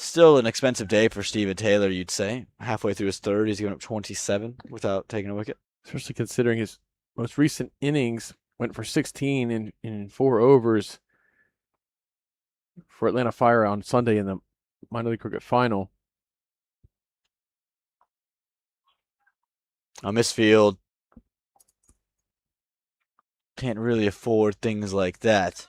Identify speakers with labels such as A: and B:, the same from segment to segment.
A: Still an expensive day for Steven Taylor, you'd say. Halfway through his third, he's given up 27 without taking a wicket.
B: Especially considering his most recent innings went for 16 in 4 overs for Atlanta Fire on Sunday in the minor league cricket final.
A: On this field, can't really afford things like that.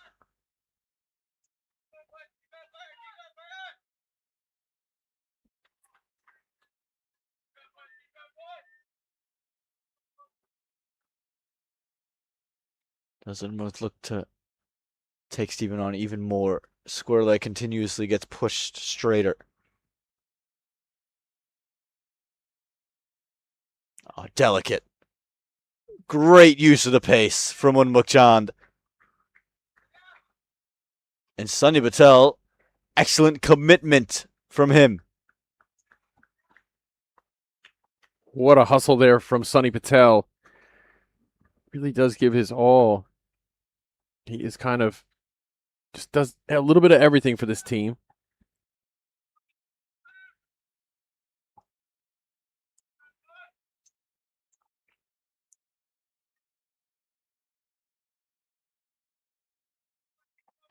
A: Doesn't look to take Steven on even more. Square leg continuously gets pushed straighter. Oh, delicate. Great use of the pace from Unmukhchand. And Sunny Patel, excellent commitment from him.
B: What a hustle there from Sunny Patel. Really does give his all. He is kind of just does a little bit of everything for this team.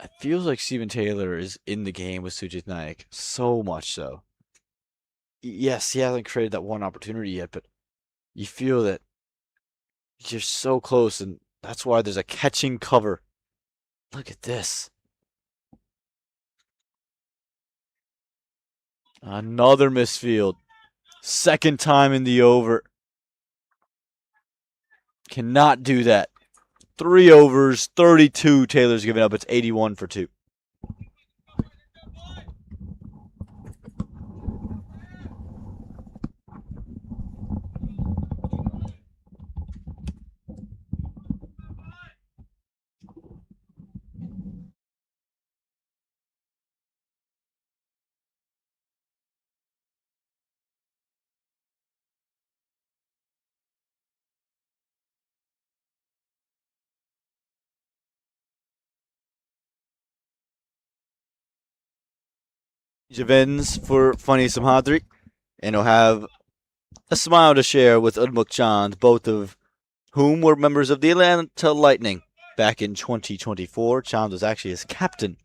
A: It feels like Steven Taylor is in the game with Sujit Naik. So much so. Yes, he hasn't created that one opportunity yet, but you feel that you're so close, and that's why there's a catching cover. Look at this. Another misfield. Second time in the over. Cannot do that. 3 overs, 32 Taylor's given up. It's 81 for 2. Javins for Funny Samhadri, and he'll have a smile to share with Unmukhchand, both of whom were members of the Atlanta Lightning back in 2024. Chand was actually his captain,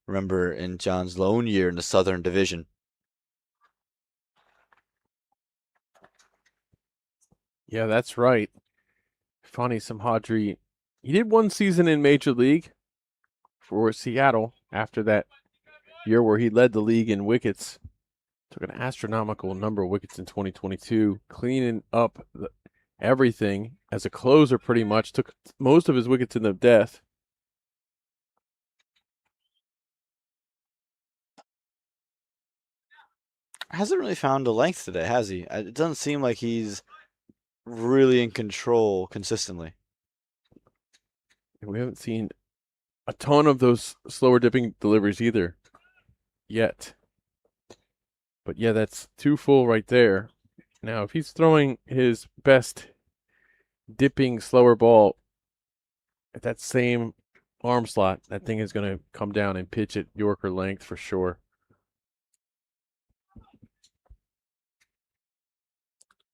A: remember, in John's lone year in the Southern Division.
B: Yeah, that's right. Fani Samhadri, he did one season in Major League for Seattle after that year where he led the league in wickets. Took an astronomical number of wickets in 2022, cleaning up everything as a closer pretty much. Took most of his wickets in the death.
A: Hasn't really found a length today, has he? It doesn't seem like he's really in control consistently.
B: And we haven't seen a ton of those slower dipping deliveries either yet. But yeah, that's 2 full right there. Now, if he's throwing his best dipping slower ball at that same arm slot, that thing is going to come down and pitch at Yorker length for sure.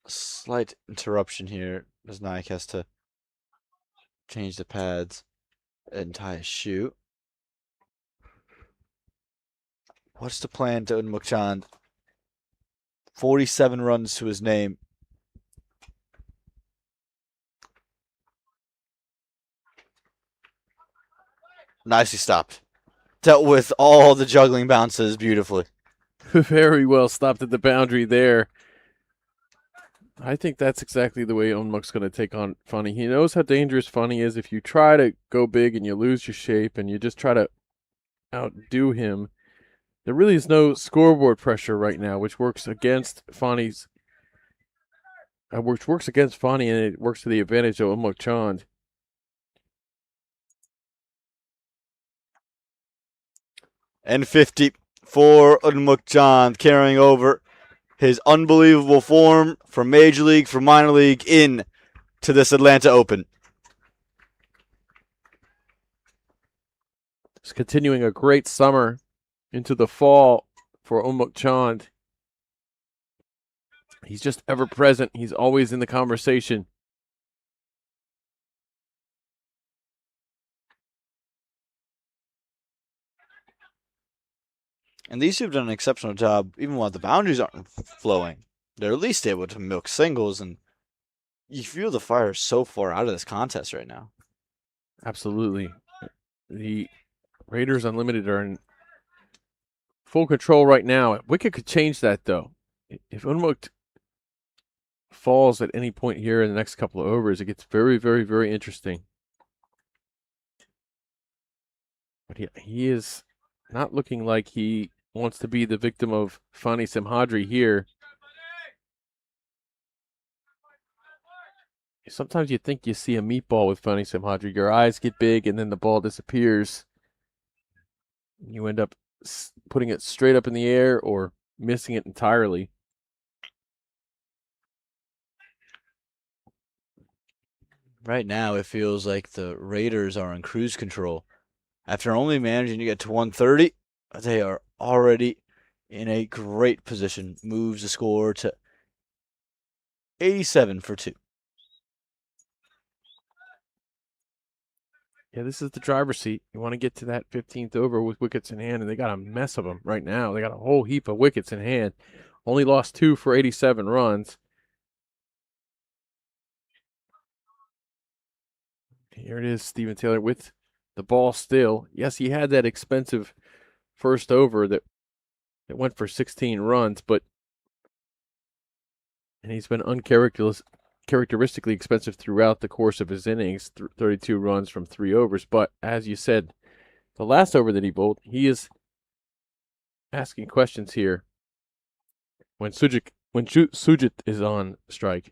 A: Slight interruption here as Nike has to change the pads and tie a shoe. What's the plan to Unmukhchand? 47 runs to his name. Nicely stopped. Dealt with all the juggling bounces beautifully.
B: Very well stopped at the boundary there. I think that's exactly the way Onmuk's going to take on Funny. He knows how dangerous Funny is. If you try to go big and you lose your shape and you just try to outdo him, there really is no scoreboard pressure right now, which works against Funny's. Which works against Funny, and it works to the advantage of Onmukchand.
A: And 50 for Unmukhchand, carrying over his unbelievable form from Major League, from Minor League, in to this Atlanta Open.
B: It's continuing a great summer into the fall for Onmuk Chand. He's just ever present. He's always in the conversation.
A: And these two have done an exceptional job, even while the boundaries aren't flowing. They're at least able to milk singles, and you feel the fire so far out of this contest right now.
B: Absolutely. The Raiders Unlimited are in full control right now. Wicket could change that, though. If Unmukt falls at any point here in the next couple of overs, it gets very, very, very interesting. But he is not looking like he wants to be the victim of Fani Simhadri here. Sometimes you think you see a meatball with Fani Simhadri. Your eyes get big and then the ball disappears. You end up putting it straight up in the air or missing it entirely.
A: Right now, it feels like the Raiders are in cruise control. After only managing to get to 130, they are already in a great position. Moves the score to 87 for 2.
B: Yeah, this is the driver's seat. You want to get to that 15th over with wickets in hand, and they got a mess of them right now. They got a whole heap of wickets in hand. Only lost 2 for 87 runs. Here it is, Stephen Taylor with the ball still. Yes, he had that expensive first over that went for 16 runs, and he's been uncharacteristically expensive throughout the course of his innings, 32 runs from 3 overs. But as you said, the last over that he bowled, he is asking questions here when Sujit is on strike.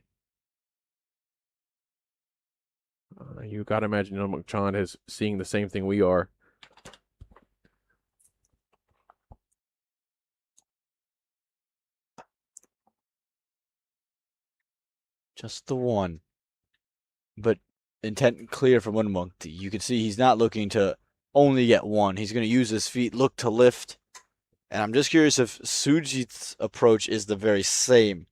B: You got to imagine Onmuk Chand is seeing the same thing we are.
A: Just the one. But intent clear from Unmuk. You can see he's not looking to only get one. He's going to use his feet, look to lift. And I'm just curious if Sujit's approach is the very same.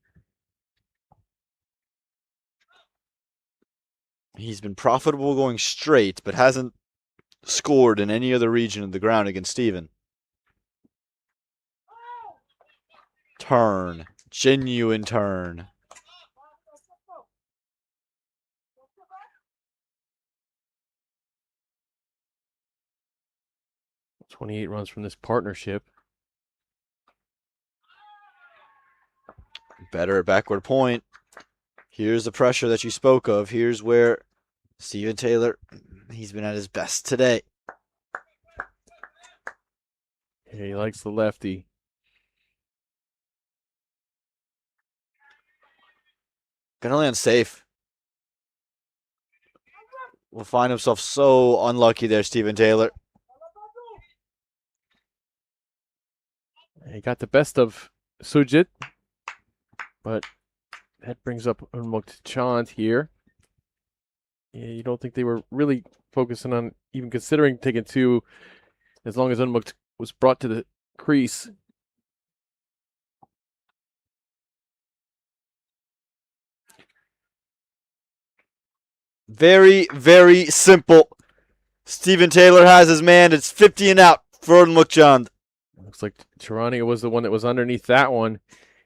A: He's been profitable going straight, but hasn't scored in any other region of the ground against Steven. Turn. Genuine turn.
B: $28 runs from this partnership.
A: Better at backward point. Here's the pressure that you spoke of. Here's where Stephen Taylor, he's been at his best today.
B: Yeah, he likes the lefty.
A: Gonna land safe. Will find himself so unlucky there, Stephen Taylor.
B: He got the best of Sujit, but that brings up Unmuk Chand here. Yeah, you don't think they were really focusing on even considering taking 2 as long as Unmuk was brought to the crease.
A: Very, very simple. Stephen Taylor has his man. It's 50 and out for Unmuk Chand.
B: Looks like Charania was the one that was underneath that one,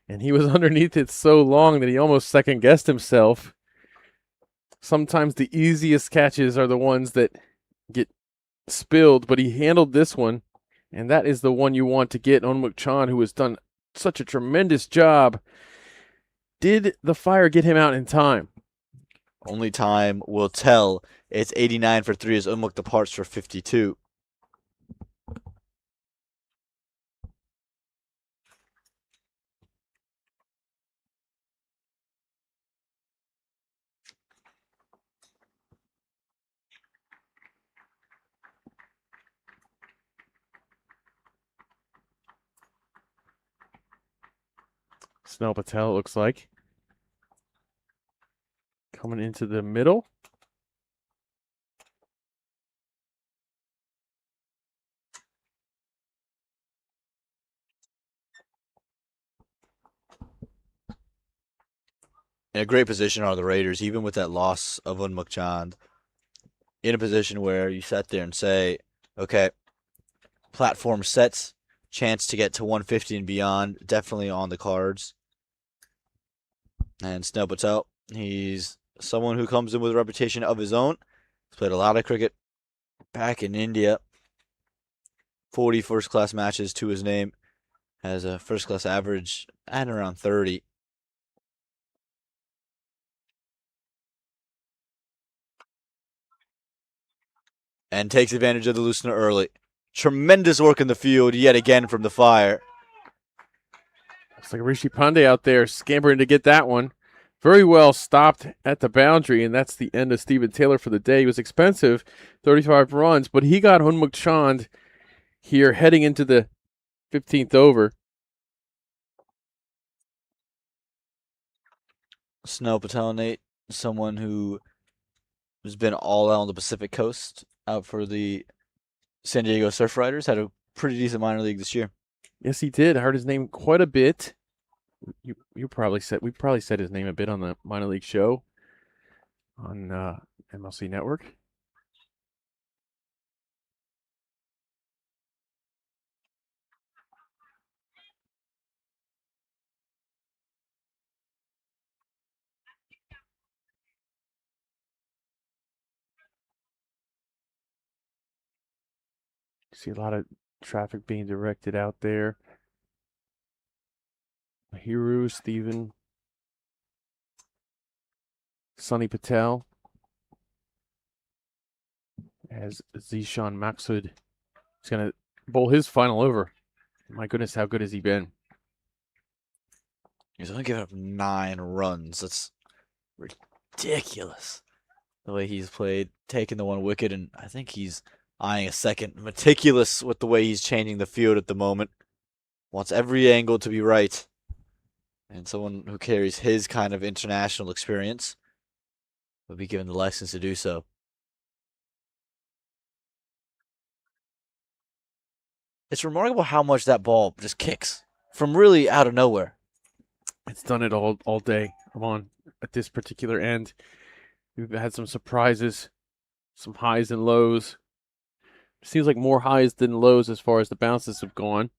B: and he was underneath it so long that he almost second-guessed himself. Sometimes the easiest catches are the ones that get spilled, but he handled this one, and that is the one you want to get. Onmuk Chand, who has done such a tremendous job. Did the fire get him out in time?
A: Only time will tell. It's 89 for 3 as Unmuk departs for 52.
B: Snell Patel, it looks like. Coming into the middle.
A: in a great position are the Raiders, even with that loss of Unmuk Chand, in a position where you sat there and say, okay, platform sets, chance to get to 150 and beyond, definitely on the cards. And Snell Patel, he's someone who comes in with a reputation of his own. He's played a lot of cricket back in India. 40 first-class matches to his name. Has a first-class average at around 30. And takes advantage of the loosener early. Tremendous work in the field yet again from the Fire.
B: Looks like Rishi Pandey out there scampering to get that one. Very well stopped at the boundary, and that's the end of Stephen Taylor for the day. He was expensive, 35 runs, but he got Unmuk Chand here heading into the 15th over.
A: Snell Patel, Nate, someone who has been all out on the Pacific Coast, out for the San Diego Surf Riders, had a pretty decent minor league this year.
B: Yes, he did. I heard his name quite a bit. We probably said his name a bit on the minor league show on MLC Network. See a lot of traffic being directed out there. Hiru, Steven, Sunny Patel, as Zishan Maksud is going to bowl his final over. My goodness, how good has he been?
A: He's only given up 9 runs. That's ridiculous. The way he's played, taking the one wicket, and I think he's eyeing a second. Meticulous with the way he's changing the field at the moment. Wants every angle to be right. And someone who carries his kind of international experience would be given the license to do so. It's remarkable how much that ball just kicks from really out of nowhere.
B: It's done it all day. Come on, at this particular end, we've had some surprises, some highs and lows. Seems like more highs than lows as far as the bounces have gone.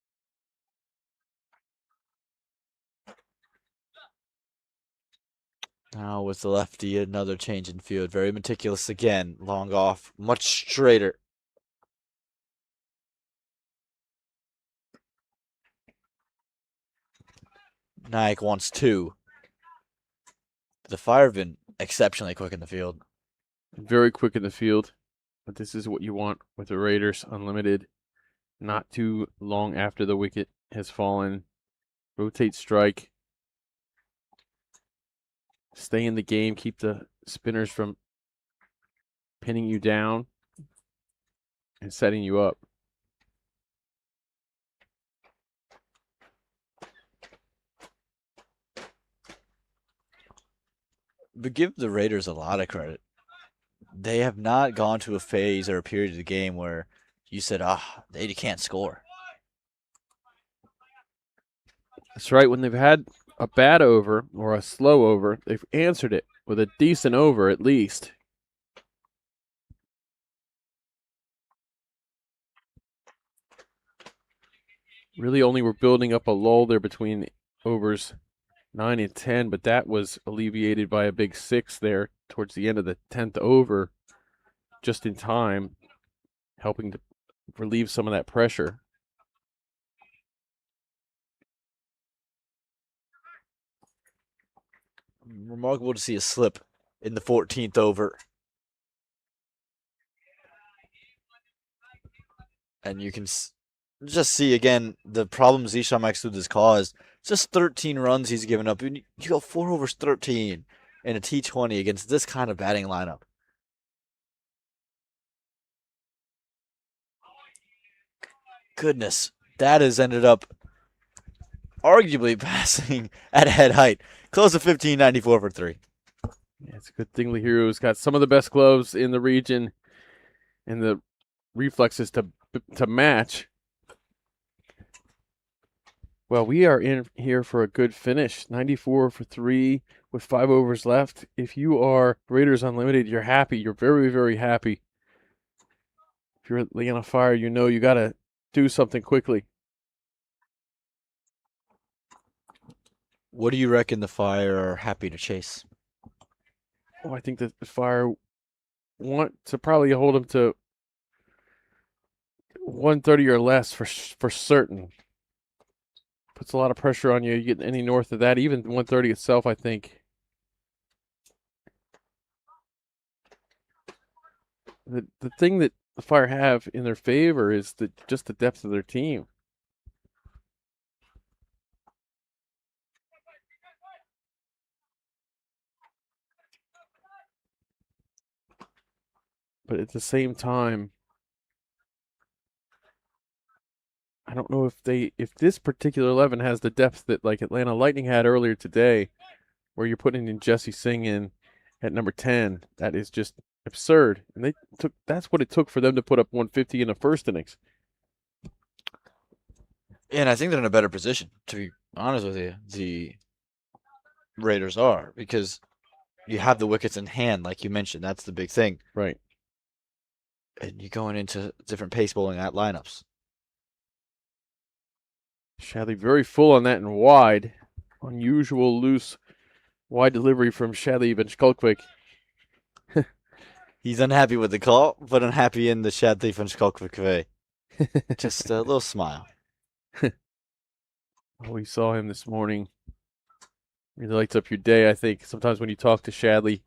A: Now with the lefty, another change in field. Very meticulous again. Long off, much straighter. Naik wants 2. The Fire have been exceptionally quick in the field.
B: Very quick in the field. But this is what you want with the Raiders. Unlimited. Not too long after the wicket has fallen. Rotate strike. Stay in the game. Keep the spinners from pinning you down and setting you up.
A: But give the Raiders a lot of credit. They have not gone to a phase or a period of the game where you said, they can't score.
B: That's right. When they've had a bad over or a slow over, they've answered it with a decent over at least. Really only were building up a lull there between overs 9 and 10, but that was alleviated by a big 6 there towards the end of the 10th over, just in time, helping to relieve some of that pressure.
A: Remarkable to see a slip in the 14th over. And you can just see, again, the problems Zishan Maksud has caused. Just 13 runs he's given up. You go 4 overs 13 in a T20 against this kind of batting lineup. Goodness, that has ended up arguably passing at head height. Close to 15.94 for 3.
B: Yeah, it's a good thing Lahiru's got some of the best gloves in the region and the reflexes to match. Well, we are in here for a good finish. 94 for 3 with 5 overs left. If you are Raiders Unlimited, you're happy. You're very, very happy. If you're Atlanta Fire, you know you got to do something quickly.
A: What do you reckon the Fire are happy to chase?
B: Oh, I think that the Fire want to probably hold them to 130 or less for certain. Puts a lot of pressure on you. You get any north of that, even 130 itself, I think. The thing that the Fire have in their favor is just the depth of their team. But at the same time, I don't know if this particular 11 has the depth that like Atlanta Lightning had earlier today, where you're putting in Jesse Singh in at number 10. That is just absurd. And that's what it took for them to put up 150 in the first innings.
A: And I think they're in a better position, to be honest with you. The Raiders are, because you have the wickets in hand, like you mentioned. That's the big thing.
B: Right.
A: And you're going into different pace bowling at lineups.
B: Shadley very full on that and wide. Unusual loose wide delivery from Shadley Benchkolkwik.
A: He's unhappy with the call, but unhappy in the Shadley van Schalkwijk way. Just a little smile.
B: We saw him this morning. Really lights up your day, I think. Sometimes when you talk to Shadley,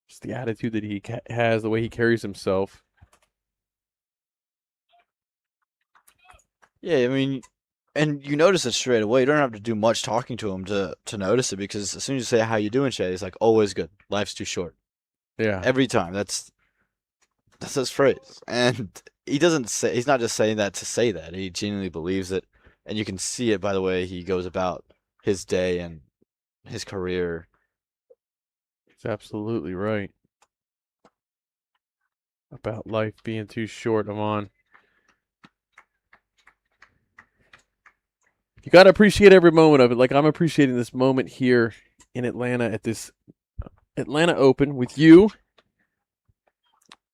B: just the attitude that he has, the way he carries himself.
A: Yeah, I mean, and you notice it straight away. You don't have to do much talking to him to notice it, because as soon as you say, "How you doing, Shay?" He's like, "Always good. Life's too short."
B: Yeah.
A: Every time. That's his phrase. And he's not just saying that to say that. He genuinely believes it, and you can see it by the way he goes about his day and his career.
B: He's absolutely right about life being too short, Amon. You got to appreciate every moment of it. Like I'm appreciating this moment here in Atlanta at this Atlanta Open with you.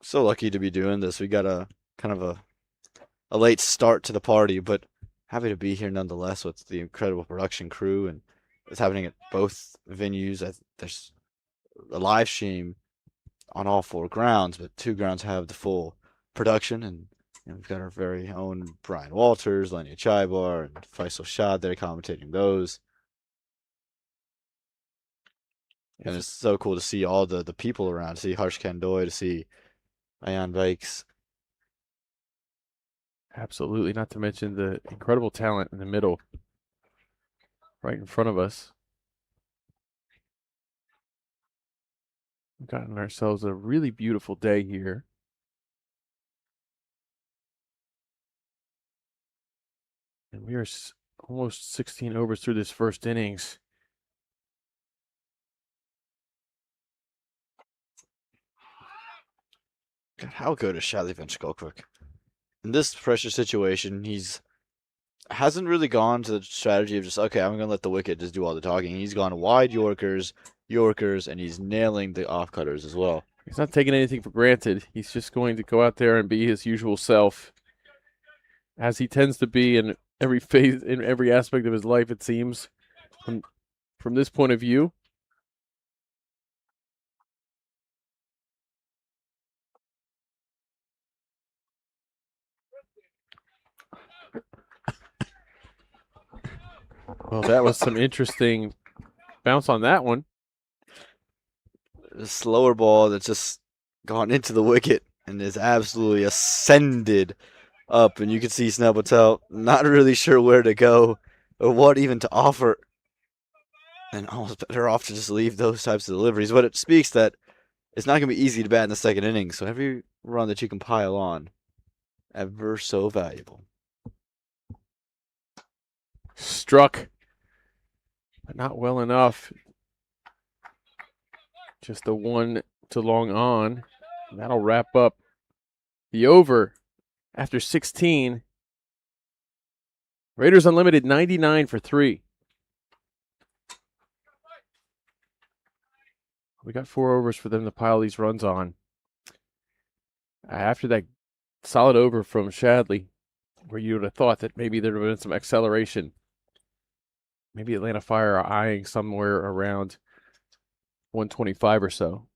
A: So lucky to be doing this. We got a kind of a late start to the party, but happy to be here nonetheless with the incredible production crew, and it's happening at both venues. There's a live stream on all 4 grounds, but 2 grounds have the full production, and we've got our very own Brian Walters, Lenya Chaibar, and Faisal Shah there commentating those. And it's so cool to see all the people around, to see Harsh Kandoy, to see Ayan Vikes.
B: Absolutely, not to mention the incredible talent in the middle, right in front of us. We've gotten ourselves a really beautiful day here. And we are almost 16 overs through this first innings.
A: God, how good is Shadley van Schalkwijk? In this pressure situation, hasn't really gone to the strategy of just, okay, I'm gonna let the wicket just do all the talking. He's gone wide Yorkers, and he's nailing the off cutters as well.
B: He's not taking anything for granted. He's just going to go out there and be his usual self, as he tends to be in every phase, in every aspect of his life, it seems, from this point of view. Well, that was some interesting bounce on that one.
A: A slower ball that's just gone into the wicket and is absolutely ascended up, and you can see Snell Patel not really sure where to go or what even to offer, and almost better off to just leave those types of deliveries. But it speaks that it's not going to be easy to bat in the second inning, so every run that you can pile on, ever so valuable.
B: Struck, but not well enough. Just a 1 to long on. And that'll wrap up the over after 16. Raiders Unlimited 99 for 3. We got 4 overs for them to pile these runs on. After that solid over from Shadley, where you would have thought that maybe there would have been some acceleration. Maybe Atlanta Fire are eyeing somewhere around 125 or so.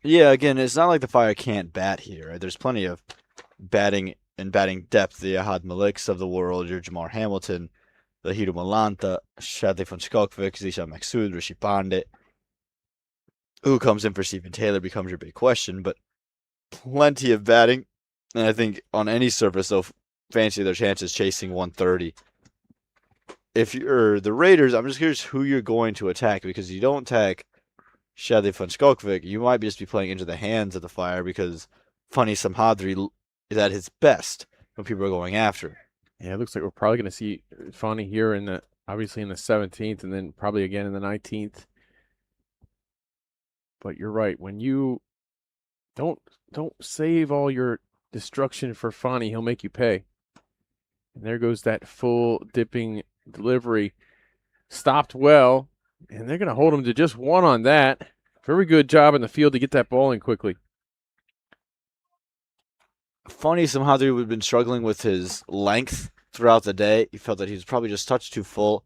A: Yeah, again, it's not like the Fire can't bat here. Right? There's plenty of batting depth. The Ahad Maliks of the world, your Jamar Hamilton, the Hiro Malanta, Shadley von Skolkovic, Zisha Maksud, Rishi Pandit. Who comes in for Stephen Taylor becomes your big question, but plenty of batting. And I think on any surface, they'll fancy their chances chasing 130. If you're the Raiders, I'm just curious who you're going to attack, because you don't attack Shadley von Skolkovic, you might just be playing into the hands of the Fire, because Funny Samhadri is at his best when people are going after.
B: Yeah, it looks like we're probably going to see Fani here obviously in the 17th, and then probably again in the 19th. But you're right. When you don't save all your destruction for Fani, he'll make you pay. And there goes that full dipping delivery. Stopped well, and they're going to hold him to just 1 on that. Very good job in the field to get that ball in quickly.
A: Funny Samhadri had been struggling with his length throughout the day. He felt that he was probably just touched too full.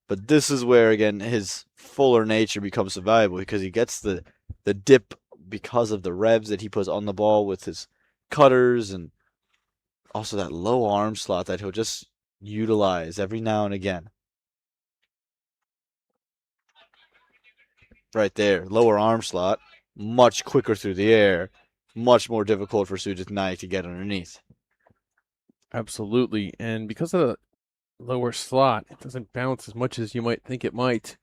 A: But this is where, again, his fuller nature becomes so valuable, because he gets the dip because of the revs that he puts on the ball with his cutters, and also that low arm slot that he'll just utilize every now and again. Right there, lower arm slot, much quicker through the air, much more difficult for Sujit Naik to get underneath.
B: Absolutely, and because of the lower slot, it doesn't bounce as much as you might think it might.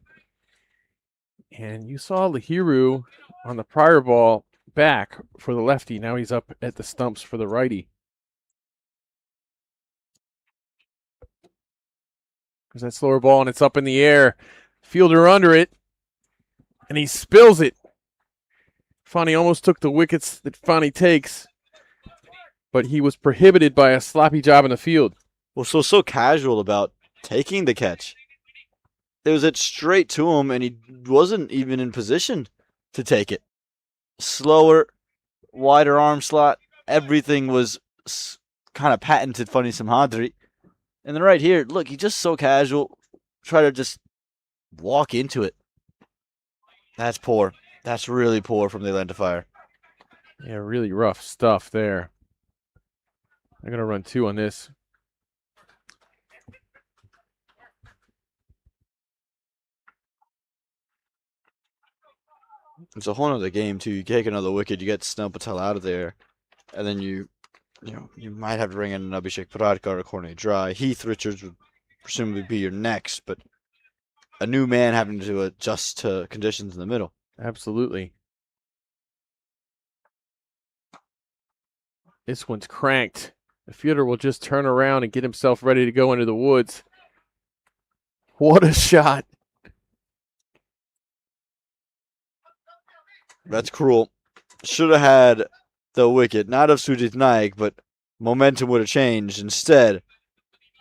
B: And you saw Lahiru on the prior ball back for the lefty. Now he's up at the stumps for the righty. There's that slower ball, and it's up in the air. Fielder under it, and he spills it. Fani almost took the wickets that Fani takes, but he was prohibited by a sloppy job in the field.
A: Well, so casual about taking the catch. It was it straight to him, and he wasn't even in position to take it. Slower, wider arm slot. Everything was kind of patented Funny Samhadri. And then right here, look, he's just so casual. Try to just walk into it. That's poor. That's really poor from the Atlanta Fire.
B: Yeah, really rough stuff there. I'm going to run 2 on this.
A: It's a whole other game, too. You take another wicket, you get Snell Patel out of there, and then you might have to bring in an Abhishek Paradkar or Corney Dry. Heath Richards would presumably be your next, but a new man having to adjust to conditions in the middle.
B: Absolutely. This one's cranked. The fielder will just turn around and get himself ready to go into the woods. What a shot.
A: That's cruel. Should have had the wicket, not of Sujit Naik, but momentum would have changed. Instead,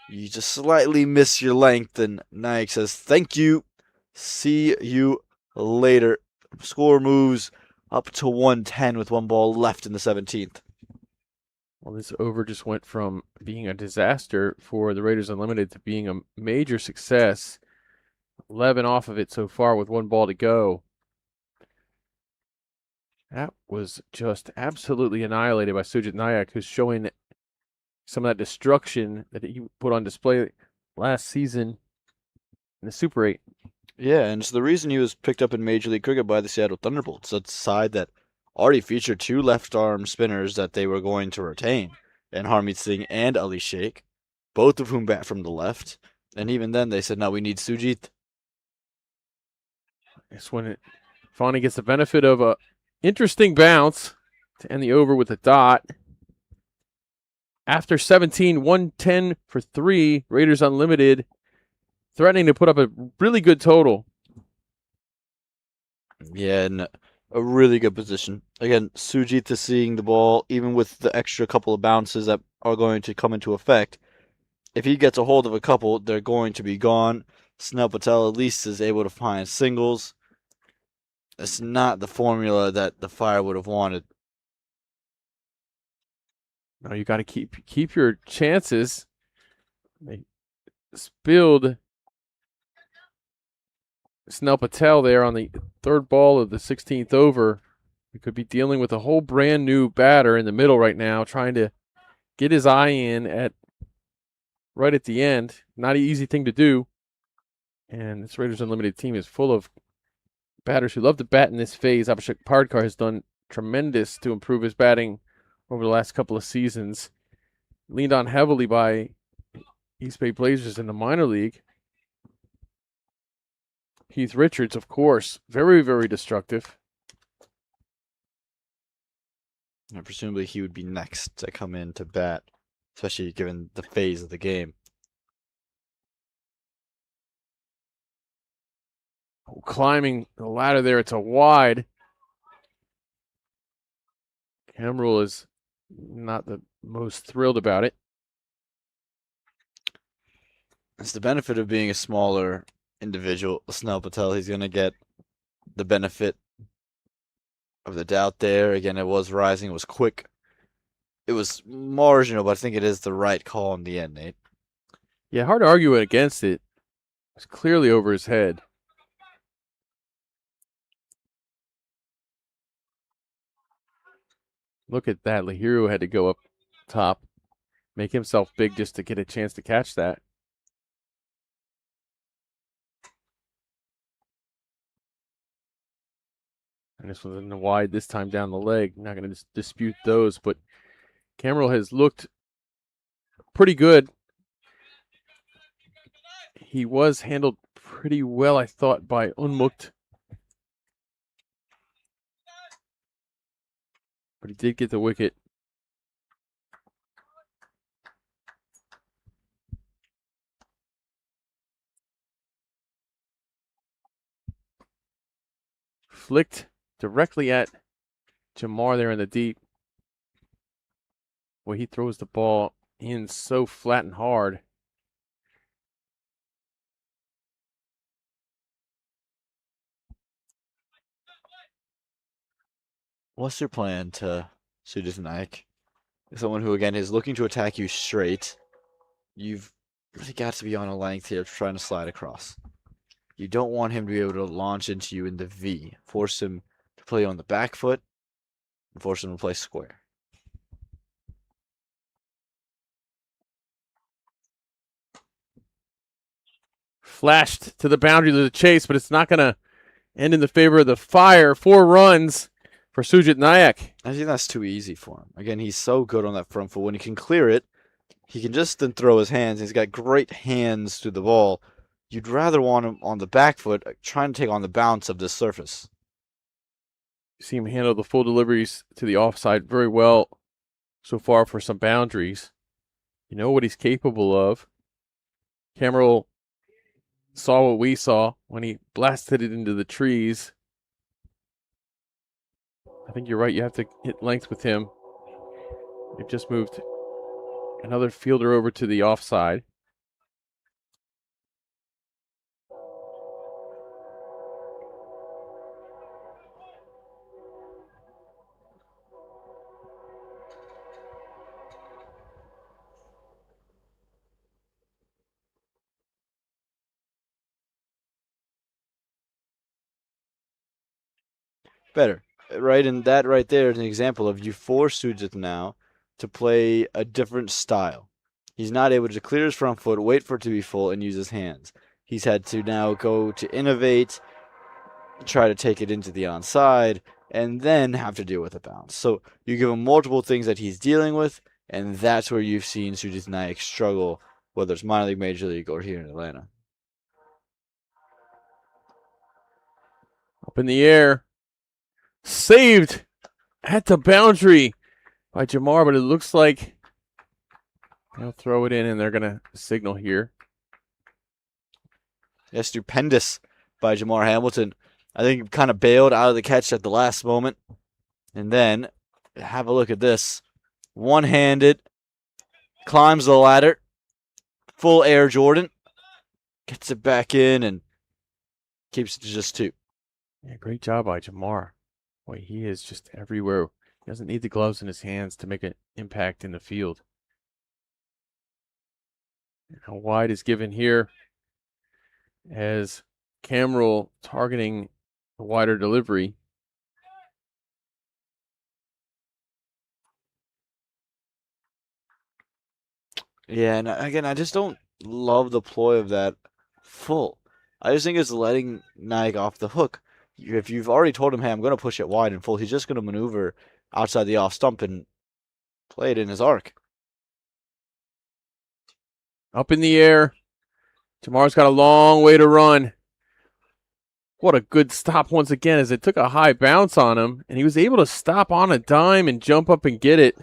A: you just slightly miss your length, and Naik says, "Thank you. See you later." Score moves up to 110 with 1 ball left in the 17th.
B: Well, this over just went from being a disaster for the Raiders Unlimited to being a major success. 11 off of it so far with 1 ball to go. That was just absolutely annihilated by Sujit Nayak, who's showing some of that destruction that he put on display last season in the Super 8.
A: Yeah, and it's the reason he was picked up in Major League Cricket by the Seattle Thunderbolts. That's a side that already featured 2 left-arm spinners that they were going to retain, and Harmeet Singh and Ali Sheikh, both of whom bat from the left. And even then, they said, "No, we need Sujit."
B: It's when Fani gets the benefit of a interesting bounce to end the over with a dot. After 17, 110 for 3, Raiders Unlimited threatening to put up a really good total.
A: Yeah, and a really good position. Again, Sujit is seeing the ball, even with the extra couple of bounces that are going to come into effect. if he gets a hold of a couple, they're going to be gone. Snell Patel at least is able to find singles. It's not the formula that the Fire would have wanted.
B: No, you got to keep your chances. They spilled Snell Patel there on the third ball of the 16th over. We could be dealing with a whole brand new batter in the middle right now, trying to get his eye in right at the end. Not an easy thing to do. And this Raiders Unlimited team is full of batters who love to bat in this phase. Abhishek Pardkar has done tremendous to improve his batting over the last couple of seasons. Leaned on heavily by East Bay Blazers in the minor league. Keith Richards, of course, very, very destructive.
A: And presumably he would be next to come in to bat, especially given the phase of the game.
B: Oh, climbing the ladder there, it's a wide. Camrul is not the most thrilled about it.
A: It's the benefit of being a smaller individual. Snell Patel, he's going to get the benefit of the doubt there. Again, it was rising. It was quick. It was marginal, but I think it is the right call in the end, Nate.
B: Yeah, hard to argue against it. It's clearly over his head. Look at that. Lahiru had to go up top, make himself big just to get a chance to catch that. And this was in the wide, this time down the leg. Not going to dispute those, but Camrul has looked pretty good. He was handled pretty well, I thought, by Unmukt. But he did get the wicket. Flicked directly at Jamar there in the deep. Boy, he throws the ball in so flat and hard.
A: What's your plan to Sudhir Nayak? Someone who, again, is looking to attack you straight. You've really got to be on a length here trying to slide across. You don't want him to be able to launch into you in the V. Force him to play on the back foot and force him to play square.
B: Flashed to the boundary to the chase, but it's not going to end in the favor of the Fire. 4 runs for Sujit Nayak.
A: I think that's too easy for him. Again, he's so good on that front foot. When he can clear it, he can just then throw his hands. He's got great hands to the ball. You'd rather want him on the back foot, trying to take on the bounce of this surface.
B: You see him handle the full deliveries to the offside very well so far for some boundaries. You know what he's capable of. Camrul saw what we saw when he blasted it into the trees. I think you're right. You have to hit length with him. They've just moved another fielder over to the offside.
A: Better, right? And that right there is an example of you force Sujit now to play a different style. He's not able to clear his front foot, wait for it to be full, and use his hands. He's had to now go to innovate, try to take it into the onside, and then have to deal with a bounce. So you give him multiple things that he's dealing with, and that's where you've seen Sujit Nayak struggle, whether it's minor league, major league, or here in Atlanta.
B: Up in the air. Saved at the boundary by Jamar, but it looks like they'll throw it in and they're going to signal here.
A: Yeah, stupendous by Jamar Hamilton. I think he kind of bailed out of the catch at the last moment. And then, have a look at this. One-handed, climbs the ladder, Full air Jordan. Gets it back in and keeps it to just 2.
B: Yeah, great job by Jamar. Boy, he is just everywhere. He doesn't need the gloves in his hands to make an impact in the field. Now wide is given here as Camrell targeting the wider delivery.
A: Yeah, and again, I just don't love the ploy of that full. I just think it's letting Nike off the hook. If you've already told him, hey, I'm going to push it wide and full, he's just going to maneuver outside the off stump and play it in his arc.
B: Up in the air. Jamar's got a long way to run. What a good stop once again as it took a high bounce on him, and he was able to stop on a dime and jump up and get it.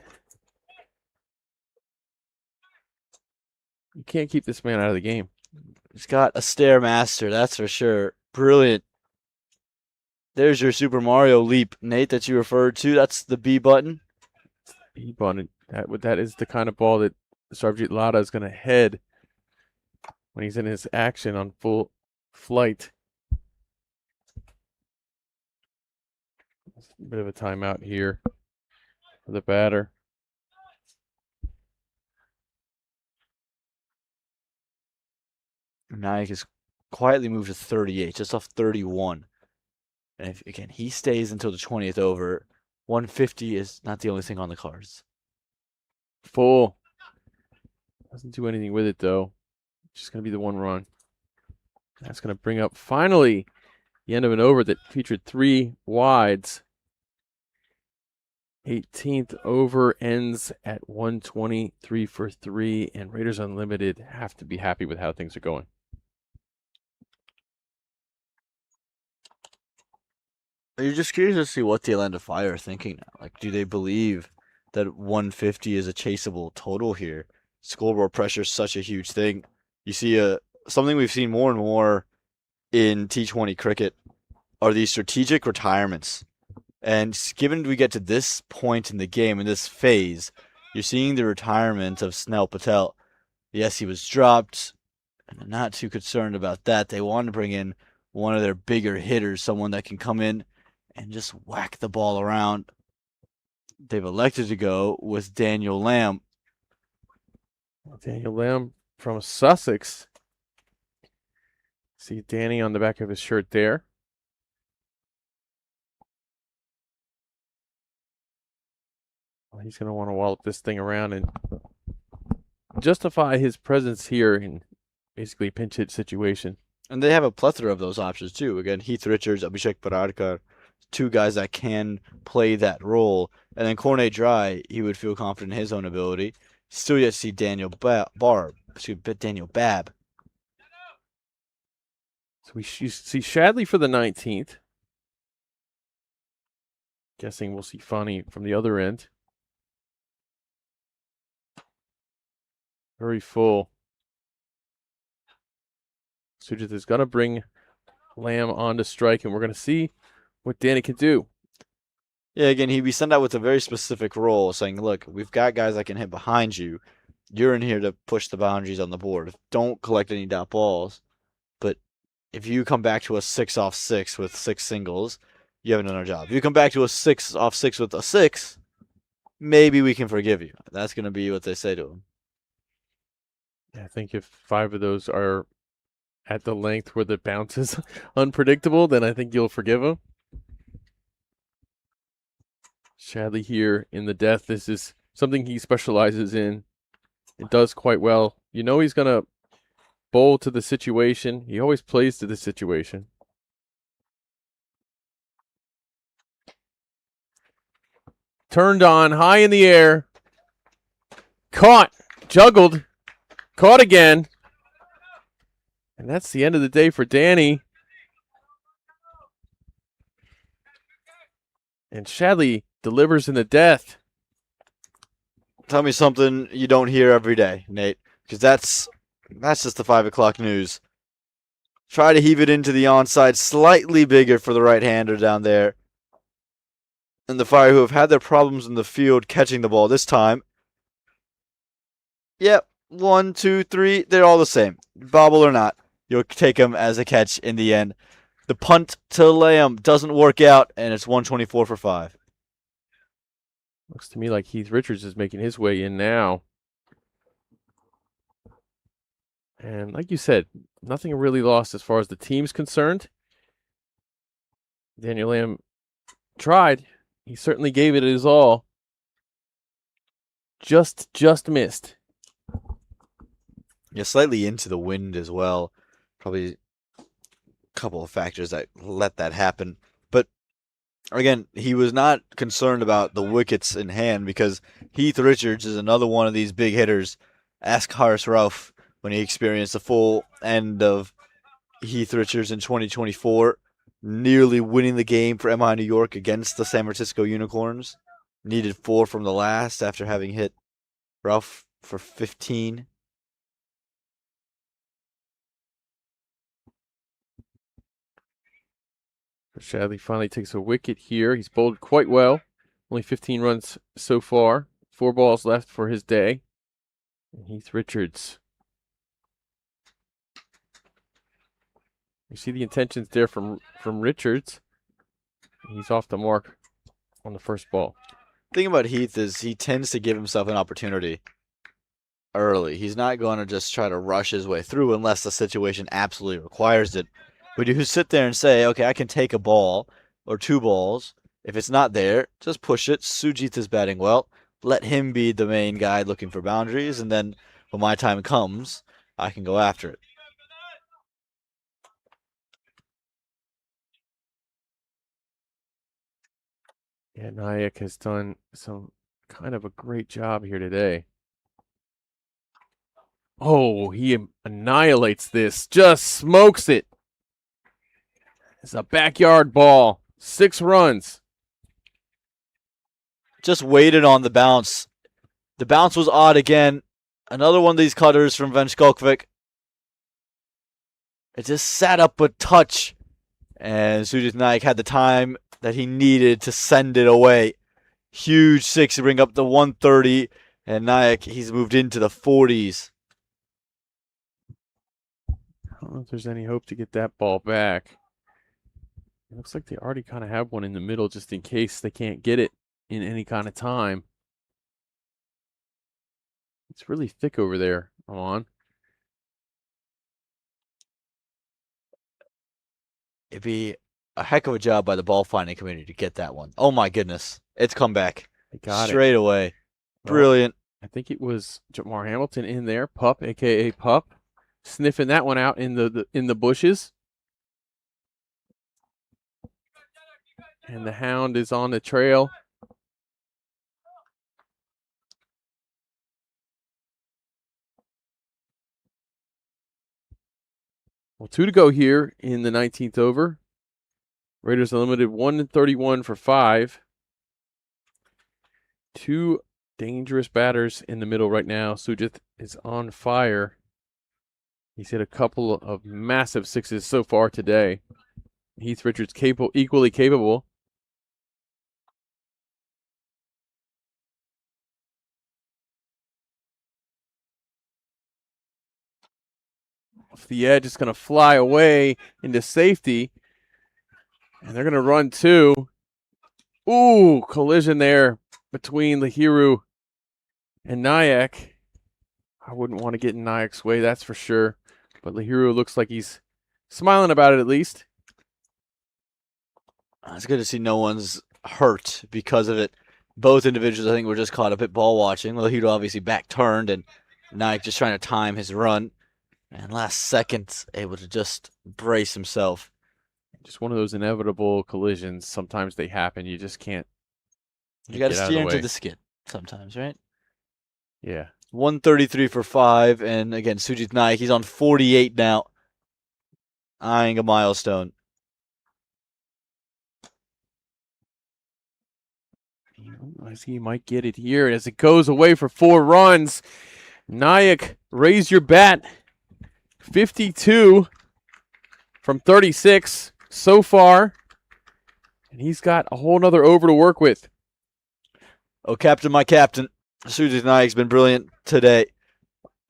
B: You can't keep this man out of the game.
A: He's got a Stairmaster, that's for sure. Brilliant. There's your Super Mario leap, Nate, that you referred to. That's the B button.
B: B button. That is the kind of ball that Sarvjit Lada is going to head when he's in his action on full flight. A bit of a timeout here for the batter.
A: Nike has quietly moved to 38, just off 31. And if, again, he stays until the 20th over, 150 is not the only thing on the cards.
B: Full. Doesn't do anything with it, though. Just going to be the 1 run. That's going to bring up, finally, the end of an over that featured 3 wides. 18th over ends at 123 for 3, and Raiders Unlimited have to be happy with how things are going.
A: You're just curious to see what the Atlanta Fire are thinking now. Like, do they believe that 150 is a chaseable total here? Scoreboard pressure is such a huge thing. You see something we've seen more and more in T20 cricket are these strategic retirements. And given we get to this point in the game, in this phase, you're seeing the retirement of Snell Patel. Yes, he was dropped. And I'm not too concerned about that. They want to bring in one of their bigger hitters, someone that can come in and just whack the ball around. They've elected to go with Daniel Lamb.
B: Daniel Lamb from Sussex. See Danny on the back of his shirt there. Well, he's going to want to wallop this thing around and justify his presence here in basically a pinch hit situation.
A: And they have a plethora of those options too. Again, Heath Richards, Abhishek Pararkar, 2 guys that can play that role. And then Cornet Dry, he would feel confident in his own ability. Still yet to see Daniel Babb.
B: So we see Shadley for the 19th. Guessing we'll see Fonny from the other end. Very full. Sujit is going to bring Lamb on to strike, and we're going to see what Danny can do.
A: Yeah, again, he'd be sent out with a very specific role, saying, look, we've got guys that can hit behind you. You're in here to push the boundaries on the board. Don't collect any dot balls. But if you come back to a 6 off 6 with 6 singles, you haven't done our job. If you come back to a 6 off 6 with a 6, maybe we can forgive you. That's going to be what they say to him.
B: I think if 5 of those are at the length where the bounce is unpredictable, then I think you'll forgive him. Shadley here in the death. This is something he specializes in. It does quite well. You know he's going to bowl to the situation. He always plays to the situation. Turned on, high in the air. Caught, juggled, caught again. And that's the end of the day for Danny. And Shadley delivers in the death.
A: Tell me something you don't hear every day, Nate, because that's just the 5 o'clock news. Try to heave it into the onside, slightly bigger for the right-hander down there. And the Fire, who have had their problems in the field catching the ball this time. Yep, 1, 2, 3, they're all the same. Bobble or not, you'll take them as a catch in the end. The punt to Lamb doesn't work out, and it's 124 for 5.
B: Looks to me like Heath Richards is making his way in now. And like you said, nothing really lost as far as the team's concerned. Daniel Lamb tried. He certainly gave it his all. Just missed.
A: Yeah, slightly into the wind as well. Probably a couple of factors that let that happen. But again, he was not concerned about the wickets in hand because Heath Richards is another one of these big hitters. Ask Haris Rauf when he experienced the full end of Heath Richards in 2024, nearly winning the game for MI New York against the San Francisco Unicorns. Needed 4 from the last after having hit Rauf for 15.
B: Shadley finally takes a wicket here. He's bowled quite well. Only 15 runs so far. 4 balls left for his day. And Heath Richards. You see the intentions there from Richards. He's off the mark on the first ball.
A: The thing about Heath is he tends to give himself an opportunity early. He's not going to just try to rush his way through unless the situation absolutely requires it. But you sit there and say, okay, I can take a ball or 2 balls. If it's not there, just push it. Sujith is batting well. Let him be the main guy looking for boundaries. And then when my time comes, I can go after it.
B: Yeah, Nayak has done some kind of a great job here today. Oh, he annihilates this. Just smokes it. It's a backyard ball. 6 runs.
A: Just waited on the bounce. The bounce was odd again. Another one of these cutters from Van Skolkovic. It just sat up a touch. And Sujith Naik had the time that he needed to send it away. Huge 6 to bring up the 130. And Naik, he's moved into the 40s.
B: I don't know if there's any hope to get that ball back. It looks like they already kind of have one in the middle just in case they can't get it in any kind of time. It's really thick over there, Alon.
A: It'd be a heck of a job by the ball finding committee to get that one. Oh my goodness. It's come back.
B: They got
A: straight
B: it.
A: away.
B: Well,
A: Brilliant.
B: I think it was Jamar Hamilton in there, Pup, aka Pup, sniffing that one out in the bushes. And the hound is on the trail. Well, 2 to go here in the 19th over. Raiders Unlimited 131 for 5. 2 dangerous batters in the middle right now. Sujith is on fire. He's hit a couple of massive 6s so far today. Heath Richards equally capable. Off the edge, it's going to fly away into safety. And they're going to run 2. Ooh, collision there between Lahiru and Nayak. I wouldn't want to get in Nayak's way, that's for sure. But Lahiru looks like he's smiling about it at least.
A: It's good to see no one's hurt because of it. Both individuals, I think, were just caught up at ball watching. Lahiru obviously back turned, and Nayak just trying to time his run. And last second, able to just brace himself.
B: Just one of those inevitable collisions. Sometimes they happen. You just can't.
A: You got to steer into the skid sometimes, right?
B: Yeah.
A: 133 for 5. And again, Sujith Naik, he's on 48 now. Eyeing a milestone.
B: I see he might get it here as it goes away for 4 runs. Nayak, raise your bat. 52 from 36 so far. And he's got a whole nother over to work with.
A: Oh, captain, my captain. Sujith Naik's been brilliant today.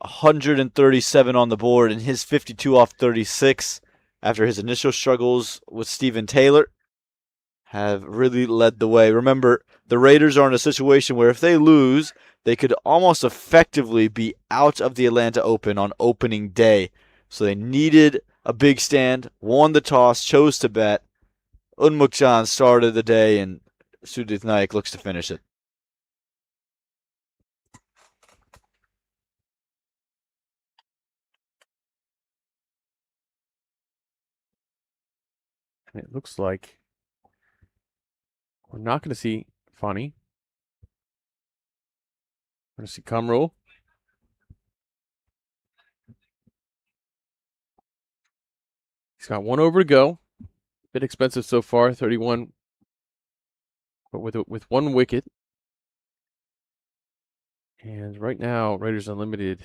A: 137 on the board in his 52 off 36 after his initial struggles with Steven Taylor have really led the way. Remember, the Raiders are in a situation where if they lose, they could almost effectively be out of the Atlanta Open on opening day. So they needed a big stand, won the toss, chose to bet. Unmukjan started the day, and Sudhit Naik looks to finish it.
B: And it looks like we're not going to see Funny. We're going to see Kumrul. He's got one over to go. Bit expensive so far, 31, but with one wicket. And right now, Raiders Unlimited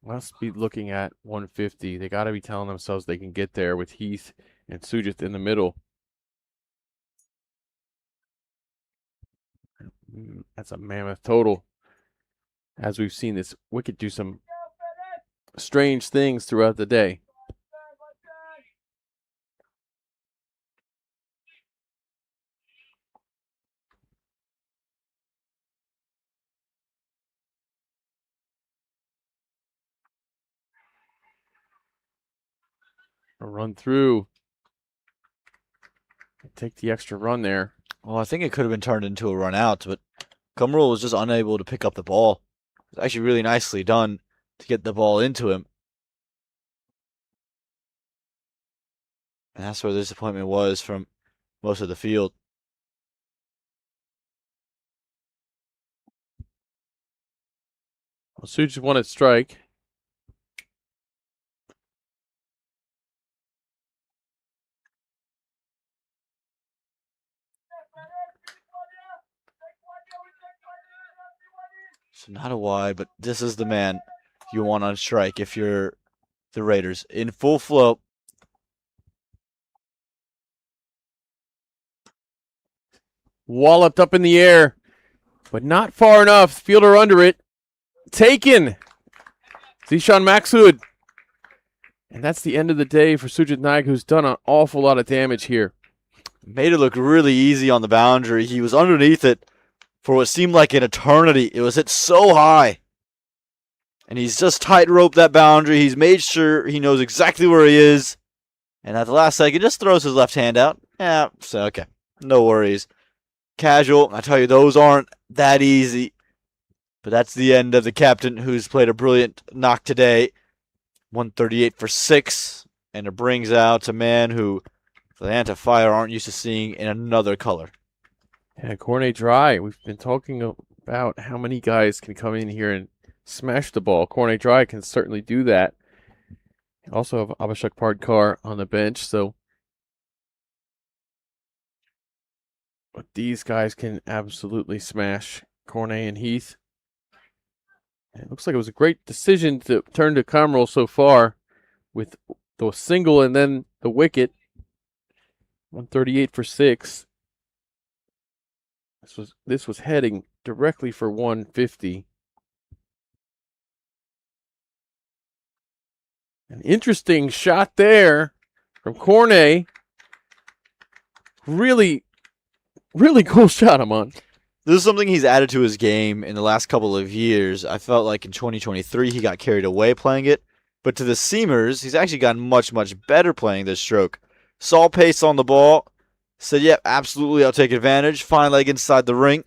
B: must be looking at 150. They got to be telling themselves they can get there with Heath and Sujith in the middle. That's a mammoth total. As we've seen this wicket do some strange things throughout the day. A run through. Take the extra run there.
A: Well, I think it could have been turned into a run out, but Kumrul was just unable to pick up the ball. It was actually really nicely done to get the ball into him. And that's where the disappointment was from most of the field.
B: Well, Sujith won at strike.
A: So not a wide, but this is the man you want on strike if you're the Raiders. In full flow.
B: Walloped up in the air, but not far enough. Fielder under it. Taken. Zishan Maksud. And that's the end of the day for Sujith Naik, who's done an awful lot of damage here.
A: Made it look really easy on the boundary. He was underneath it for what seemed like an eternity. It was hit so high. And he's just tight-roped that boundary. He's made sure he knows exactly where he is. And at the last second, just throws his left hand out. Yeah, so okay. No worries. Casual. I tell you, those aren't that easy. But that's the end of the captain, who's played a brilliant knock today. 138 for 6. And it brings out a man who the Atlanta Fire aren't used to seeing in another color.
B: Yeah, Cornet Dry. We've been talking about how many guys can come in here and smash the ball. Cornet Dry can certainly do that. Also have Abhishek Pardkar on the bench, so but these guys can absolutely smash Cornet and Heath. And it looks like it was a great decision to turn to Kamral so far with the single and then the wicket. 138 for 6. This was heading directly for 150. An interesting shot there from Cornet. Really, really cool shot, Aman.
A: This is something he's added to his game in the last couple of years. I felt like in 2023 he got carried away playing it. But to the seamers, he's actually gotten much, much better playing this stroke. Saw pace on the ball. Said, yep, absolutely, I'll take advantage. Fine leg inside the ring.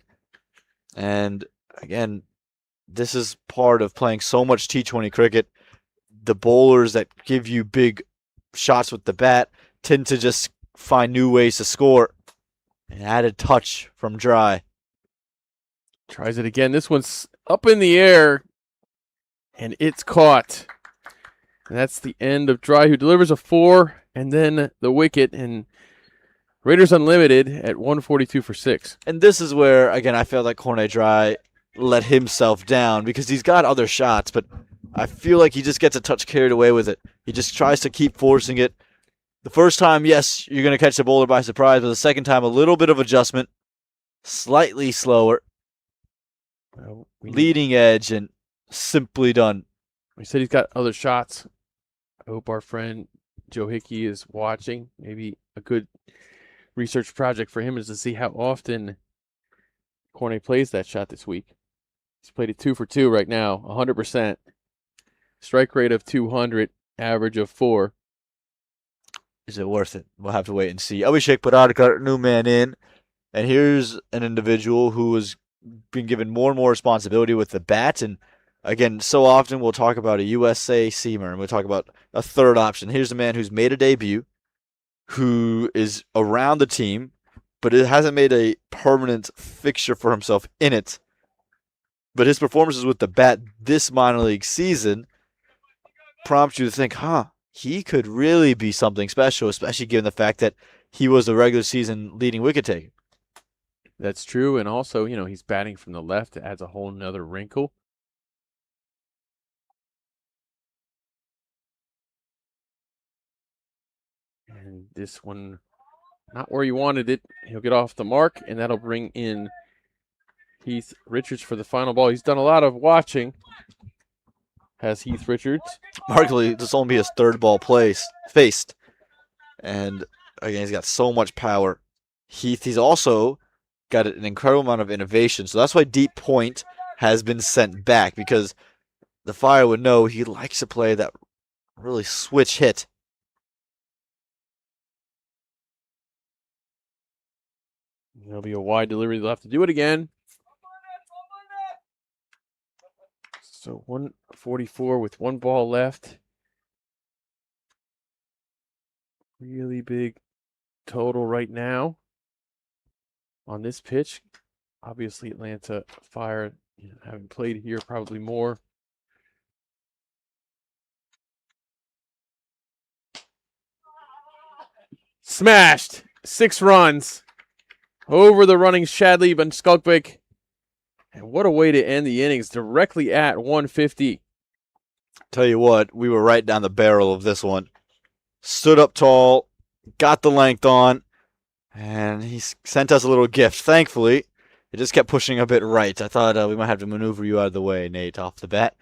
A: And again, this is part of playing so much T20 cricket. The bowlers that give you big shots with the bat tend to just find new ways to score. An added touch from Dry.
B: Tries it again. This one's up in the air, and it's caught. And that's the end of Dry, who delivers a 4, and then the wicket, and Raiders Unlimited at 142 for 6.
A: And this is where, again, I felt like Cornet Dry let himself down because he's got other shots, but I feel like he just gets a touch carried away with it. He just tries to keep forcing it. The first time, yes, you're going to catch the bowler by surprise, but the second time, a little bit of adjustment, slightly slower,
B: Well,
A: leading edge, and simply done.
B: He said he's got other shots. I hope our friend Joe Hickey is watching. Maybe a good research project for him is to see how often Cornet plays that shot this week. He's played it 2 for 2 right now, 100%. Strike rate of 200, average of 4.
A: Is it worth it? We'll have to wait and see. Abhishek Parad got a new man in, and here's an individual who has been given more and more responsibility with the bat. And again, so often we'll talk about a USA seamer, and we'll talk about a third option. Here's a man who's made a debut, who is around the team, but it hasn't made a permanent fixture for himself in it. But his performances with the bat this minor league season prompt you to think, he could really be something special, especially given the fact that he was a regular season leading wicket taker.
B: That's true. And also, he's batting from the left. It adds a whole nother wrinkle. And this one, not where you wanted it. He'll get off the mark, and that'll bring in Heath Richards for the final ball. He's done a lot of watching, has Heath Richards.
A: Markedly, this will only be his third ball faced. And again, he's got so much power. He's also got an incredible amount of innovation. So that's why Deep Point has been sent back, because the Fire would know he likes to play that really switch hit.
B: There'll be a wide delivery. They'll have to do it again. So 144 with one ball left. Really big total right now on this pitch. Obviously, Atlanta Fire, having played here probably more. Smashed. 6 runs over the running Shadley and Skulkvik. And what a way to end the innings, directly at 150.
A: Tell you what, we were right down the barrel of this one. Stood up tall, got the length on, and he sent us a little gift. Thankfully, it just kept pushing a bit right. I thought we might have to maneuver you out of the way, Nate, off the bat.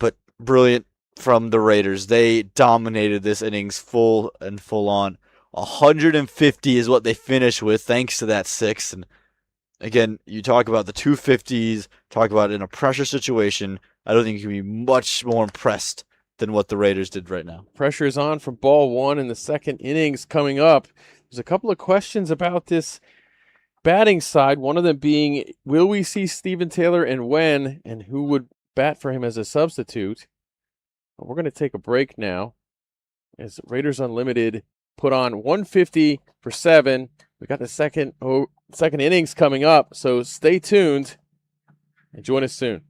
A: But brilliant from the Raiders. They dominated this innings full on. 150 is what they finished with, thanks to that 6. And again, you talk about the 250s, talk about in a pressure situation. I don't think you can be much more impressed than what the Raiders did right now.
B: Pressure is on from ball 1 in the second innings coming up. There's a couple of questions about this batting side, one of them being, will we see Steven Taylor and when, and who would bat for him as a substitute? We're going to take a break now as Raiders Unlimited put on 150 for 7. We got the second innings coming up, so stay tuned and join us soon.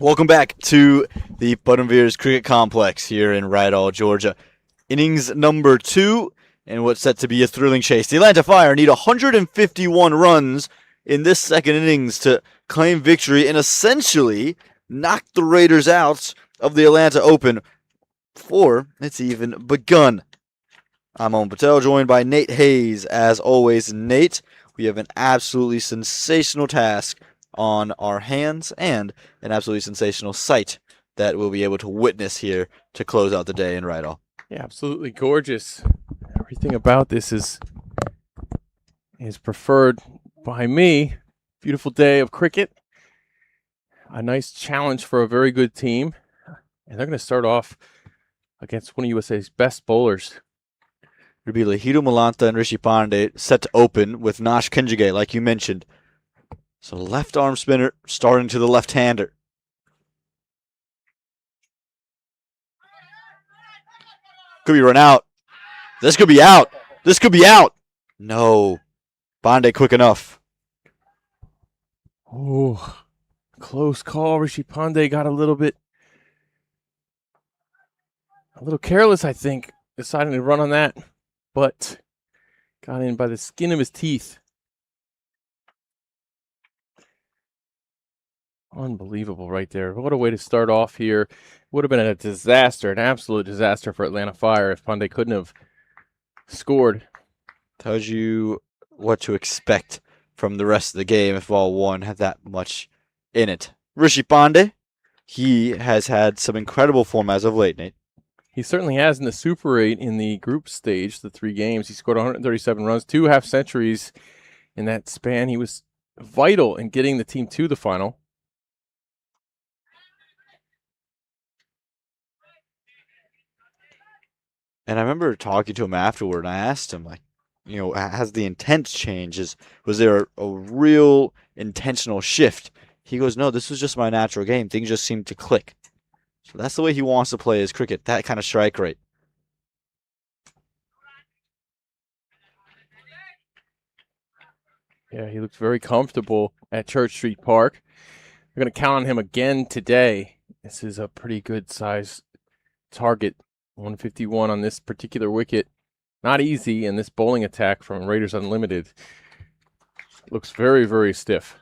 A: Welcome back to the Buttonveers Cricket Complex here in Rydal, Georgia. Innings number 2, and what's set to be a thrilling chase. The Atlanta Fire need 151 runs in this second innings to claim victory and essentially knock the Raiders out of the Atlanta Open before it's even begun. I'm Owen Patel, joined by Nate Hayes. As always, Nate, we have an absolutely sensational task on our hands and an absolutely sensational sight that we'll be able to witness here to close out the day in Rydal.
B: Yeah, absolutely gorgeous. Everything about this is preferred by me. Beautiful day of cricket. A nice challenge for a very good team. And they're going to start off against one of USA's best bowlers.
A: It'll be Lahidu Malanta and Rishi Pandey set to open with Nash Kenjige, like you mentioned. So left arm spinner starting to the left-hander. Could be run out. This could be out. This could be out. No. Pandey quick enough.
B: Oh, close call. Rishi Pandey got a little careless, I think, deciding to run on that, but got in by the skin of his teeth. Unbelievable right there. What a way to start off here. Would have been a disaster, an absolute disaster for Atlanta Fire if Pandey couldn't have scored.
A: Tells you what to expect from the rest of the game if ball one had that much in it. Rishi Pandey, he has had some incredible form as of late, Nate.
B: He certainly has in the Super 8 in the group stage, the 3 games. He scored 137 runs, 2 half centuries in that span. He was vital in getting the team to the final.
A: And I remember talking to him afterward, and I asked him, like, has the intent changed? Was there a real intentional shift? He goes, no, this was just my natural game. Things just seemed to click. So that's the way he wants to play his cricket, that kind of strike rate.
B: Yeah, he looks very comfortable at Church Street Park. We're going to count on him again today. This is a pretty good size target. 151 on this particular wicket. Not easy, and this bowling attack from Raiders Unlimited looks very, very stiff.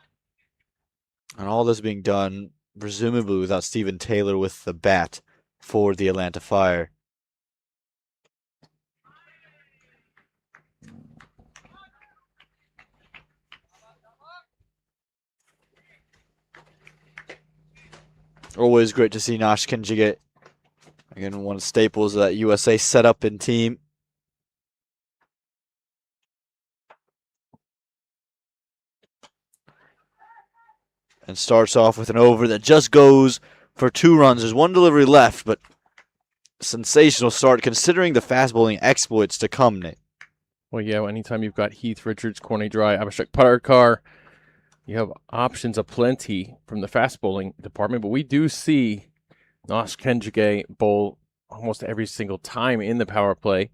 A: And all this being done, presumably without Stephen Taylor with the bat for the Atlanta Fire. Always great to see Nash Kenjige. Again, one of the staples of that USA setup and team. And starts off with an over that just goes for 2 runs. There's 1 delivery left, but sensational start considering the fast bowling exploits to come, Nate.
B: Well, yeah, anytime you've got Heath Richards, Corney Dry, Abhishek Parkar, you have options aplenty from the fast bowling department, but we do see Nash Kenjige bowl almost every single time in the power play.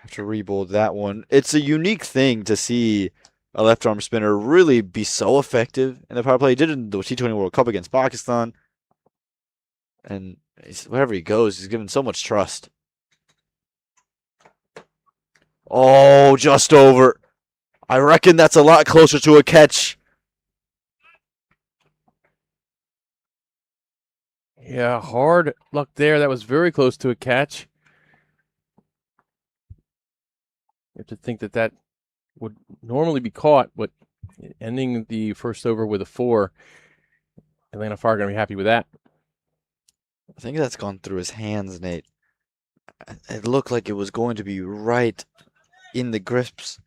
A: Have to rebold that one. It's a unique thing to see a left arm spinner really be so effective in the power play. He did it in the T20 World Cup against Pakistan. And wherever he goes, he's given so much trust. Oh, just over. I reckon that's a lot closer to a catch.
B: Yeah, hard luck there. That was very close to a catch. You have to think that would normally be caught, but ending the first over with a 4, Atlanta Fire are going to be happy with that.
A: I think that's gone through his hands, Nate. It looked like it was going to be right in the grips,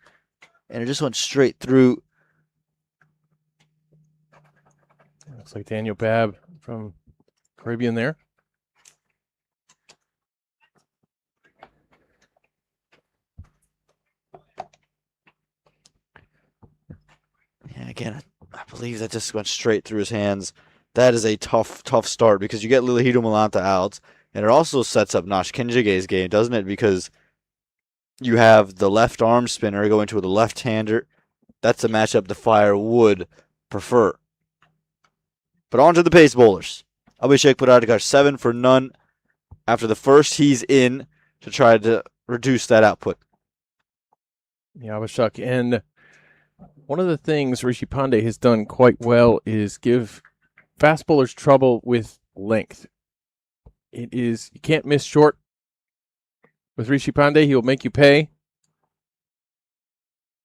A: and it just went straight through.
B: Looks like Daniel Babb from Caribbean there.
A: Yeah, again, I believe that just went straight through his hands. That is a tough start because you get Lahidu Malanta out, and it also sets up Nash Kenjige's game, doesn't it? Because You have the left arm spinner going to the left-hander. That's a matchup the Fire would prefer. But on to the pace bowlers. Abhishek Puratkar 7 for none. After the first, he's in to try to reduce that output.
B: Yeah, Abhishek. And one of the things Rishi Pandey has done quite well is give fast bowlers trouble with length. You can't miss short with Rishi Pandey. He'll make you pay.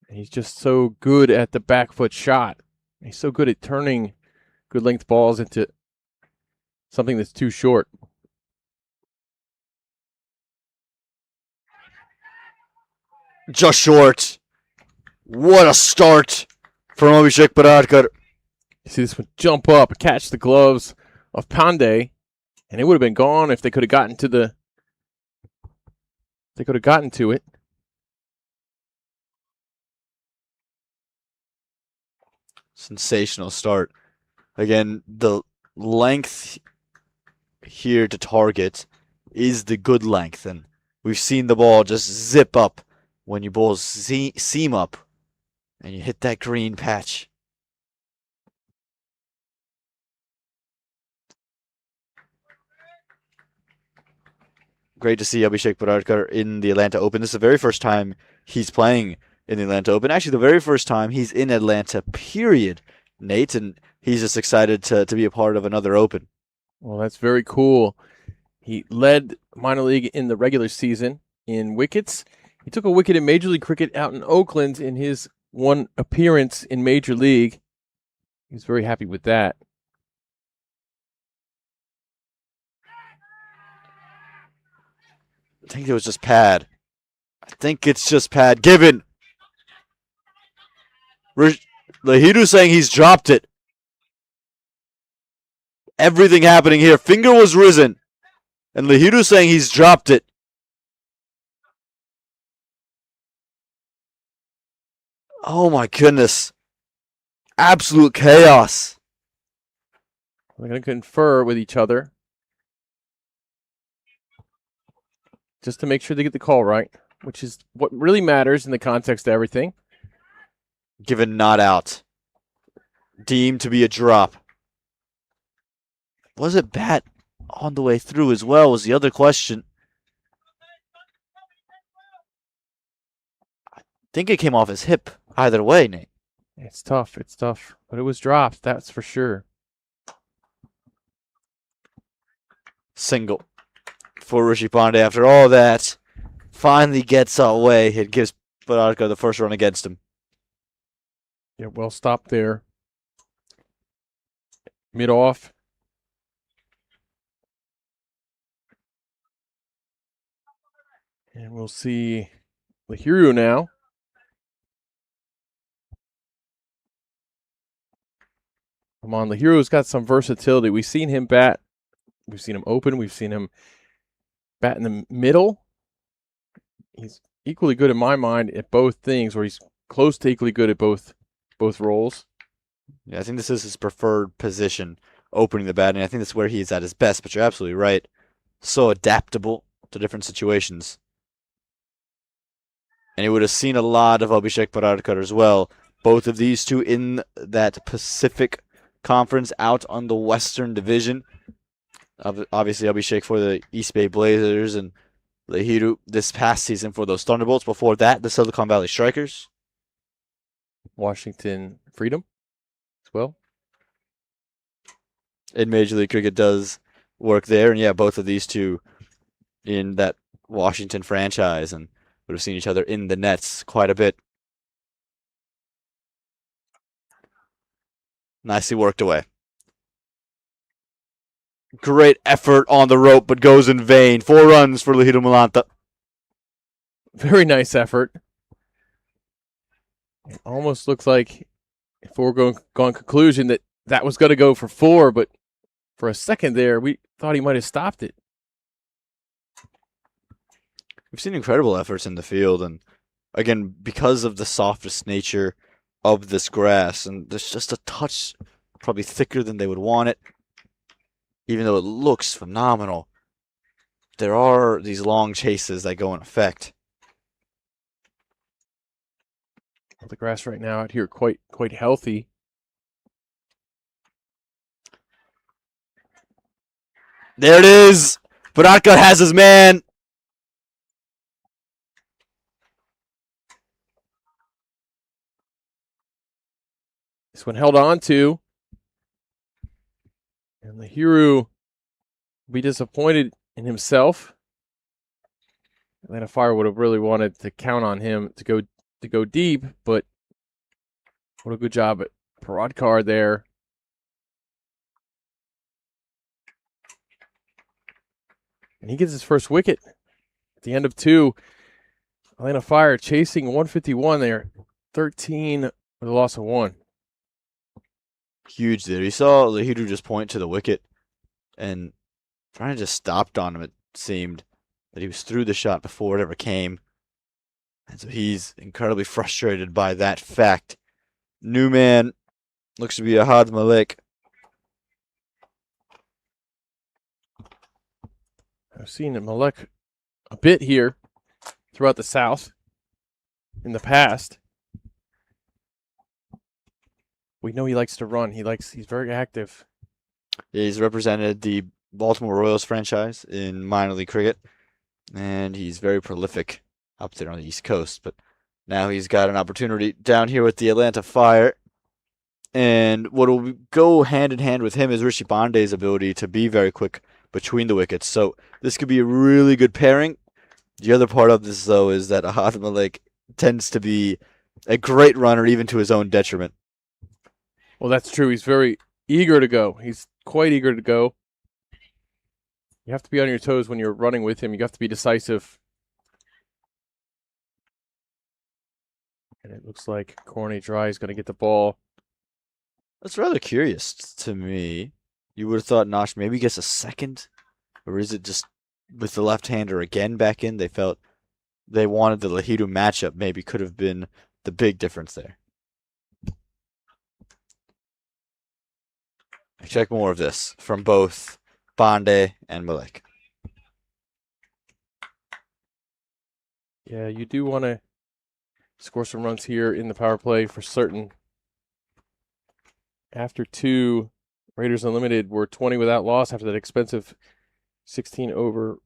B: He's just so good at the back foot shot. He's so good at turning good length balls into something that's too short.
A: Just short. What a start from Abhishek Puratkar.
B: You see this one jump up, catch the gloves of Pandey, and it would have been gone if they could have gotten to it.
A: Sensational start. Again, the length here to target is the good length, and we've seen the ball just zip up when you bowl seam up and you hit that green patch. Great to see Abhishek Puratkar in the Atlanta Open. This is the very first time he's playing in the Atlanta Open. Actually, the very first time he's in Atlanta, period, Nate, and he's just excited to be a part of another Open.
B: Well, that's very cool. He led minor league in the regular season in wickets. He took a wicket in Major League Cricket out in Oakland in his one appearance in Major League. He was very happy with that.
A: I think it was just pad. I think it's just pad. Given. Lahiru saying he's dropped it. Everything happening here. Finger was risen. And Lahiru saying he's dropped it. Oh my goodness. Absolute chaos.
B: They're going to confer with each other just to make sure they get the call right, which is what really matters in the context of everything.
A: Given not out. Deemed to be a drop. Was it bat on the way through as well was the other question. I think it came off his hip either way, Nate.
B: It's tough. But it was dropped, that's for sure.
A: Single for Rishi Pandey after all that. Finally gets away. It gives Puratkar the first run against him.
B: Yeah, well stopped there. Mid off. And we'll see Lahiru now. Come on, Lahiru's got some versatility. We've seen him bat. We've seen him open. We've seen him bat in the middle. He's equally good in my mind at both things, or he's close to equally good at both roles.
A: Yeah, I think this is his preferred position, opening the bat, and I think that's where he's at his best, but you're absolutely right. So adaptable to different situations. And he would have seen a lot of Abhishek Puratkar as well. Both of these two in that Pacific Conference out on the Western Division. Obviously, Abhishek for the East Bay Blazers and Lahiru this past season for those Thunderbolts. Before that, the Silicon Valley Strikers.
B: Washington Freedom as well.
A: In Major League Cricket does work there. And yeah, both of these two in that Washington franchise and would have seen each other in the nets quite a bit. Nicely worked away. Great effort on the rope, but goes in vain. 4 runs for Lahiru Malanta.
B: Very nice effort. It almost looks like a foregone conclusion that was going to go for 4, but for a second there, we thought he might have stopped it.
A: We've seen incredible efforts in the field, and again, because of the softest nature of this grass, and there's just a touch probably thicker than they would want it, even though it looks phenomenal, there are these long chases that go in effect.
B: The grass right now out here quite healthy.
A: There it is. Baratka has his man.
B: This one held on to. And the hero will be disappointed in himself. Atlanta Fire would have really wanted to count on him to go deep, but what a good job at Paradkar there. And he gets his first wicket at the end of 2. Atlanta Fire chasing 151 there. 13 with a loss of 1.
A: Huge there. He saw Lahidu just point to the wicket and trying to just stopped on him, it seemed. That he was through the shot before it ever came. And so he's incredibly frustrated by that fact. New man looks to be Ahad Malik.
B: I've seen Malik a bit here throughout the South in the past. We know he likes to run. He's very active.
A: He's represented the Baltimore Royals franchise in minor league cricket, and he's very prolific up there on the East Coast. But now he's got an opportunity down here with the Atlanta Fire. And what will go hand in hand with him is Rishi Pandey's ability to be very quick between the wickets. So this could be a really good pairing. The other part of this, though, is that Ahad Malik tends to be a great runner, even to his own detriment.
B: Well, that's true. He's very eager to go. He's quite eager to go. You have to be on your toes when you're running with him. You have to be decisive. And it looks like Corny Dry is going to get the ball.
A: That's rather curious to me. You would have thought Nosh maybe gets a second? Or is it just with the left-hander again back in? They felt they wanted the Lahidu matchup maybe could have been the big difference there. Check more of this from both Pandey and Malik.
B: Yeah, you do want to score some runs here in the power play for certain. After 2, Raiders Unlimited were 20 without loss after that expensive 16 run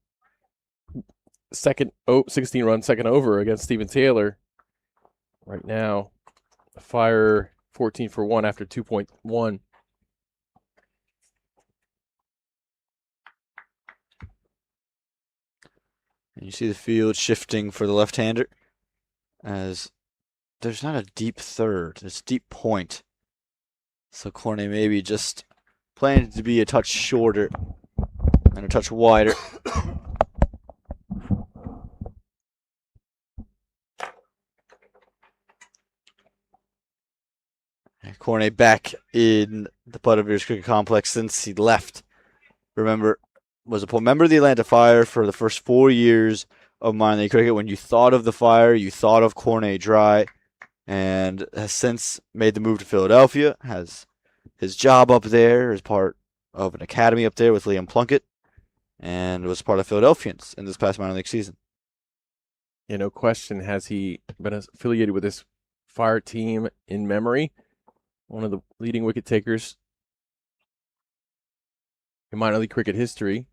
B: second over against Steven Taylor. Right now, the Fire 14 for 1 after 2.1.
A: And you see the field shifting for the left-hander as there's not a deep third, it's deep point. So Corney maybe just planning to be a touch shorter and a touch wider. Corney back in the Butterbeers Cricket Complex since he left. Remember, was a member of the Atlanta Fire for the first 4 years of minor league cricket. When you thought of the Fire, you thought of Corney Dry, and has since made the move to Philadelphia, has his job up there as part of an academy up there with Liam Plunkett, and was part of Philadelphians in this past minor league season.
B: Yeah, no question. Has he been affiliated with this Fire team in memory? One of the leading wicket takers in minor league cricket history.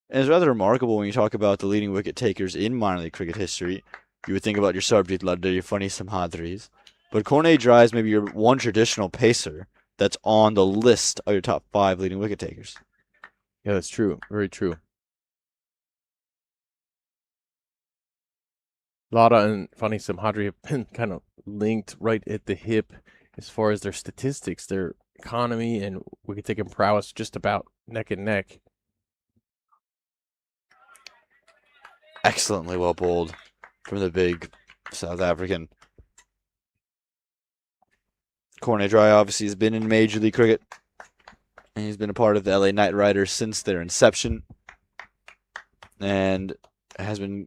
A: And it's rather remarkable when you talk about the leading wicket takers in minor league cricket history. You would think about your Sarbjit Ludda, your Funny Samhadris. But Corney Dry is maybe your one traditional pacer that's on the list of your top 5 leading wicket takers.
B: Yeah, that's true. Very true. Lada and Funny Samhadri have been kind of linked right at the hip as far as their statistics, their economy, and wicket-taking prowess just about neck and neck.
A: Excellently well bowled from the big South African. Corney Dry obviously has been in Major League Cricket, and he's been a part of the LA Knight Riders since their inception, and has been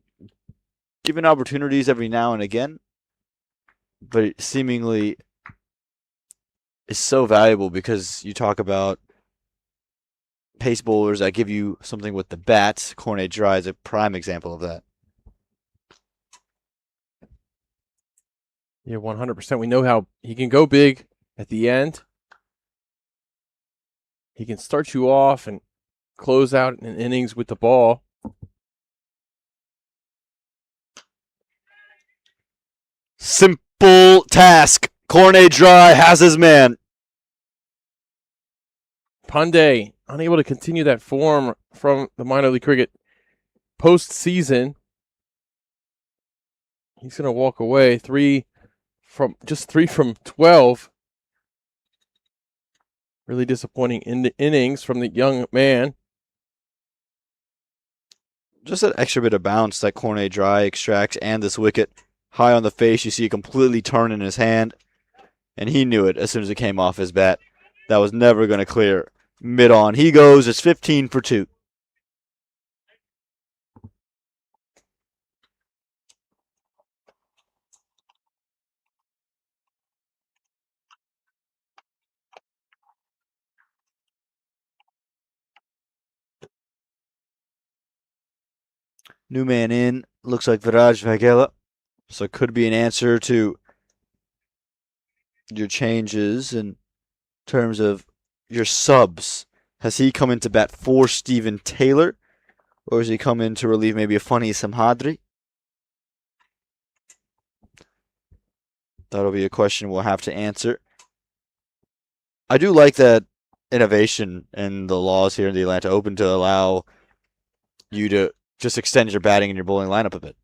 A: given opportunities every now and again, but it seemingly is so valuable because you talk about pace bowlers that give you something with the bat. Corney Dry is a prime example of that.
B: Yeah, 100%. We know how he can go big at the end. He can start you off and close out an innings with the ball.
A: Simple task. Cornet dry has his man.
B: Pandey, unable to continue that form from the minor league cricket postseason. He's going to walk away. Three from 12. Really disappointing innings from the young man.
A: Just an extra bit of bounce that Cornet dry extracts, and this wicket high on the face. You see it completely turn in his hand, and he knew it as soon as it came off his bat. That was never going to clear mid-on. He goes. It's 15 for 2. New man in. Looks like Viraj Vagela. So it could be an answer to your changes in terms of your subs. Has he come in to bat for Stephen Taylor? Or has he come in to relieve maybe a funny Samhadri? That'll be a question we'll have to answer. I do like that innovation in the laws here in the Atlanta Open to allow you to just extend your batting and your bowling lineup a bit.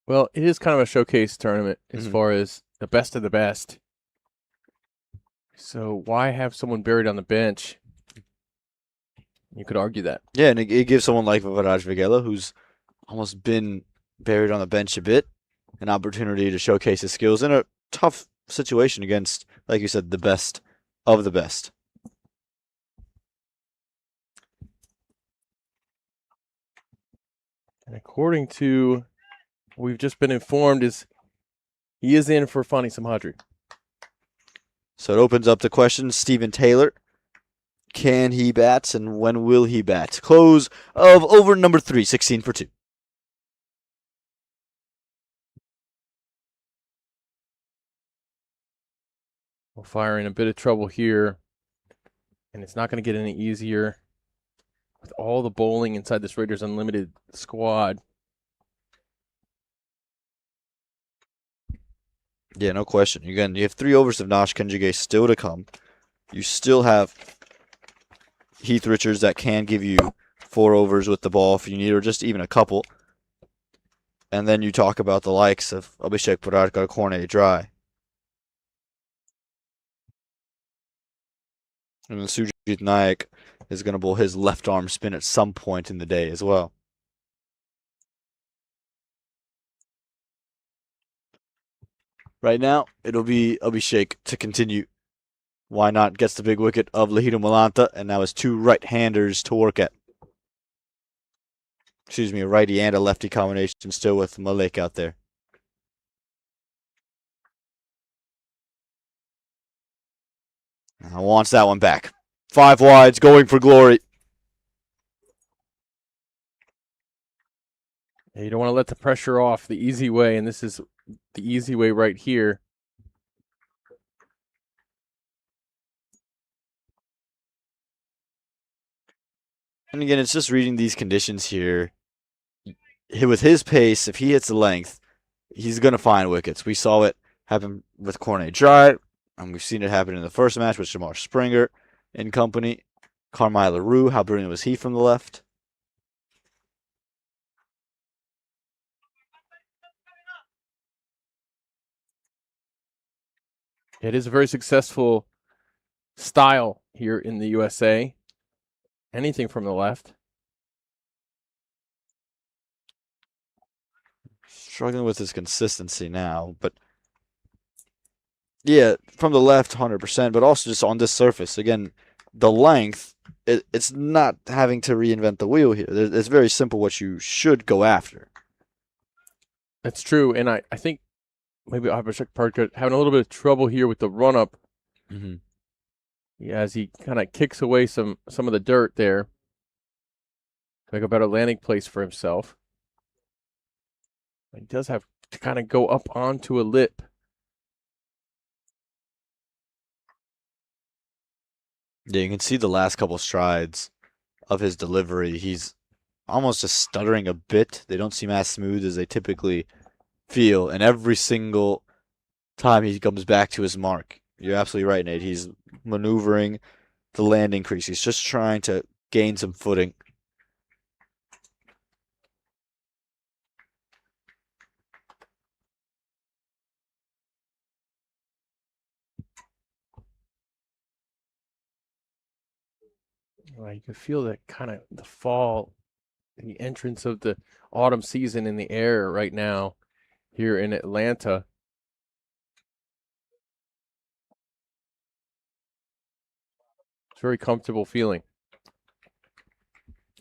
B: Well, it is kind of a showcase tournament as far as the best of the best. So why have someone buried on the bench? You could argue that.
A: Yeah, and it gives someone like Viraj Vagela, who's almost been buried on the bench a bit, an opportunity to showcase his skills in a tough situation against, like you said, the best of the best.
B: And according to what we've just been informed, he is in for Fani Samhadri.
A: So it opens up the question, Stephen Taylor. Can he bat, and when will he bat? Close of over number 3, 16 for 2.
B: We'll fire in a bit of trouble here, and it's not going to get any easier with all the bowling inside this Raiders Unlimited squad.
A: Yeah, no question. Again, you have 3 overs of Nash Kenjige still to come. You still have Heath Richards that can give you 4 overs with the ball if you need, or just even a couple. And then you talk about the likes of Abhishek Puratkar, Cornet dry. And then Sujit Nayak is going to bowl his left arm spin at some point in the day as well. Right now, it'll be Abhishek to continue. Why not? Gets the big wicket of Lahiru Malanta, and now has 2 right-handers to work at. Excuse me, a righty and a lefty combination still with Malik out there. Wants that one back. 5 wides, going for glory.
B: Yeah, you don't want to let the pressure off the easy way, and this is the easy way right here.
A: And again, it's just reading these conditions here. With his pace, if he hits the length, he's going to find wickets. We saw it happen with Cornet Dry, and we've seen it happen in the first match with Jamar Springer and company. Carmine LaRue, how brilliant was he from the left?
B: It is a very successful style here in the USA. Anything from the left.
A: Struggling with his consistency now, but yeah, from the left, 100%, but also just on this surface. Again, the length, it's not having to reinvent the wheel here. It's very simple what you should go after.
B: That's true, and I think maybe Abhishek Parker having a little bit of trouble here with the run-up. As he kind of kicks away some of the dirt there. Make a better landing place for himself. He does have to kind of go up onto a lip.
A: Yeah, you can see the last couple strides of his delivery. He's almost just stuttering a bit. They don't seem as smooth as they typically feel. And every single time he comes back to his mark, you're absolutely right, Nate. He's maneuvering the landing crease. He's just trying to gain some footing.
B: You can feel that kind of the fall, the entrance of the autumn season in the air right now here in Atlanta. It's a very comfortable feeling.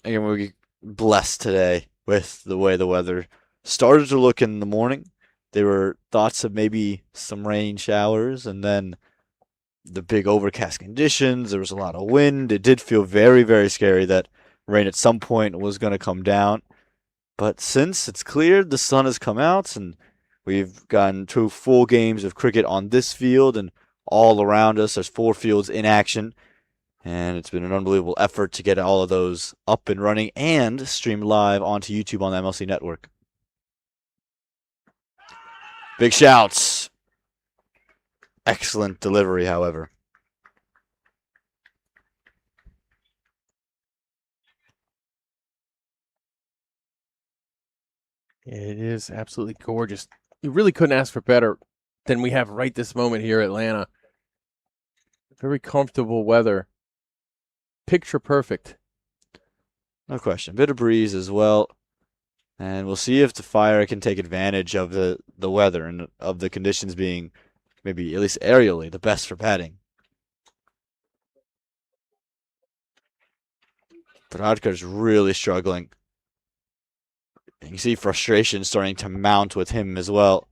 A: Again, we're blessed today with the way the weather started to look in the morning. There were thoughts of maybe some rain showers, and then the big overcast conditions. There was a lot of wind. It did feel very, very scary that rain at some point was going to come down. But since it's cleared, the sun has come out, and we've gotten 2 full games of cricket on this field, and all around us there's 4 fields in action. And it's been an unbelievable effort to get all of those up and running and streamed live onto YouTube on the MLC Network. Big shouts. Excellent delivery, however.
B: It is absolutely gorgeous. You really couldn't ask for better than we have right this moment here in Atlanta. Very comfortable weather. Picture perfect.
A: No question. Bit of breeze as well. And we'll see if the Fire can take advantage of the weather and of the conditions being maybe at least aerially the best for batting. Paradkar's really struggling. You can see frustration starting to mount with him as well.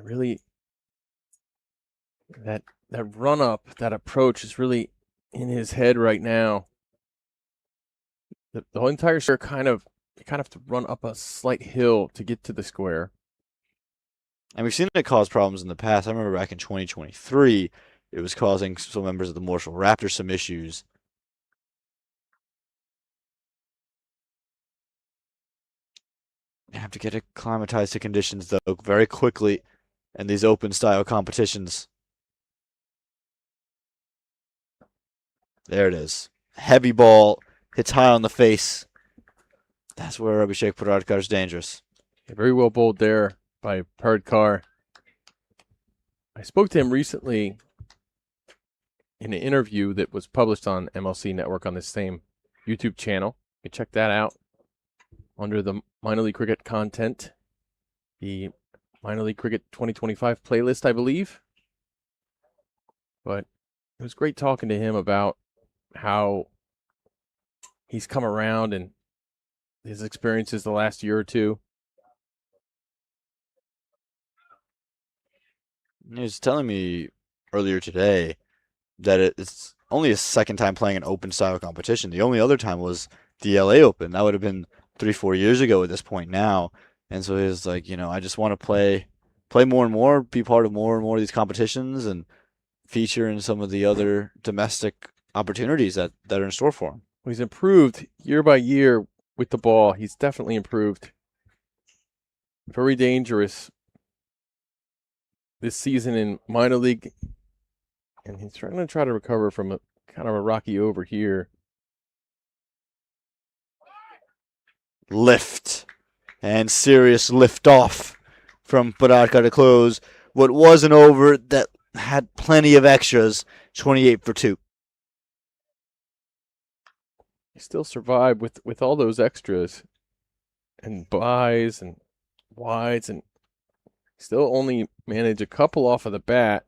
B: Really, that run up, that approach is really in his head right now. The whole entire square you kind of have to run up a slight hill to get to the square.
A: And we've seen it cause problems in the past. I remember back in 2023, it was causing some members of the Marshall Raptors some issues. You have to get acclimatized to conditions, though, very quickly in these open-style competitions. There it is. Heavy ball, hits high on the face. That's where Abhishek Paradkar is dangerous.
B: Yeah, very well bowled there by Paradkar. I spoke to him recently in an interview that was published on MLC Network on this same YouTube channel. You can check that out under the Minor League Cricket content, the Minor League Cricket 2025 playlist, I believe. But it was great talking to him about how he's come around and his experiences the last year or two.
A: He was telling me earlier today that it's only his second time playing an open-style competition. The only other time was the LA Open. That would have been 3-4 years ago at this point now. And so he was like, I just want to play more and more, be part of more and more of these competitions, and feature in some of the other domestic opportunities that are in store for him.
B: Well, he's improved year by year with the ball. He's definitely improved. Very dangerous this season in minor league. And he's trying to recover from a kind of a rocky over here.
A: Lift. And serious lift off from Paradkar to close what was an over that had plenty of extras, 28 for 2.
B: He still survived with all those extras and buys and wides, and still only managed a couple off of the bat.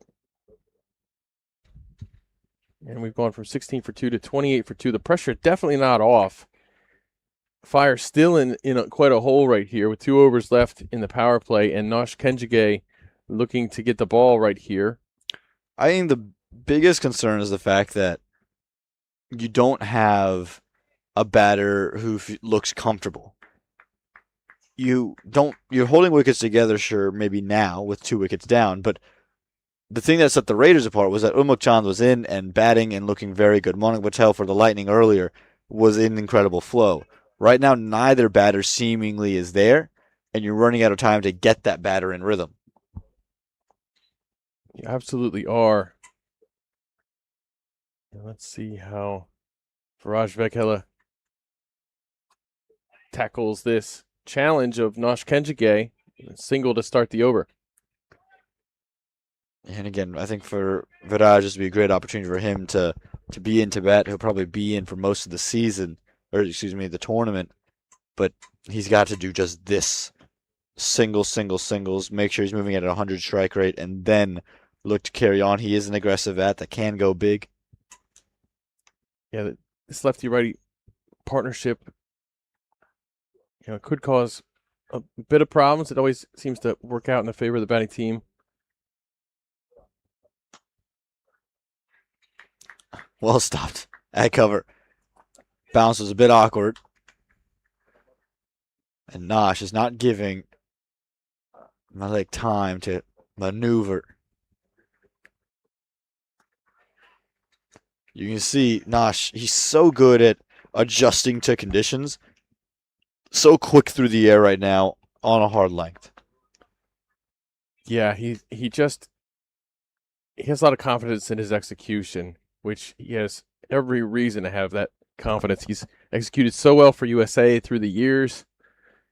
B: And we've gone from 16 for 2 to 28 for 2. The pressure definitely not off. Fire still in quite a hole right here with 2 overs left in the power play, and Nosh Kenjige looking to get the ball right here.
A: I think the biggest concern is the fact that you don't have a batter who looks comfortable. You're holding wickets together, sure, maybe now with 2 wickets down, but the thing that set the Raiders apart was that Unmukt Chand was in and batting and looking very good. Malik Patel for the Lightning earlier was in incredible flow. Right now, neither batter seemingly is there, and you're running out of time to get that batter in rhythm.
B: You absolutely are. Let's see how Viraj Veghela tackles this challenge of Nosh Kenjige, single to start the over.
A: And again, I think for Viraj, this would be a great opportunity for him to be in Tibet. He'll probably be in for most of the season, or excuse me, the tournament. But he's got to do just this. Singles, make sure he's moving at a 100 strike rate, and then look to carry on. He is an aggressive that can go big.
B: Yeah, this lefty-righty partnership, could cause a bit of problems. It always seems to work out in the favor of the batting team.
A: Well stopped at cover. Bounce was a bit awkward. And Nosh is not giving Malik time to maneuver. You can see Nosh, he's so good at adjusting to conditions. So quick through the air right now on a hard length.
B: Yeah, he has a lot of confidence in his execution, which he has every reason to have that confidence. He's executed so well for USA through the years.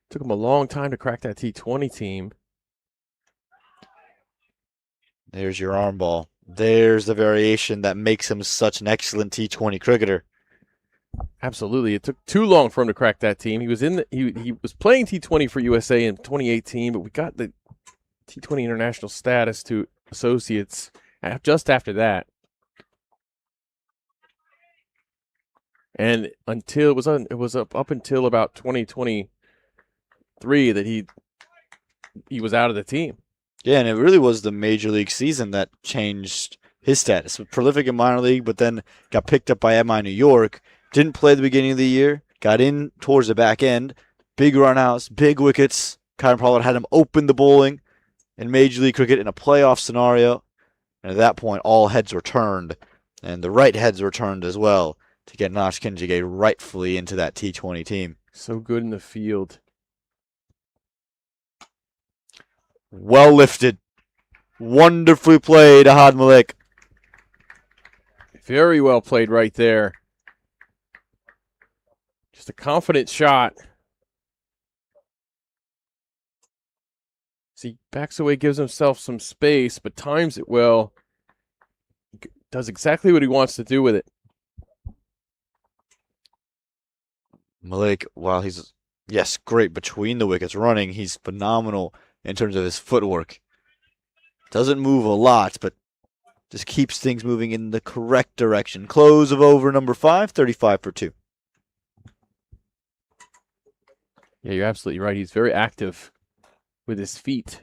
B: Took him a long time to crack that T20 team.
A: There's your arm ball. There's the variation that makes him such an excellent T20 cricketer.
B: Absolutely. It took too long for him to crack that team. He was he was playing T20 for USA in 2018, but we got the T20 international status to associates just after that. And until it was up until about 2023 that he was out of the team.
A: Yeah, and it really was the major league season that changed his status. Prolific in minor league, but then got picked up by MI New York. Didn't play at the beginning of the year. Got in towards the back end. Big runouts, big wickets. Kyron Pollard had him open the bowling in Major League Cricket in a playoff scenario. And at that point, all heads were turned. And the right heads were turned as well to get Nosh Kenjige rightfully into that T20 team.
B: So good in the field.
A: Well lifted. Wonderfully played, Ahad Malik.
B: Very well played right there. Just a confident shot. See, backs away, gives himself some space, but times it well. Does exactly what he wants to do with it.
A: Malik, while he's, yes, great between the wickets running, he's phenomenal in terms of his footwork. Doesn't move a lot, but just keeps things moving in the correct direction. Close of over number 5, 35 for 2.
B: Yeah, you're absolutely right. He's very active with his feet.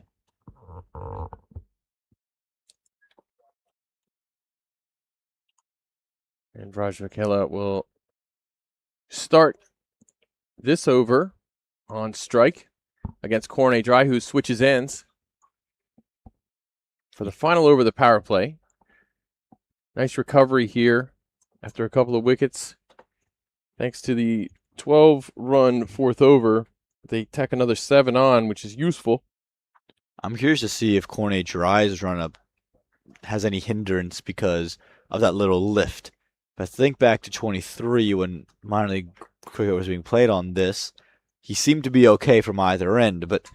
B: And Viraj Veghela will start this over on strike against Corne Dry, who switches ends for the final over of the power play. Nice recovery here after a couple of wickets. Thanks to the 12-run fourth over, they tack another 7 on, which is useful.
A: I'm curious to see if Corne Dry's run-up has any hindrance because of that little lift. If I think back to 23 when minor league cricket was being played on this, he seemed to be okay from either end, but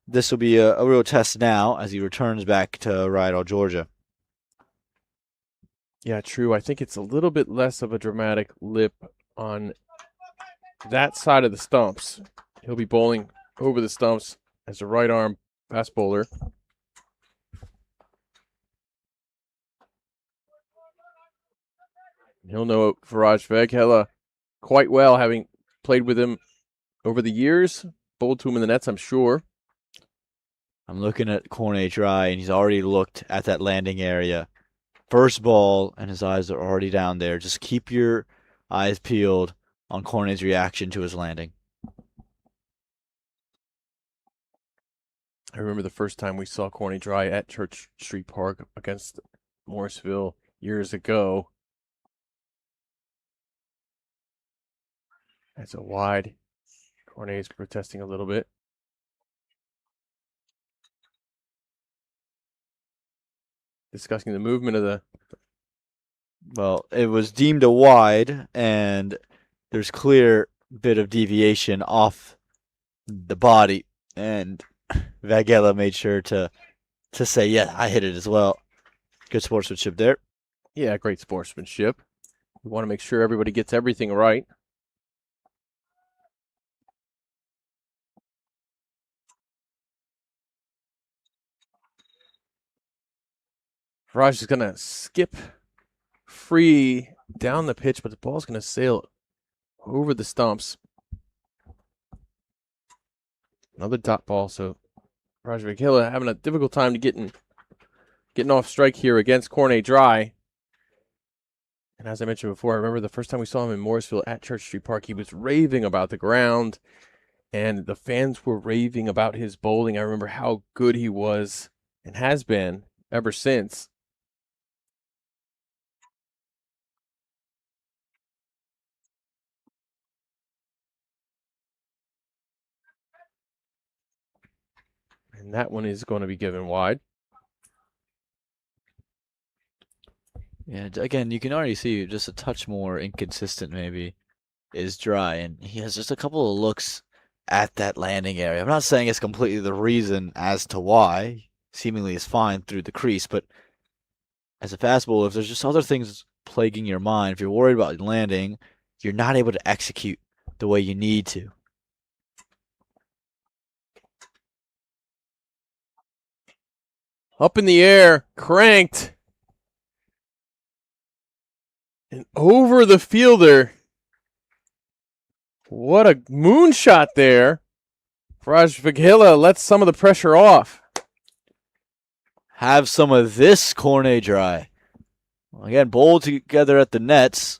A: this will be a real test now as he returns back to Rydal, Georgia.
B: Yeah, true. I think it's a little bit less of a dramatic lip on that side of the stumps. He'll be bowling over the stumps as a right arm fast bowler. He'll know Viraj Veghela quite well, having played with him over the years. Bowled to him in the nets, I'm sure.
A: I'm looking at Corne Dry, and he's already looked at that landing area. First ball, and his eyes are already down there. Just keep your eyes peeled on Corney's reaction to his landing.
B: I remember the first time we saw Corney dry at Church Street Park against Morrisville years ago. That's a wide. Corney is protesting a little bit. Discussing the movement of the...
A: Well, it was deemed a wide, and there's clear bit of deviation off the body, and Vagela made sure to say, yeah, I hit it as well. Good sportsmanship there.
B: Yeah, great sportsmanship. We want to make sure everybody gets everything right. Raj is going to skip free down the pitch, but the ball's going to sail over the stumps. Another dot ball, so Raj Vagela having a difficult time to getting off strike here against Corney Dry. And as I mentioned before, I remember the first time we saw him in Morrisville at Church Street Park, he was raving about the ground, and the fans were raving about his bowling. I remember how good he was and has been ever since. And that one is going to be given wide.
A: Yeah, again, you can already see just a touch more inconsistent maybe is Dry, and he has just a couple of looks at that landing area. I'm not saying it's completely the reason as to why. Seemingly is fine through the crease, but as a fast bowler, if there's just other things plaguing your mind, if you're worried about landing, you're not able to execute the way you need to.
B: Up in the air, cranked. And over the fielder. What a moonshot there. Raj Vagela lets some of the pressure off.
A: Have some of this Corney Dry. Again, bowled together at the nets.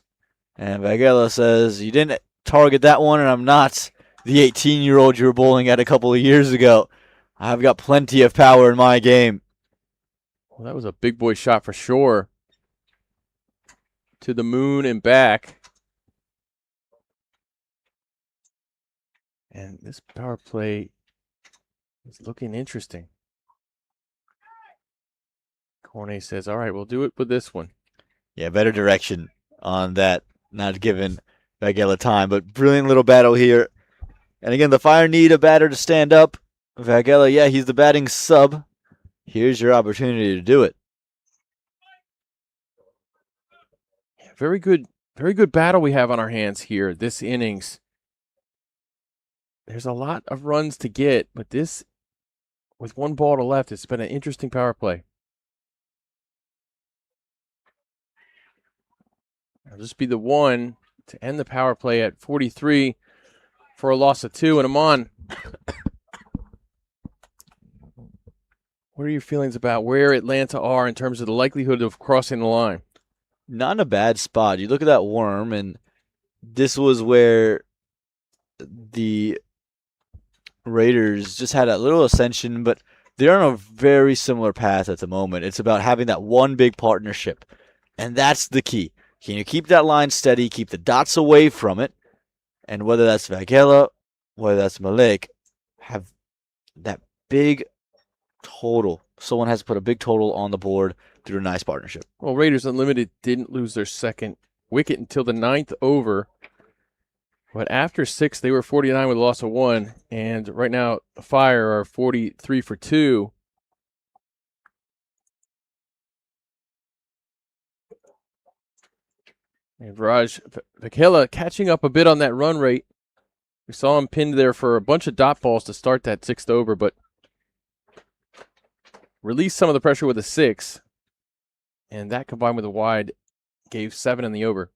A: And Vagela says, you didn't target that one, and I'm not the 18-year-old you were bowling at a couple of years ago. I've got plenty of power in my game.
B: Well, that was a big boy shot for sure. To the moon and back. And this power play is looking interesting. Corney says, all right, we'll do it with this one.
A: Yeah, better direction on that. Not giving Vagela time, but brilliant little battle here. And again, the Fire need a batter to stand up. Vagela, yeah, he's the batting sub. Here's your opportunity to do it.
B: Very good battle we have on our hands here this innings. There's a lot of runs to get, but this, with one ball to left, it's been an interesting power play. It'll just be the one to end the power play at 43 for a loss of 2. And Amon, what are your feelings about where Atlanta are in terms of the likelihood of crossing the line?
A: Not in a bad spot. You look at that worm, and this was where the Raiders just had a little ascension, but they're on a very similar path at the moment. It's about having that one big partnership, and that's the key. Can you keep that line steady, keep the dots away from it, and whether that's Vagela, whether that's Malik, have that big total. Someone has to put a big total on the board through a nice partnership.
B: Well, Raiders Unlimited didn't lose their second wicket until the 9th over. But after 6, they were 49 with a loss of 1. And right now, the Fire are 43 for 2. And Raj Vagela catching up a bit on that run rate. We saw him pinned there for a bunch of dot balls to start that 6th over, but released some of the pressure with a 6. And that combined with a wide gave 7 in the over.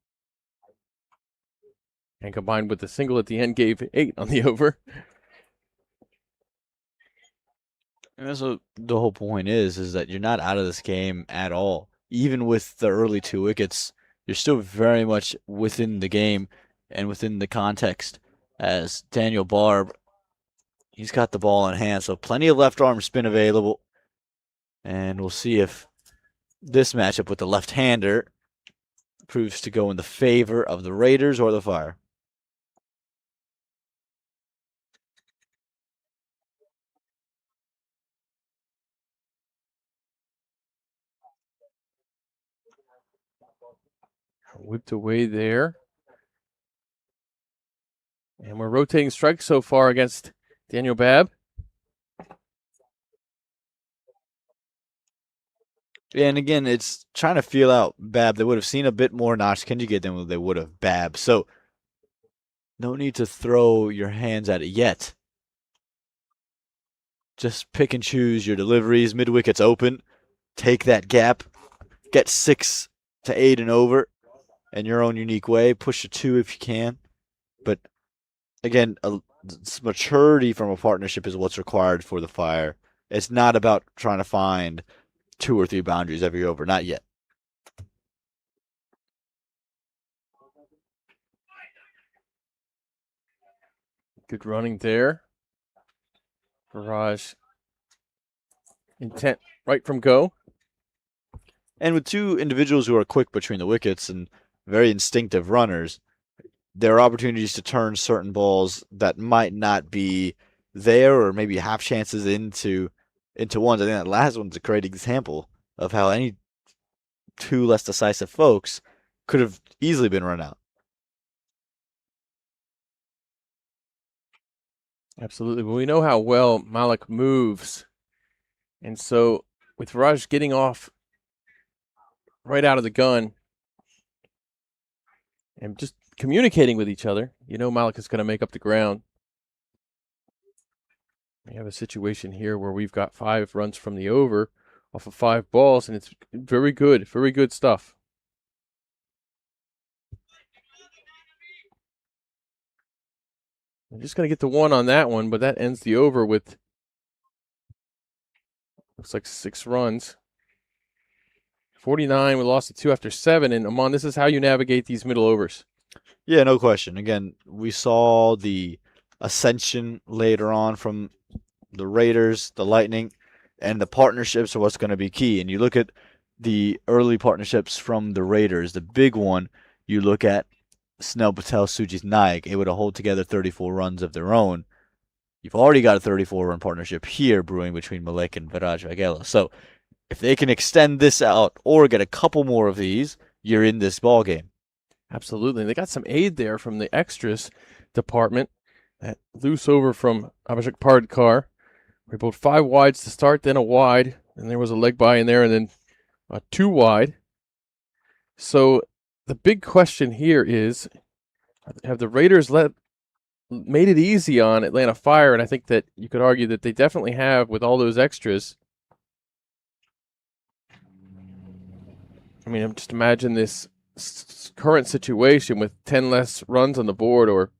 B: And combined with the single at the end gave 8 on the over.
A: And that's what the whole point is that you're not out of this game at all. Even with the early 2 wickets, you're still very much within the game. and within the context as Daniel Barb, he's got the ball in hand, so plenty of left arm spin available. And we'll see if this matchup with the left-hander proves to go in the favor of the Raiders or the Fire.
B: Whipped away there. And we're rotating strikes so far against Daniel Babb.
A: And again, it's trying to feel out Babb. They would have seen a bit more notch conjugate than they would have Babb. So no need to throw your hands at it yet. Just pick and choose your deliveries. Mid-wicket's open. Take that gap. Get 6 to 8 and over in your own unique way. Push to 2 if you can. But again, maturity from a partnership is what's required for the Fire. It's not about trying to find 2 or 3 boundaries every over. Not yet.
B: Good running there. Barrage. Intent right from go.
A: And with 2 individuals who are quick between the wickets and very instinctive runners, there are opportunities to turn certain balls that might not be there or maybe half chances into ones. I think that last one's a great example of how any 2 less decisive folks could have easily been run out.
B: Absolutely. But we know how well Malik moves. And so with Raj getting off right out of the gun and just communicating with each other, you know Malik is going to make up the ground. We have a situation here where we've got 5 runs from the over off of 5 balls, and it's very good stuff. I'm just going to get the 1 on that one, but that ends the over with, looks like 6 runs. 49, we lost to 2 after 7, and Amon, this is how you navigate these middle overs.
A: Yeah, no question. Again, we saw the ascension later on from the Raiders, the Lightning, and the partnerships are what's going to be key. And you look at the early partnerships from the Raiders, the big one, you look at Snell Patel, Sujit Naik, able to hold together 34 runs of their own. You've already got a 34-run partnership here brewing between Malik and Viraj Vaghela. So if they can extend this out or get a couple more of these, you're in this ball game.
B: Absolutely. They got some aid there from the extras department. That loose over from Abhishek Pardkar. We both 5 wides to start, then a wide, and there was a leg by in there, and then 2 wide. So the big question here is, have the Raiders made it easy on Atlanta Fire? And I think that you could argue that they definitely have with all those extras. I mean, just imagine this current situation with 10 less runs on the board or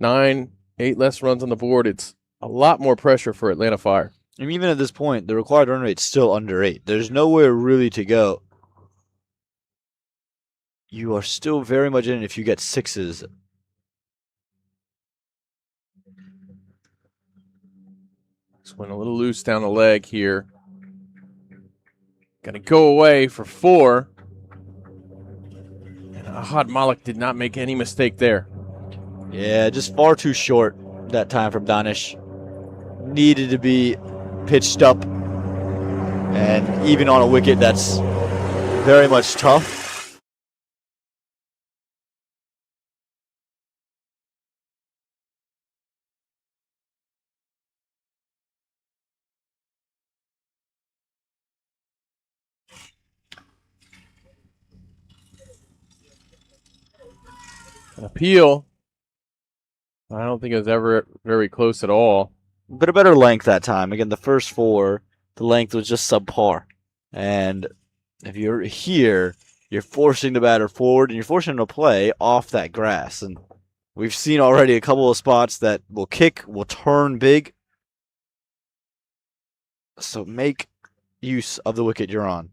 B: 9, 8 less runs on the board. It's a lot more pressure for Atlanta Fire.
A: And even at this point, the required run rate's still under 8. There's nowhere really to go. You are still very much in if you get 6s.
B: Just went a little loose down the leg here. Going to go away for 4. And Ahad Malik did not make any mistake there.
A: Yeah, just far too short that time from Danish. Needed to be pitched up. And even on a wicket that's very much tough.
B: An appeal. I don't think it was ever very close at all.
A: But a better length that time. Again, the first 4, the length was just subpar. And if you're here, you're forcing the batter forward and you're forcing him to play off that grass. And we've seen already a couple of spots that will kick, will turn big. So make use of the wicket you're on.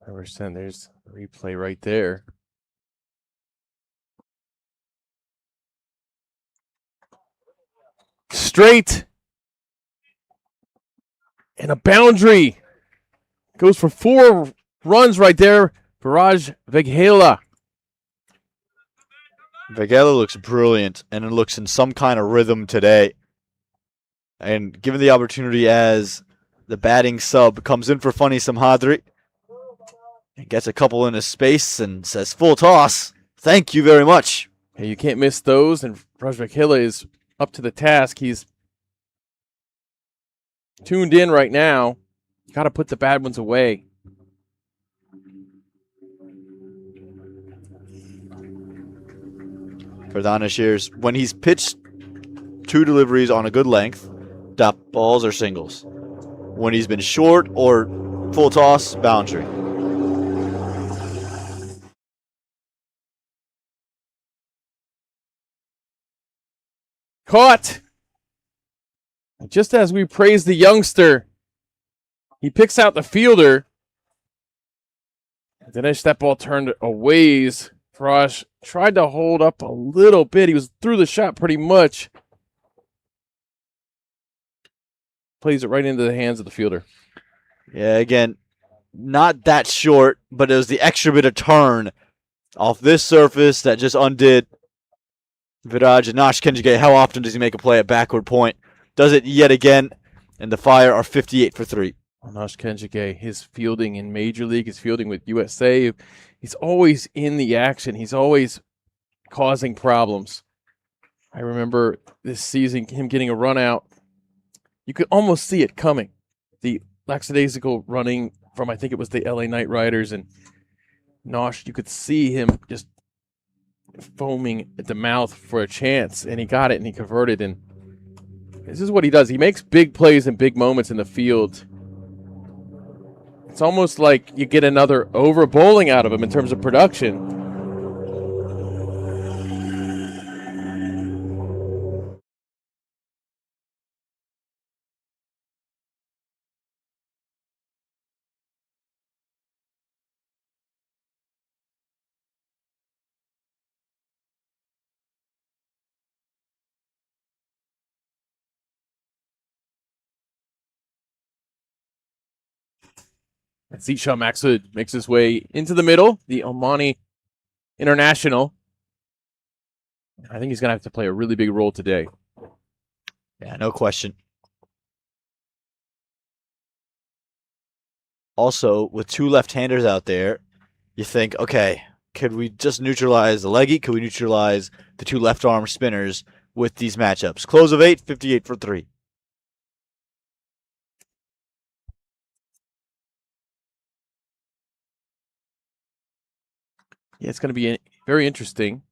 B: 100%. There's a replay right there. straight. And a boundary. Goes for 4 runs right there. Viraj Veghela.
A: Vegela looks brilliant, and it looks in some kind of rhythm today. And given the opportunity as the batting sub comes in for Funny Samhadri, and gets a couple in his space and says, full toss. Thank you very much.
B: Hey, you can't miss those, and Viraj Veghela is up to the task. He's tuned in right now. You got to put the bad ones away.
A: For Danashir's, when he's pitched 2 deliveries on a good length, dot balls or singles. When he's been short or full toss, boundary.
B: Caught. Just as we praise the youngster, he picks out the fielder. Dinesh, that ball turned a ways. Viraj tried to hold up a little bit. He was through the shot pretty much. Plays it right into the hands of the fielder.
A: Yeah, again, not that short, but it was the extra bit of turn off this surface that just undid Viraj. And Nash Kenjige, how often does he make a play at backward point? Does it yet again, and the Fire are 58 for 3.
B: Nash Kenjige, his fielding in Major League, his fielding with USA, he's always in the action. He's always causing problems. I remember this season, him getting a run out. You could almost see it coming. The lackadaisical running from, I think it was the LA Knight Riders, and Nosh, you could see him just foaming at the mouth for a chance, and he got it, and he converted, and this is what he does. He makes big plays and big moments in the field. It's almost like you get another over bowling out of him in terms of production. Zishan Maksud makes his way into the middle, the Omani international. I think he's going to have to play a really big role today.
A: Yeah, no question. Also, with 2 left-handers out there, you think, okay, could we just neutralize the leggy? Could we neutralize the 2 left-arm spinners with these matchups? Close of 8, 58 for 3.
B: Yeah, it's going to be very interesting.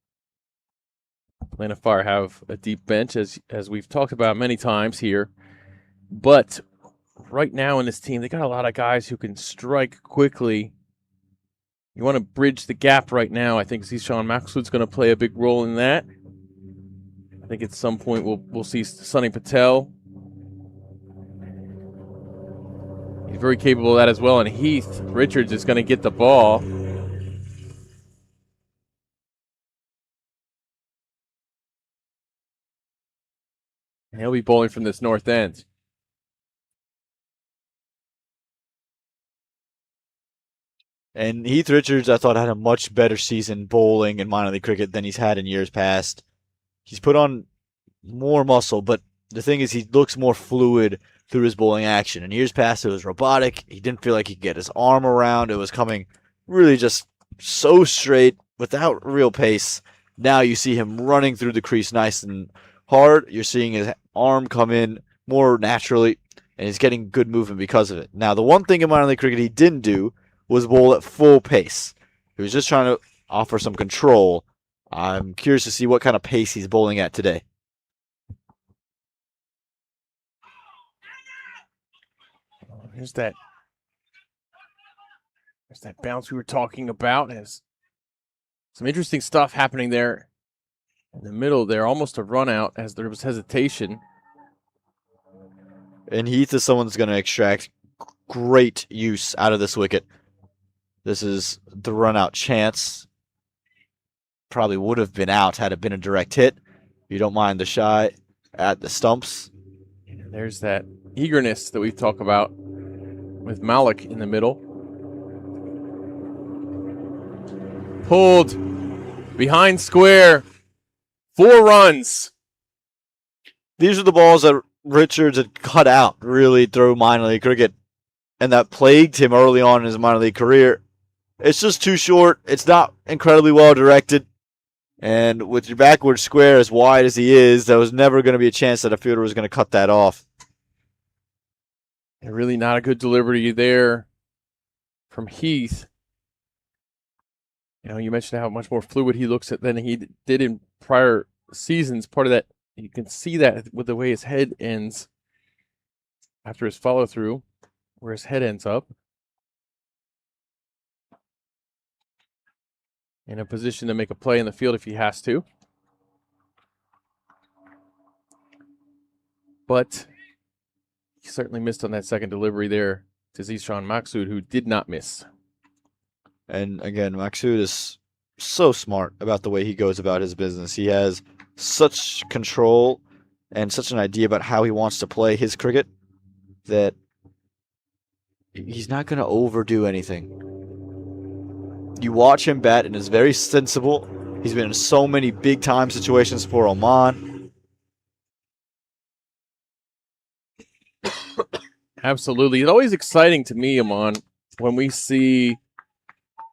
B: Atlanta Fire have a deep bench, as we've talked about many times here. But right now in this team, they got a lot of guys who can strike quickly. You want to bridge the gap right now. I think Zishan Maksud's going to play a big role in that. I think at some point we'll see Sonny Patel. He's very capable of that as well. And Heath Richards is going to get the ball. And he'll be bowling from this north end.
A: And Heath Richards, I thought, had a much better season bowling in minor league cricket than he's had in years past. He's put on more muscle, but the thing is he looks more fluid through his bowling action. In years past, it was robotic. He didn't feel like he could get his arm around. It was coming really just so straight without real pace. Now you see him running through the crease nice and hard. You're seeing his arm come in more naturally, and he's getting good movement because of it. Now, the one thing in minor league cricket he didn't do was bowl at full pace. He was just trying to offer some control. I'm curious to see what kind of pace he's bowling at today.
B: There's that bounce we were talking about. There's some interesting stuff happening there in the middle there. Almost a run out as there was hesitation.
A: And Heath is someone that's going to extract great use out of this wicket. This is the run-out chance. Probably would have been out had it been a direct hit. You don't mind the shy at the stumps.
B: There's that eagerness that we've talked about with Malik in the middle. Pulled behind square. 4 runs.
A: These are the balls that Richards had cut out really through minor league cricket, and that plagued him early on in his minor league career. It's just too short. It's not incredibly well directed. And with your backward square as wide as he is, there was never going to be a chance that a fielder was going to cut that off.
B: And really not a good delivery there from Heath. You know, you mentioned how much more fluid he looks at than he did in prior seasons. Part of that, you can see that with the way his head ends after his follow through, where his head ends up. In a position to make a play in the field if he has to. But he certainly missed on that second delivery there to Zishan Maksud, who did not miss.
A: And again, Maksud is so smart about the way he goes about his business. He has such control and such an idea about how he wants to play his cricket that he's not going to overdo anything. You watch him bat and it's very sensible. He's been in so many big-time situations for Oman.
B: Absolutely. It's always exciting to me, Oman, when we see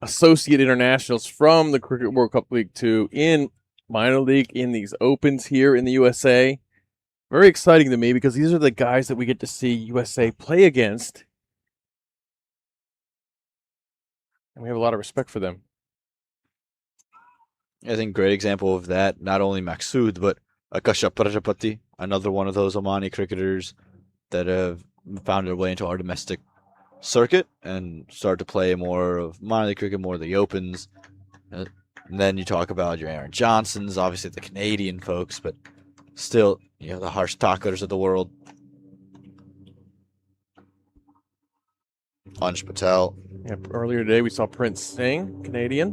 B: associate internationals from the Cricket World Cup League 2 in minor league, in these opens here in the USA. Very exciting to me because these are the guys that we get to see USA play against. And we have a lot of respect for them.
A: I think great example of that, not only Maksud, but Akasha Prajapati, another one of those Omani cricketers that have found their way into our domestic circuit and started to play more of minor league cricket, more of the opens. And then you talk about your Aaron Johnsons, obviously the Canadian folks, but still, you know, the Harsh Thakkars of the world. Ansh Patel.
B: Yep, earlier today we saw Prince Singh, Canadian.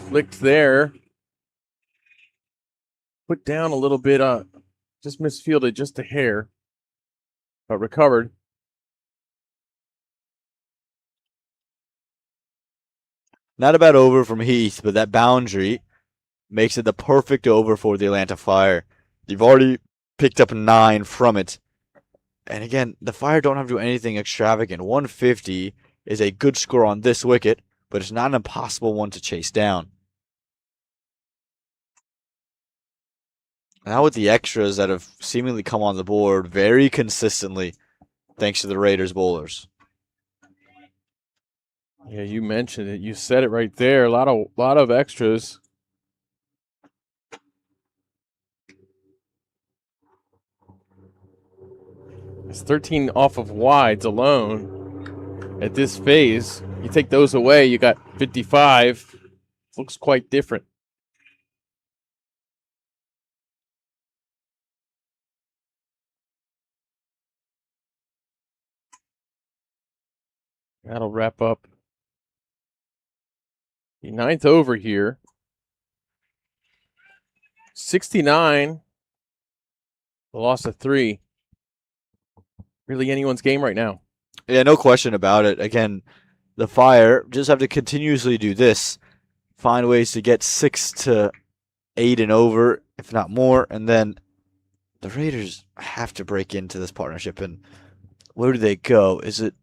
B: Flicked there. Put down a little bit, just misfielded just a hair, but recovered.
A: Not a bad over from Heath, but that boundary makes it the perfect over for the Atlanta Fire. You've already picked up 9 from it. And again, the Fire don't have to do anything extravagant. 150 is a good score on this wicket, but it's not an impossible one to chase down. Now with the extras that have seemingly come on the board very consistently, thanks to the Raiders bowlers.
B: Yeah, you mentioned it. You said it right there. A lot of extras. It's 13 off of wides alone at this phase. You take those away, you got 55. Looks quite different. That'll wrap up the 9th over here. 69. The loss of 3. Really anyone's game right now.
A: Yeah, no question about it. Again, the Fire just have to continuously do this. Find ways to get 6 to 8 and over, if not more. And then the Raiders have to break into this partnership. And where do they go? Is it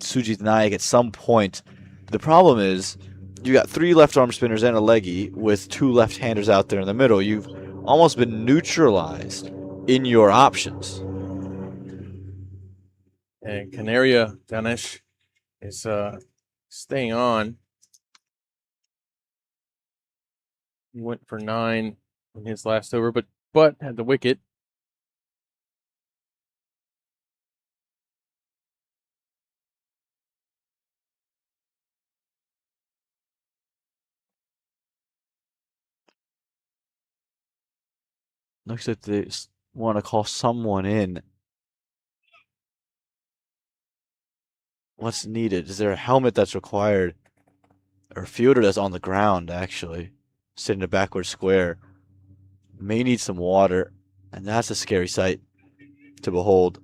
A: Sujit Nayak at some point? The problem is you got 3 left arm spinners and a leggy with 2 left-handers out there in the middle. You've almost been neutralized in your options.
B: And Canaria Ganesh is staying on. He went for 9 in his last over, but had the wicket.
A: Looks like they want to call someone in. What's needed? Is there a helmet that's required? Or a fielder that's on the ground, actually. Sitting in a backward square. may need some water, and that's a scary sight to behold.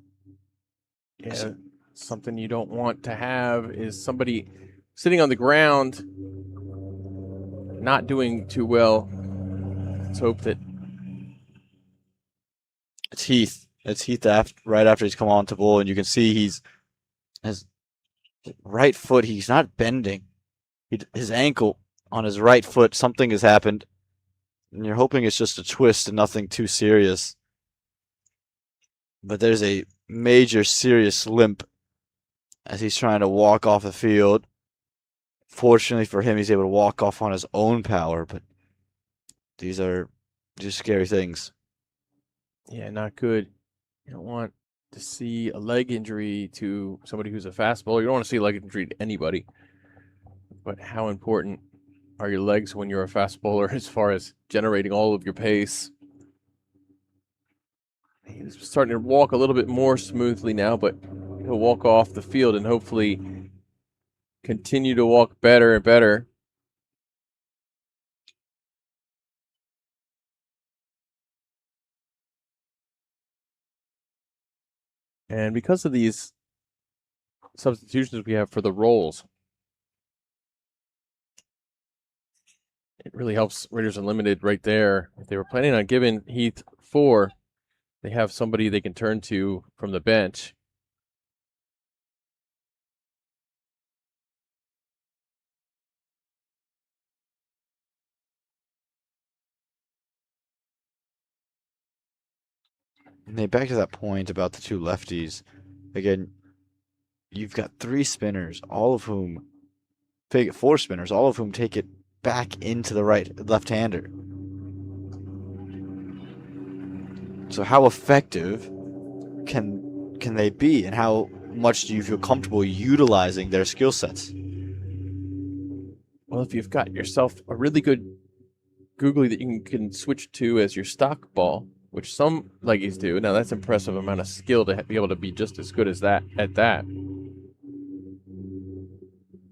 B: Yeah, something you don't want to have is somebody sitting on the ground, not doing too well. Let's hope that
A: It's Heath. It's Heath right after he's come on to bowl, and you can see his right foot. He's not bending. His ankle on his right foot. Something has happened, and you're hoping it's just a twist and nothing too serious. But there's a major serious limp as he's trying to walk off the field. Fortunately for him, he's able to walk off on his own power, but these are just scary things.
B: yeah, not good. You don't want to see a leg injury to somebody who's a fast bowler. You don't want to see a leg injury to anybody. But how important are your legs when you're a fast bowler as far as generating all of your pace? He's starting to walk a little bit more smoothly now, but he'll walk off the field and hopefully continue to walk better and better. And because of these substitutions we have for the roles, it really helps Raiders Unlimited right there. If they were planning on giving Heath 4, they have somebody they can turn to from the bench.
A: And back to that point about the two lefties. Again, you've got 3 spinners, all of whom take 4 spinners, all of whom take it back into the left-hander. So how effective can they be, and how much do you feel comfortable utilizing their skill sets?
B: Well, if you've got yourself a really good googly that you can switch to as your stock ball, which some leggies do. Now that's impressive amount of skill to be able to be just as good as that at that.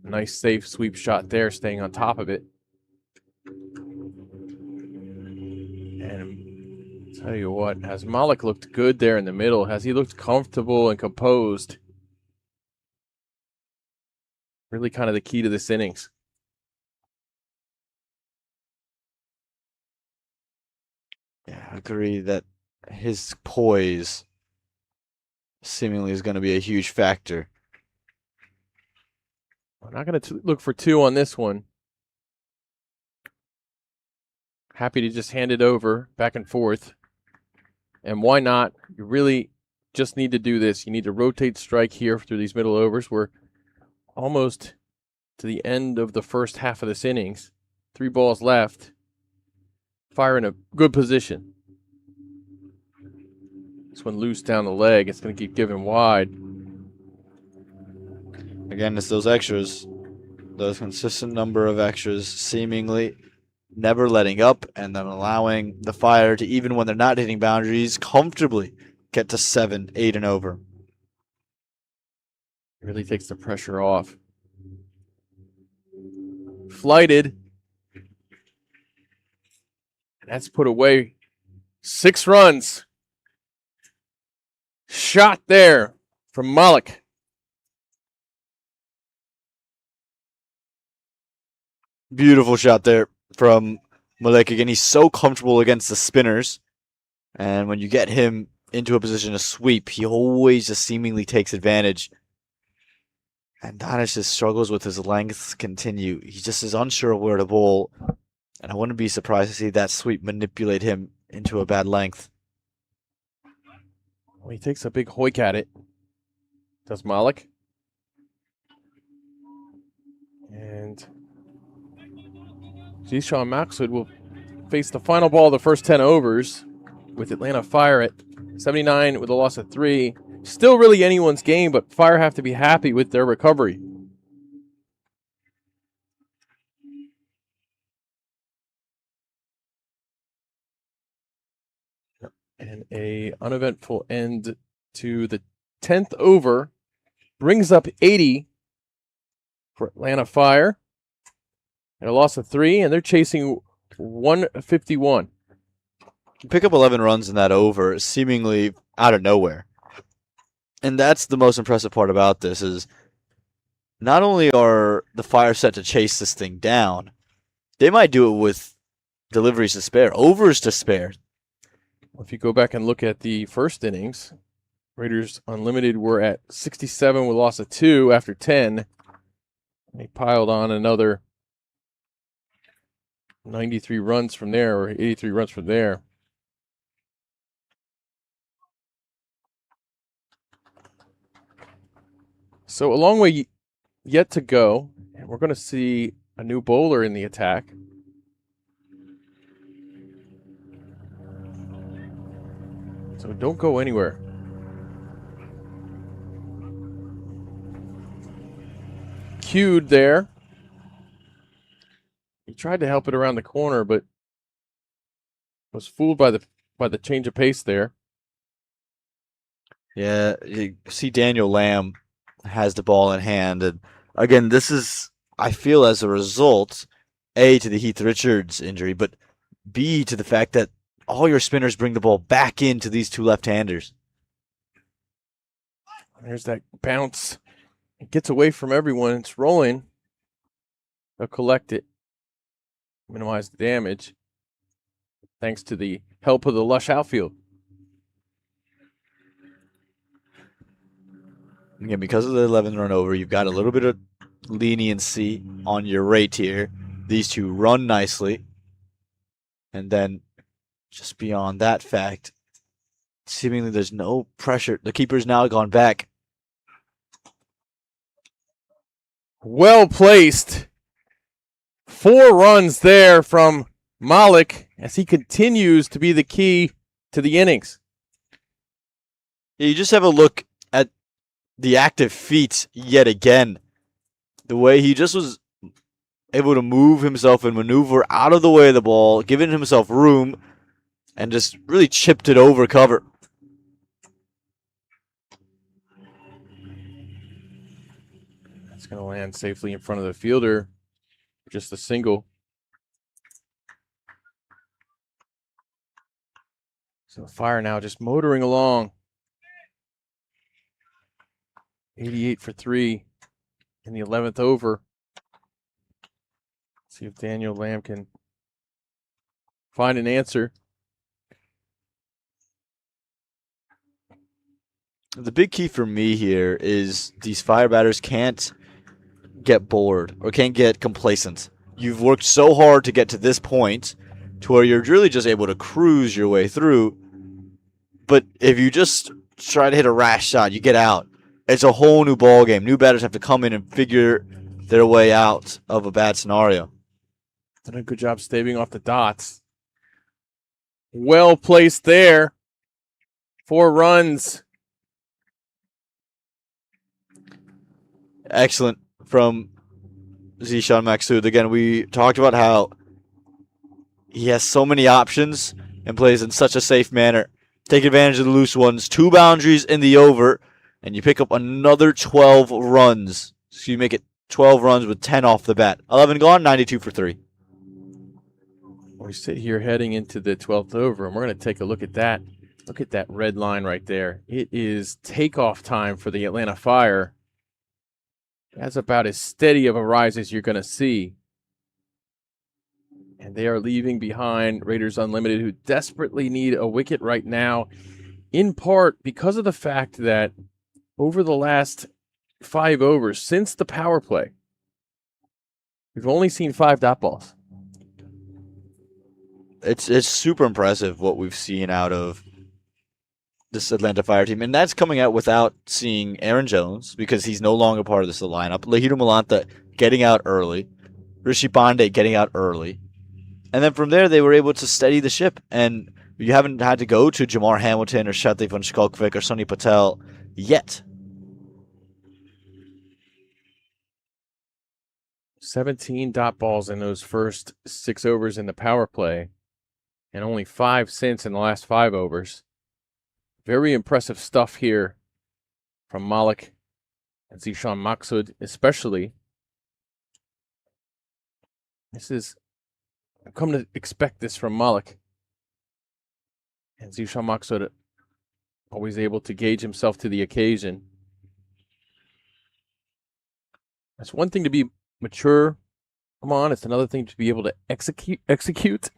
B: Nice safe sweep shot there, staying on top of it. And tell you what, has Malik looked good there in the middle? Has he looked comfortable and composed? Really kind of the key to this innings.
A: Yeah, I agree that his poise seemingly is going to be a huge factor.
B: I'm not going to look for 2 on this one. Happy to just hand it over back and forth. And why not? You really just need to do this. You need to rotate strike here through these middle overs. We're almost to the end of the first half of this innings. 3 balls left. Fire in a good position. This one loose down the leg. It's going to keep giving wide.
A: Again, it's those extras, those consistent number of extras, seemingly never letting up and then allowing the Fire to, even when they're not hitting boundaries, comfortably get to 7, 8 and over.
B: It really takes the pressure off. Flighted. And that's put away. 6 runs. Shot there from Malik.
A: Beautiful shot there from Malik. Again, he's so comfortable against the spinners. And when you get him into a position to sweep, he always just seemingly takes advantage. And Danish's struggles with his lengths continue. He just is unsure of where to bowl. And I wouldn't be surprised to see that sweep manipulate him into a bad length.
B: Well, he takes a big hoik at it. Does Malik. And Zishan Maxwood will face the final ball of the first 10 overs with Atlanta Fire at 79 with a loss of 3. Still really anyone's game, but Fire have to be happy with their recovery. And a uneventful end to the 10th over brings up 80 for Atlanta Fire. And a loss of 3, and they're chasing 151.
A: Pick up 11 runs in that over, seemingly out of nowhere. And that's the most impressive part about this is not only are the Fire set to chase this thing down, they might do it with deliveries to spare, overs to spare.
B: If you go back and look at the first innings, Raiders Unlimited were at 67 with loss of 2 after 10. They piled on another 93 runs from there, or 83 runs from there. So a long way yet to go, and we're going to see a new bowler in the attack. So don't go anywhere. Cued there. He tried to help it around the corner, but was fooled by the change of pace there.
A: Yeah, you see Daniel Lamb has the ball in hand. And again, this is, I feel, as a result, A, to the Heath Richards injury, but B, to the fact that all your spinners bring the ball back into these two left-handers.
B: There's that bounce. It gets away from everyone. It's rolling. They'll collect it, minimize the damage, thanks to the help of the lush outfield.
A: Again, because of the 11 run over, you've got a little bit of leniency on your rate here. These two run nicely. And then just beyond that fact, seemingly there's no pressure. The keeper's now gone back.
B: Well placed. 4 runs there from Malik as he continues to be the key to the innings.
A: You just have a look at the active feet yet again. The way he just was able to move himself and maneuver out of the way of the ball, giving himself room, and just really chipped it over cover.
B: It's going to land safely in front of the fielder. Just a single. So Fire now just motoring along. 88 for 3 in the 11th over. See if Daniel Lamb can find an answer.
A: The big key for me here is these Fire batters can't get bored or can't get complacent. You've worked so hard to get to this point to where you're really just able to cruise your way through. But if you just try to hit a rash shot, you get out. It's a whole new ball game. New batters have to come in and figure their way out of a bad scenario.
B: Done a good job staving off the dots. Well placed there. 4 runs.
A: Excellent from Zishan Maksud. Again, we talked about how he has so many options and plays in such a safe manner. Take advantage of the loose ones. 2 boundaries in the over, and you pick up another 12 runs. So you make it 12 runs with 10 off the bat. 11 gone, 92 for 3.
B: We sit here heading into the 12th over, and we're going to take a look at that. Look at that red line right there. It is takeoff time for the Atlanta Fire. That's about as steady of a rise as you're going to see. And they are leaving behind Raiders Unlimited, who desperately need a wicket right now, in part because of the fact that over the last 5 overs, since the power play, we've only seen 5 dot balls.
A: It's super impressive what we've seen out of this Atlanta Fire team, and that's coming out without seeing Aaron Jones because he's no longer part of this lineup. Lahito Malanta getting out early, Rishi Pandey getting out early, and then from there they were able to steady the ship. And you haven't had to go to Jamar Hamilton or Shatley van Skalkvik or Sonny Patel yet.
B: 17 dot balls in those first 6 overs in the power play, and only 5 since in the last 5 overs. Very impressive stuff here from Malik and Zishan Maksud, especially. I've come to expect this from Malik. And Zishan Maksud always able to gauge himself to the occasion. It's one thing to be mature. Come on, it's another thing to be able to execute.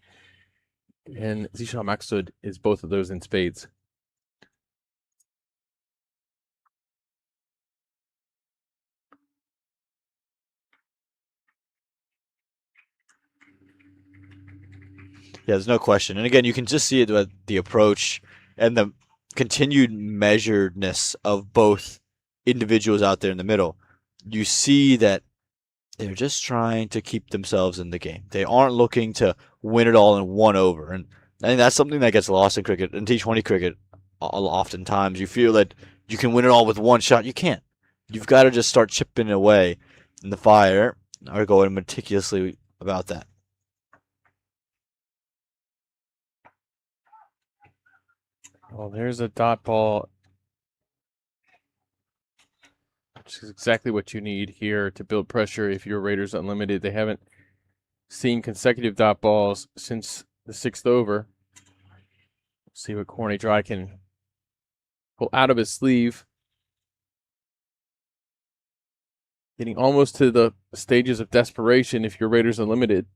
B: And Zishan Maksud is both of those in spades.
A: Yeah, there's no question. And again, you can just see it with the approach and the continued measuredness of both individuals out there in the middle. You see that they're just trying to keep themselves in the game. They aren't looking to win it all in one over. And I think that's something that gets lost in cricket. In T20 cricket, oftentimes you feel that you can win it all with one shot. You can't. You've got to just start chipping away in the fire or going meticulously about that.
B: Well, there's a dot ball, which is exactly what you need here to build pressure if you're Raiders Unlimited. They haven't seen consecutive dot balls since the 6th over. See what Corny Dry can pull out of his sleeve. Getting almost to the stages of desperation if you're Raiders Unlimited.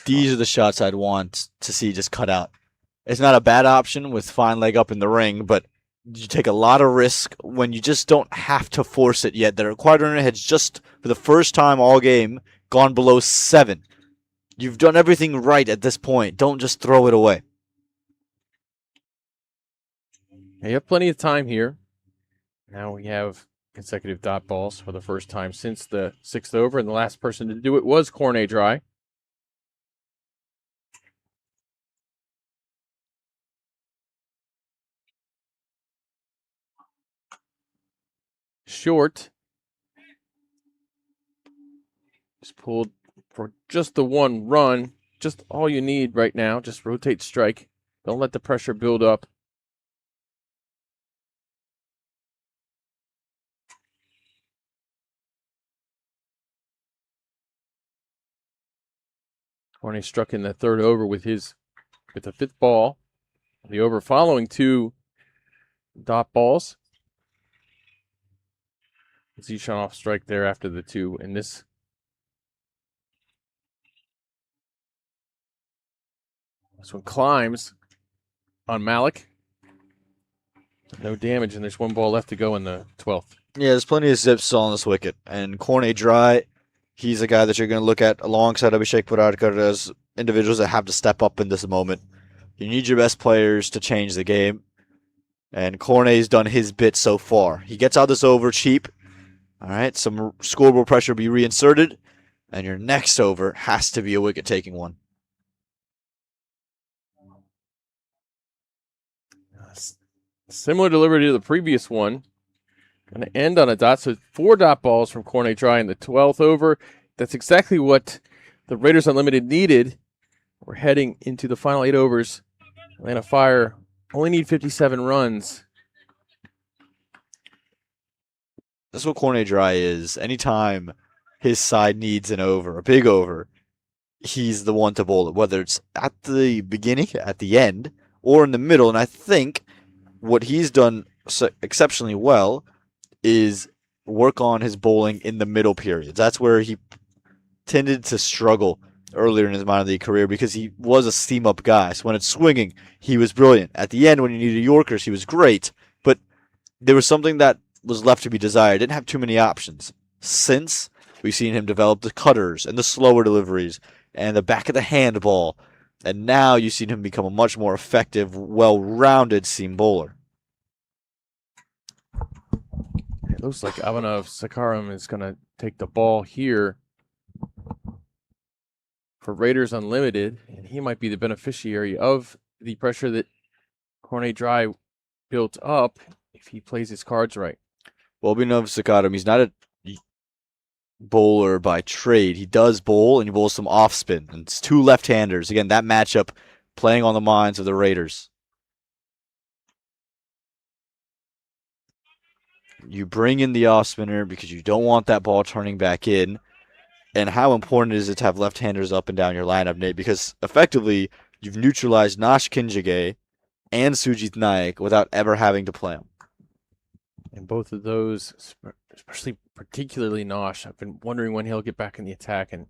A: These are the shots I'd want to see just cut out. It's not a bad option with fine leg up in the ring, but you take a lot of risk when you just don't have to force it yet. The required run rate has just, for the first time all game, gone below 7. You've done everything right at this point. Don't just throw it away.
B: You have plenty of time here. Now we have consecutive dot balls for the first time since the 6th over, and the last person to do it was Corny Dry. Short. Just pulled for just the one run. Just all you need right now. Just rotate strike. Don't let the pressure build up. Corny struck in the 3rd over with the 5th ball. The over following 2 dot balls. Zishan off strike there after the 2, and this one climbs on Malik. No damage, and there's 1 ball left to go in the 12th.
A: Yeah, there's plenty of zips on this wicket. And Corny Dry, he's a guy that you're going to look at alongside Abhishek Purarkar as individuals that have to step up in this moment. You need your best players to change the game. And Cornet's done his bit so far. He gets out this over cheap. All right, some scoreboard pressure will be reinserted. And your next over has to be a wicket-taking one.
B: Similar delivery to the previous one. Going to end on a dot. So 4 dot balls from Corny Dry in the 12th over. That's exactly what the Raiders Unlimited needed. We're heading into the final 8 overs. Atlanta Fire only need 57 runs.
A: That's what Corny Dry is. Anytime his side needs an over, a big over, he's the one to bowl it, whether it's at the beginning, at the end, or in the middle. And I think what he's done exceptionally well is work on his bowling in the middle periods. That's where he tended to struggle earlier in his minor league career because he was a steam-up guy. So when it's swinging, he was brilliant. At the end, when you needed Yorkers, he was great. But there was something that was left to be desired. Didn't have too many options. Since we've seen him develop the cutters and the slower deliveries and the back of the hand ball, and now you've seen him become a much more effective, well-rounded seam bowler.
B: It looks like Abhinav Sakaram is going to take the ball here for Raiders Unlimited, and he might be the beneficiary of the pressure that Corny Dry built up if he plays his cards right.
A: Well, we know Sakaram, he's not a bowler by trade. He does bowl, and he bowls some off spin. And it's 2 left-handers. Again, that matchup playing on the minds of the Raiders. You bring in the off spinner because you don't want that ball turning back in. And how important is it to have left-handers up and down your lineup, Nate? Because effectively, you've neutralized Nash Kinjige and Sujit Naik without ever having to play them.
B: And both of those, especially particularly Nosh, I've been wondering when he'll get back in the attack. And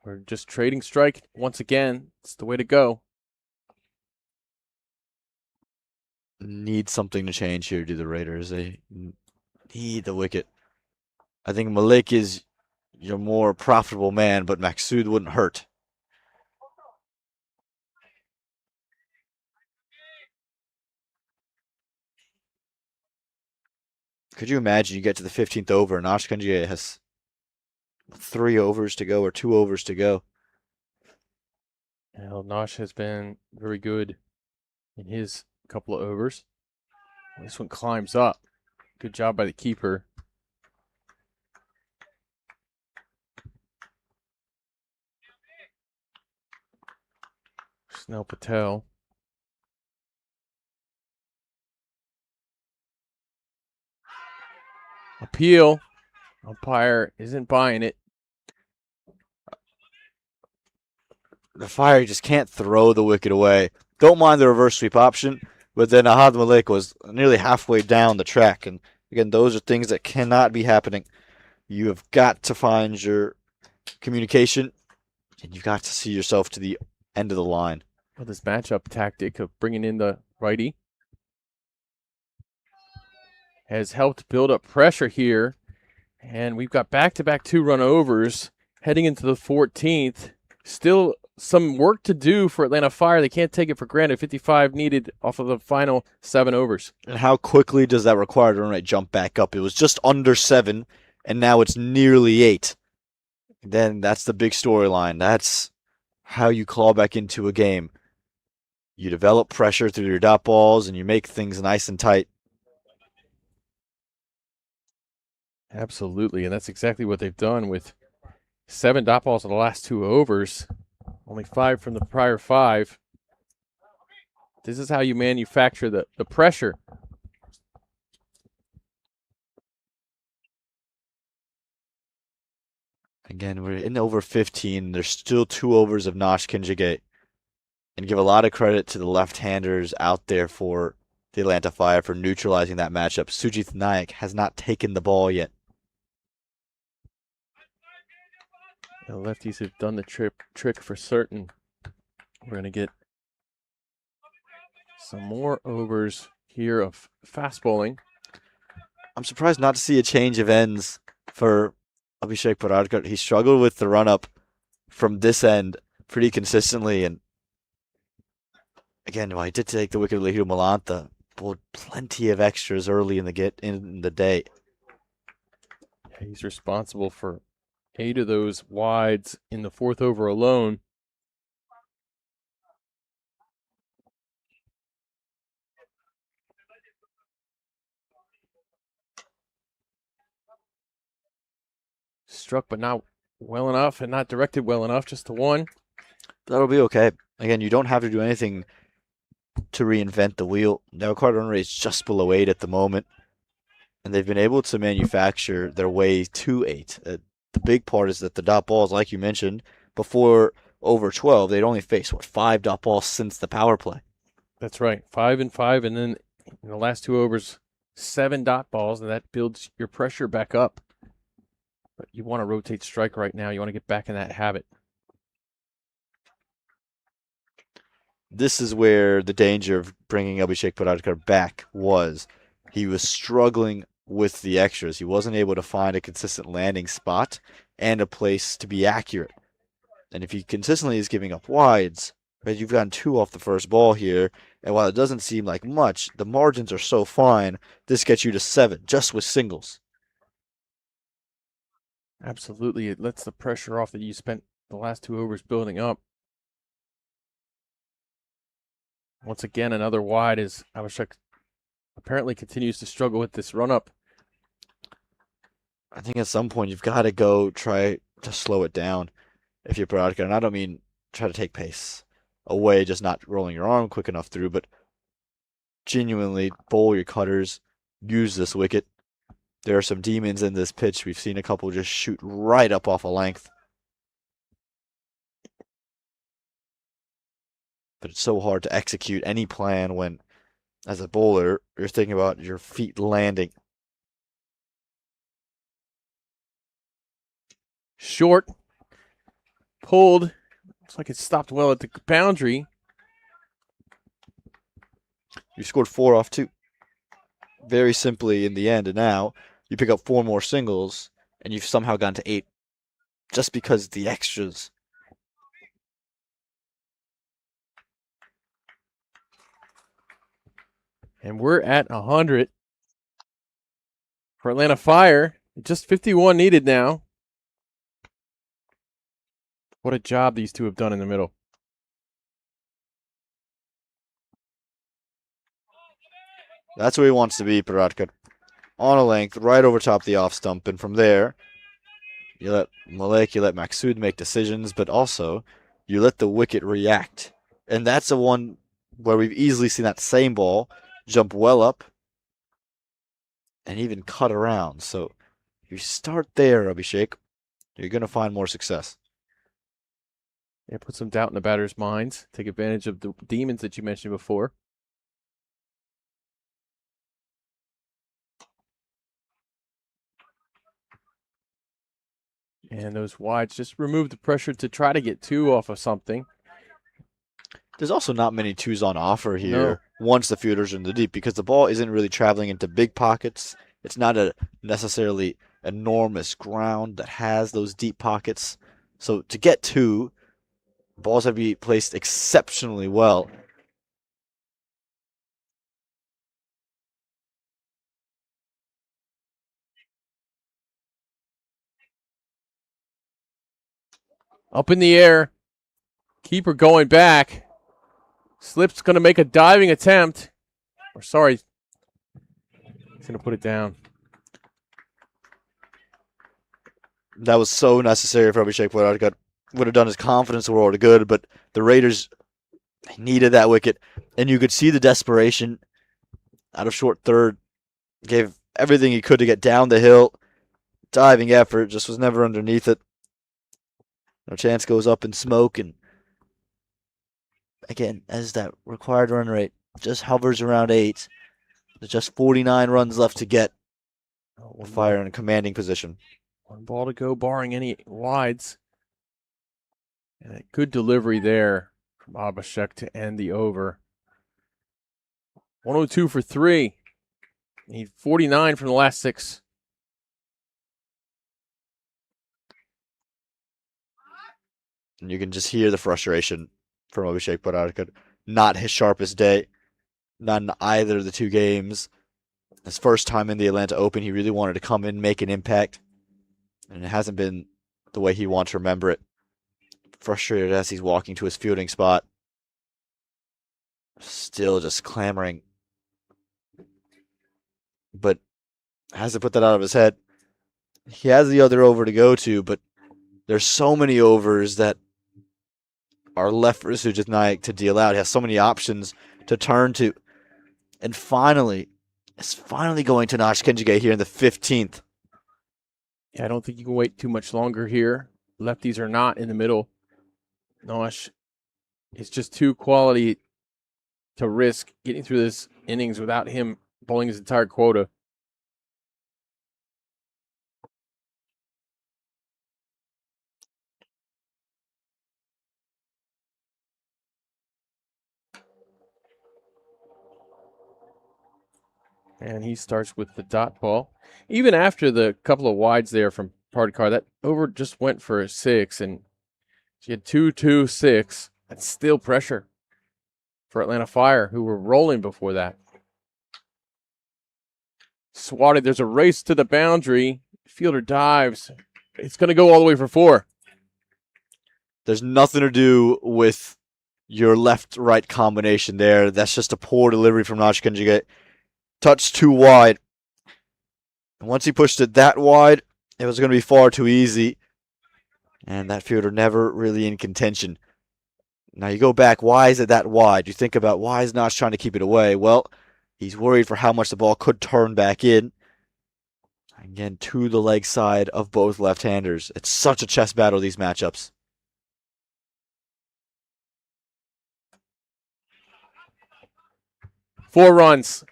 B: we're just trading strike once again. It's the way to go.
A: Need something to change here, do the Raiders. They need the wicket. I think Malik is your more profitable man, but Maksud wouldn't hurt. Could you imagine you get to the 15th over and Ashkanji has 3 overs to go or 2 overs to go?
B: Well, Nosh has been very good in his couple of overs. This one climbs up. Good job by the keeper. Snell Patel. Appeal. Umpire isn't buying it.
A: The Fire just can't throw the wicket away. Don't mind the reverse sweep option, but then Ahad Malik was nearly halfway down the track. And again, those are things that cannot be happening. You have got to find your communication, and you've got to see yourself to the end of the line.
B: Well, this matchup tactic of bringing in the righty has helped build up pressure here. And we've got back-to-back 2-run overs heading into the 14th. Still some work to do for Atlanta Fire. They can't take it for granted. 55 needed off of the final 7 overs.
A: And how quickly does that required run rate jump back up? It was just under 7, and now it's nearly 8. Then that's the big storyline. That's how you claw back into a game. You develop pressure through your dot balls, and you make things nice and tight.
B: Absolutely, and that's exactly what they've done with 7 dot balls in the last 2 overs. Only 5 from the prior 5. This is how you manufacture the pressure.
A: Again, we're in over 15. There's still 2 overs of Nosh Kinjigate. And give a lot of credit to the left-handers out there for the Atlanta Fire for neutralizing that matchup. Sujit Naik has not taken the ball yet.
B: The lefties have done the trick for certain. We're going to get some more overs here of fast bowling.
A: I'm surprised not to see a change of ends for Abhishek Paradkar. He struggled with the run-up from this end pretty consistently. And again, while he did take the wicket of Lehiru Malanta, bowled plenty of extras early in the day.
B: He's responsible for 8 of those wides in the 4th over alone. Struck, but not well enough, and not directed well enough, just to 1.
A: That'll be okay. Again, you don't have to do anything to reinvent the wheel. Now, required run rate is just below 8 at the moment, and they've been able to manufacture their way to 8. The big part is that the dot balls, like you mentioned, before over 12, they'd only faced, 5 dot balls since the power play.
B: That's right, 5 and 5, and then in the last 2 overs, 7 dot balls, and that builds your pressure back up. But you want to rotate strike right now. You want to get back in that habit.
A: This is where the danger of bringing Abhishek Paradkar back was. He was struggling with the extras. He wasn't able to find a consistent landing spot and a place to be accurate. And if he consistently is giving up wides, right, you've gotten 2 off the first ball here, and while it doesn't seem like much, the margins are so fine, this gets you to 7 just with singles.
B: Absolutely. It lets the pressure off that you spent the last 2 overs building up. Once again, another wide as Abhishek apparently continues to struggle with this run-up.
A: I think at some point you've got to go try to slow it down if you're Paradkar. And I don't mean try to take pace away, just not rolling your arm quick enough through, but genuinely bowl your cutters, use this wicket. There are some demons in this pitch. We've seen a couple just shoot right up off a length. But it's so hard to execute any plan when, as a bowler, you're thinking about your feet landing.
B: Short. Pulled. Looks like it stopped well at the boundary.
A: You scored 4 off 2. Very simply in the end, and now you pick up 4 more singles, and you've somehow gotten to 8 just because the extras.
B: And we're at 100 for Atlanta Fire. Just 51 needed now. What a job these two have done in the middle.
A: That's where he wants to be, Paratka. On a length, right over top the off stump, and from there, you let Malik, you let Maksud make decisions, but also you let the wicket react. And that's the one where we've easily seen that same ball jump well up and even cut around. So if you start there, Abhishek, you're going to find more success.
B: Yeah, put some doubt in the batter's minds. Take advantage of the demons that you mentioned before. And those wides just remove the pressure to try to get 2 off of something.
A: There's also not many 2s on offer here
B: No.
A: once the fielders are in the deep because the ball isn't really traveling into big pockets. It's not a necessarily enormous ground that has those deep pockets. So to get 2, balls have to be placed exceptionally well.
B: Up in the air. Keeper going back. Slip's going to make a diving attempt. Or sorry. He's going to put it down.
A: That was so necessary for Abhishek Paratka. Would have done his confidence world good, but the Raiders needed that wicket. And you could see the desperation out of short third. Gave everything he could to get down the hill. Diving effort, just was never underneath it. No chance goes up in smoke, and again, as that required run rate just hovers around 8, there's just 49 runs left to get. Fire in a commanding position.
B: 1 ball to go, barring any wides. And a good delivery there from Abhishek to end the over. 102 for 3. Need 49 from the last 6.
A: And you can just hear the frustration from Abhishek Paratka. Not his sharpest day. Not in either of the 2 games. His first time in the Atlanta Open, he really wanted to come in, make an impact. And it hasn't been the way he wants to remember it. Frustrated as he's walking to his fielding spot. Still just clamoring. But has to put that out of his head. He has the other over to go to, but there's so many overs that are left for Sujit Naik to deal out. He has so many options to turn to. And finally, it's finally going to Nash Kenjige here in the 15th.
B: Yeah, I don't think you can wait too much longer here. Lefties are not in the middle. Nash is just too quality to risk getting through this innings without him bowling his entire quota. And he starts with the dot ball. Even after the couple of wides there from Partikar, that over just went for a 6, and she had 2-2-6. That's still pressure for Atlanta Fire, who were rolling before that. Swatted. There's a race to the boundary. Fielder dives. It's going to go all the way for 4.
A: There's nothing to do with your left-right combination there. That's just a poor delivery from Nash Kenjige. Touch too wide. And once he pushed it that wide, it was going to be far too easy. And that fielder never really in contention. Now you go back, why is it that wide? You think about why is Nash trying to keep it away? Well, he's worried for how much the ball could turn back in. Again, to the leg side of both left-handers. It's such a chess battle, these matchups.
B: Four runs.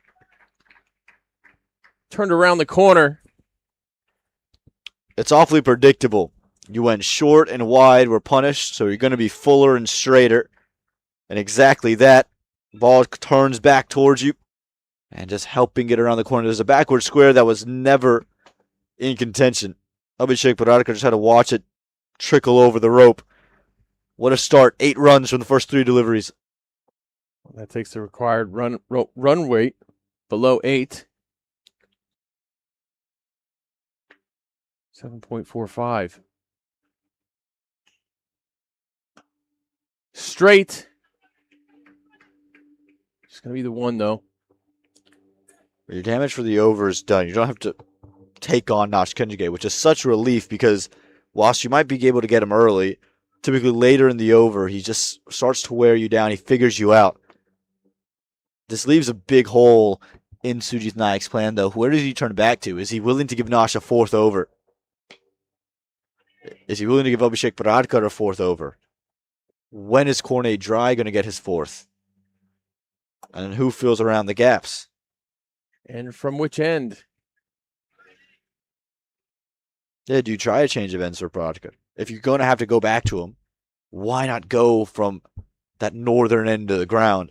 B: Turned around the corner.
A: It's awfully predictable. You went short and wide, were punished, so you're going to be fuller and straighter. And exactly that. Ball turns back towards you. And just helping it around the corner. There's a backward square that was never in contention. Abhishek Bharadkar just had to watch it trickle over the rope. What a start. 8 runs from the first 3 deliveries.
B: That takes the required run weight below 8. 7.45. Straight. It's going to be the one, though.
A: Your damage for the over is done. You don't have to take on Nash Kenjige, which is such a relief because whilst you might be able to get him early, typically later in the over, he just starts to wear you down. He figures you out. This leaves a big hole in Sujit Nayak's plan, though. Where does he turn back to? Is he willing to give Nash a 4th over? Is he willing to give Abhishek Bharadkar a 4th over? When is Cornet Dry going to get his 4th? And who fills around the gaps?
B: And from which end?
A: Yeah, do you try a change of ends for Bharadkar? If you're going to have to go back to him, why not go from that northern end of the ground?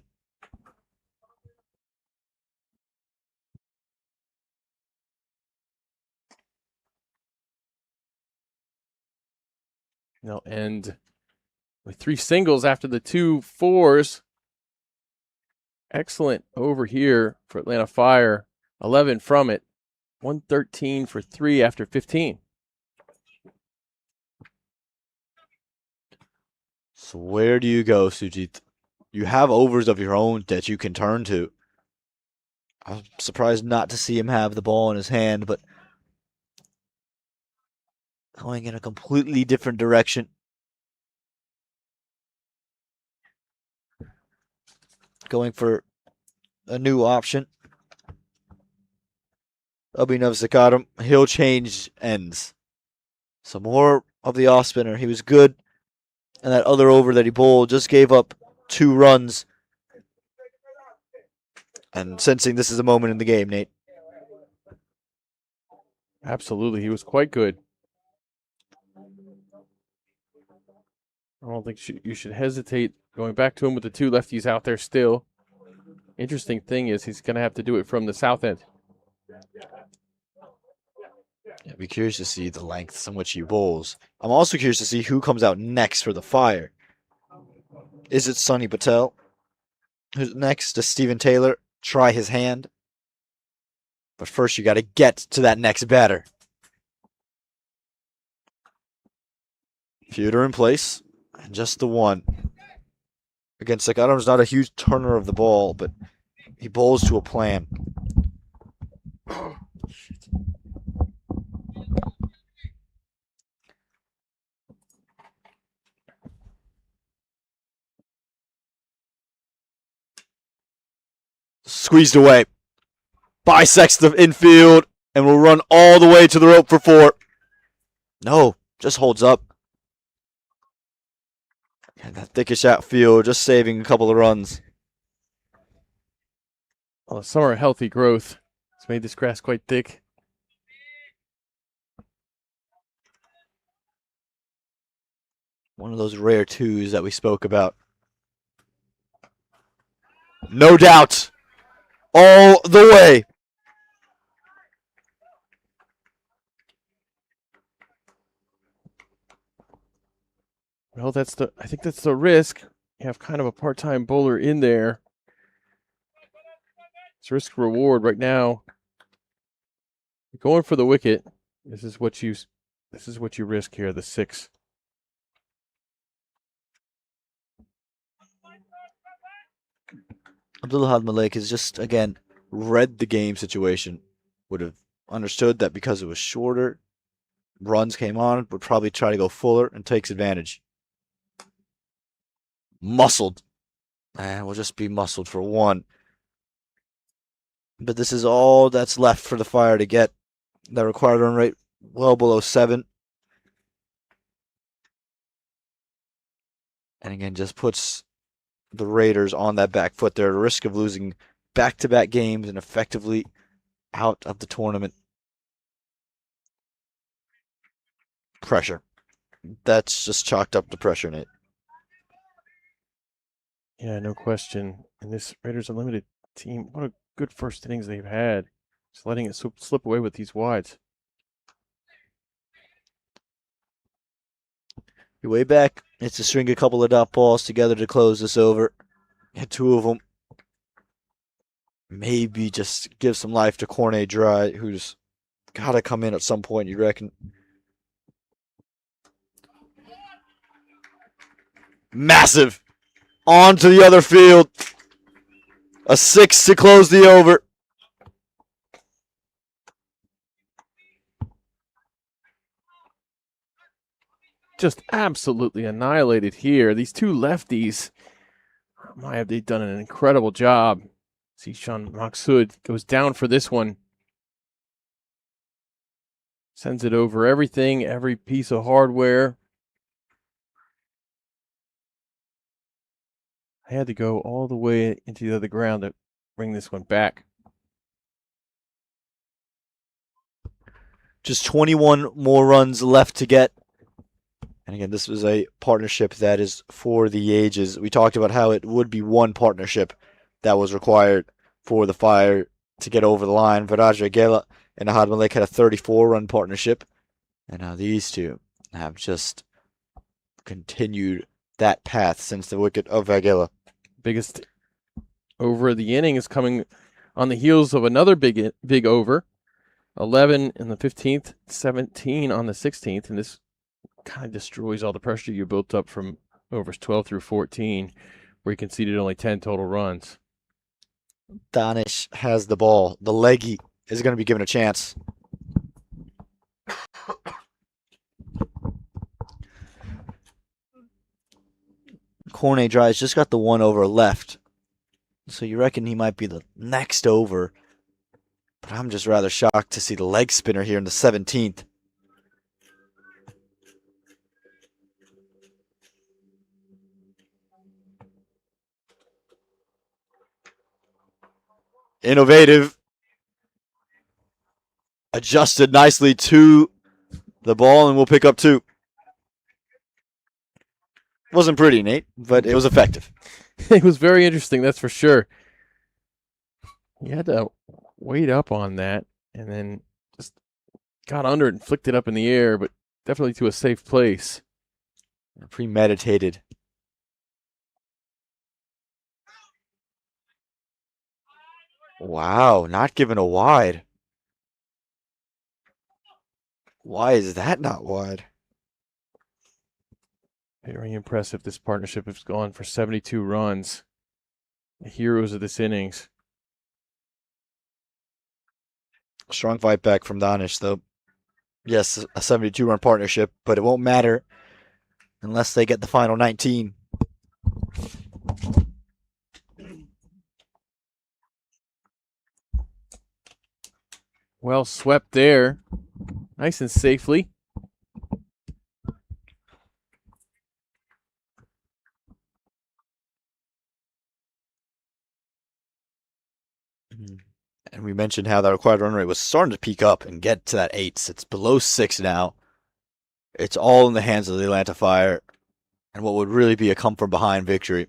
B: They'll end with 3 singles after the 2 fours. Excellent over here for Atlanta Fire. 11 from it. 113 for 3 after 15.
A: So where do you go, Sujit? You have overs of your own that you can turn to. I'm surprised not to see him have the ball in his hand, but going in a completely different direction. Going for a new option. Abhinav Zakaram, he'll change ends. So more of the off spinner. He was good. And that other over that he bowled just gave up 2 runs. And sensing this is a moment in the game, Nate.
B: Absolutely. He was quite good. I don't think you should hesitate going back to him with the 2 lefties out there still. Interesting thing is he's going to have to do it from the south end.
A: I'd be curious to see the lengths in which he bowls. I'm also curious to see who comes out next for the Fire. Is it Sonny Patel? Who's next? Does Stephen Taylor try his hand? But first, you got to get to that next batter. Fielder in place, and just the one. Again, Sakaram's not a huge turner of the ball, but he bowls to a plan. Squeezed away. Bisects the infield and will run all the way to the rope for 4. No, just holds up. And that thickish outfield just saving a couple of runs.
B: Well, the summer healthy growth has made this grass quite thick.
A: One of those rare 2s that we spoke about. No doubt. All the way.
B: Well, I think that's the risk. You have kind of a part-time bowler in there. It's risk reward right now. You're going for the wicket. This is what you risk here, the 6.
A: Abdullah Malik has just, again, read the game situation. Would have understood that because it was shorter, runs came on, would probably try to go fuller and takes advantage. Muscled. And we'll just be muscled for 1. But this is all that's left for the Fire to get. That required run rate well below 7. And again, just puts the Raiders on that back foot. They're at risk of losing back-to-back games and effectively out of the tournament. Pressure. That's just chalked up to pressure, Nate.
B: Yeah, no question. And this Raiders Unlimited team, what a good first innings they've had. Just letting it slip away with these wides.
A: You're way back. It's to string a couple of dot balls together to close this over. Hit 2 of them. Maybe just give some life to Cornet Dry, who's got to come in at some point, you reckon? Massive. On to the other field. A 6 to close the over.
B: Just absolutely annihilated here. These two lefties, my, have they done an incredible job. Zishan Maksud goes down for this one. Sends it over everything, every piece of hardware. I had to go all the way into the other ground to bring this one back.
A: Just 21 more runs left to get. And again, this was a partnership that is for the ages. We talked about how it would be one partnership that was required for the Fire to get over the line. Viraj Aguila and Ahad Malik had a 34-run partnership. And now these two have just continued that path since the wicket of Aguila.
B: Biggest over of the inning is coming on the heels of another big over. 11 in the 15th, 17 on the 16th, and this kind of destroys all the pressure you built up from overs 12 through 14, where you conceded only 10 total runs.
A: Danish has the ball. The leggy is going to be given a chance. Cornet Dry's just got the 1 over left. So you reckon he might be the next over. But I'm just rather shocked to see the leg spinner here in the 17th. Innovative. Adjusted nicely to the ball, and we'll pick up 2. Wasn't pretty, Nate, but it was effective.
B: It was very interesting, that's for sure. He had to wait up on that and then just got under it and flicked it up in the air, but definitely to a safe place.
A: Premeditated. Wow, not given a wide. Why is that not wide?
B: Very impressive. This partnership has gone for 72 runs. The heroes of this innings.
A: Strong fight back from Danish, though. Yes, a 72-run partnership, but it won't matter unless they get the final 19.
B: Well swept there. Nice and safely.
A: And we mentioned how that required run rate was starting to peak up and get to that 8. It's below 6 now. It's all in the hands of the Atlanta Fire and what would really be a come-from-behind victory.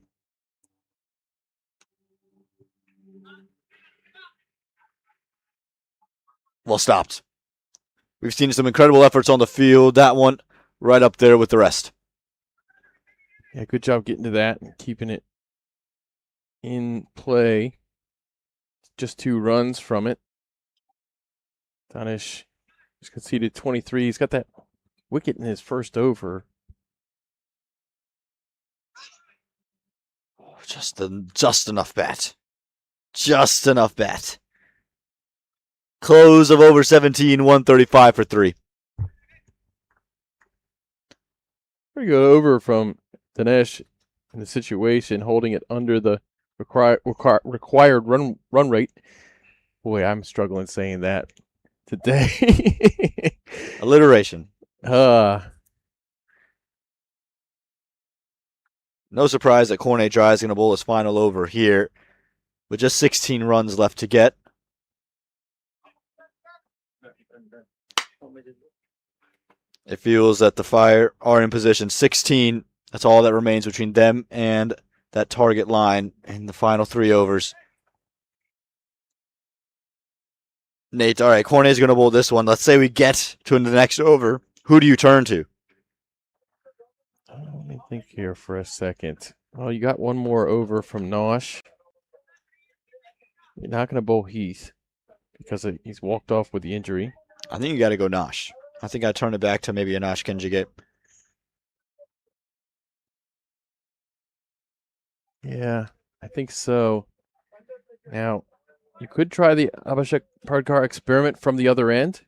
A: Well stopped. We've seen some incredible efforts on the field. That one right up there with the rest.
B: Yeah, good job getting to that and keeping it in play. Just 2 runs from it. Danish has conceded 23. He's got that wicket in his first over.
A: Just enough bat. Just enough bat. Close of over 17, 135 for 3.
B: Pretty good over from Dinesh in the situation, holding it under the required run rate. Boy, I'm struggling saying that. today.
A: Alliteration.
B: uh,
A: No surprise that Cornet Dry is going to bowl his final over here with just 16 runs left to get. It feels that the Fire are in position 16. That's all that remains between them and that target line in the final 3 overs. Nate, all right, Cornet's going to bowl this one. Let's say we get to the next over. Who do you turn to?
B: let me think here for a second. Oh, you got one more over from Nosh. You're not going to bowl Heath because he's walked off with the injury.
A: I think you got to go Nosh. I think I turn it back to maybe a Nosh Kenjigate.
B: Yeah, I think so. Now, you could try the Abhishek Pardkar experiment from the other end.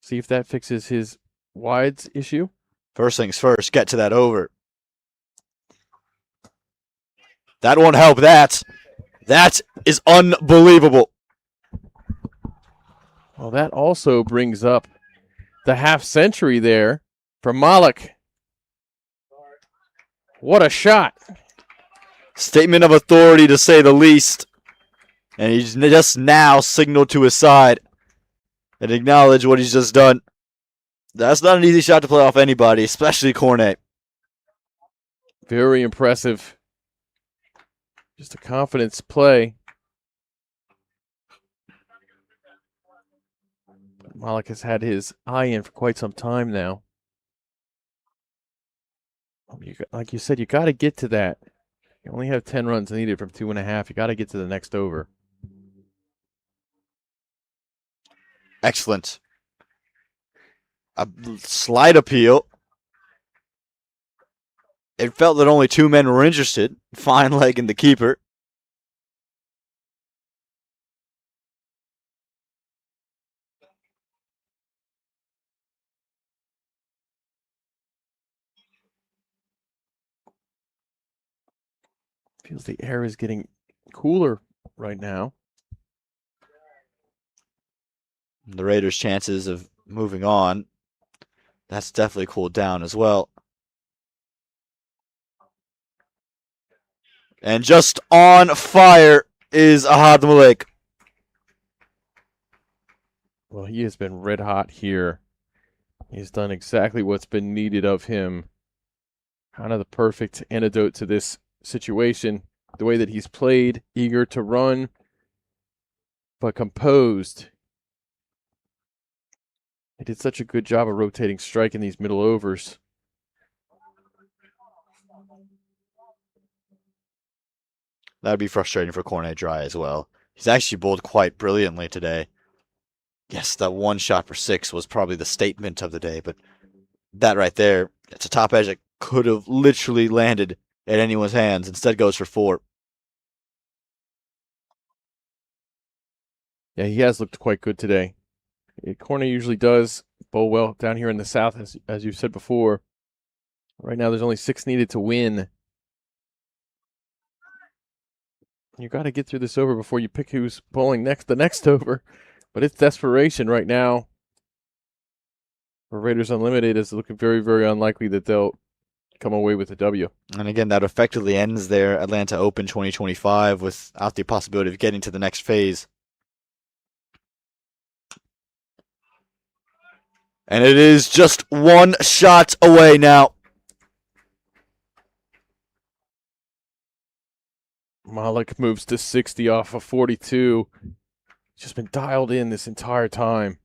B: See if that fixes his wides issue.
A: First things first, get to that over. That won't help that. That is unbelievable.
B: Well, that also brings up the half century there for Malik. What a shot.
A: Statement of authority, to say the least. And he's just now signaled to his side and acknowledge what he's just done. That's not an easy shot to play off anybody, especially Cornet.
B: Very impressive. Just a confidence play. Malik has had his eye in for quite some time now. Like you said, you got to get to that. You only have 10 runs needed from 2.5. You got to get to the next over.
A: Excellent. A slight appeal. It felt that only 2 men were interested. Fine leg and the keeper.
B: Feels the air is getting cooler right now.
A: The Raiders' chances of moving on, that's definitely cooled down as well. And just on fire is Ahad Malik.
B: Well, he has been red hot here. He's done exactly what's been needed of him. Kind of the perfect antidote to this situation. The way that he's played, eager to run, but composed. He did such a good job of rotating strike in these middle overs.
A: That would be frustrating for Cornet Dry as well. He's actually bowled quite brilliantly today. Yes, that 1 shot for 6 was probably the statement of the day, but that right there, it's a top edge that could have literally landed at anyone's hands. Instead goes for 4.
B: Yeah, he has looked quite good today. Corner usually does bowl well down here in the South, as you said before. Right now, there's only 6 needed to win. You got to get through this over before you pick who's bowling the next over. But it's desperation right now. For Raiders Unlimited, it's looking very, very unlikely that they'll come away with a W.
A: And again, that effectively ends their Atlanta Open 2025 without the possibility of getting to the next phase. And it is just 1 shot away now.
B: Malik moves to 60 off of 42. Just been dialed in this entire time.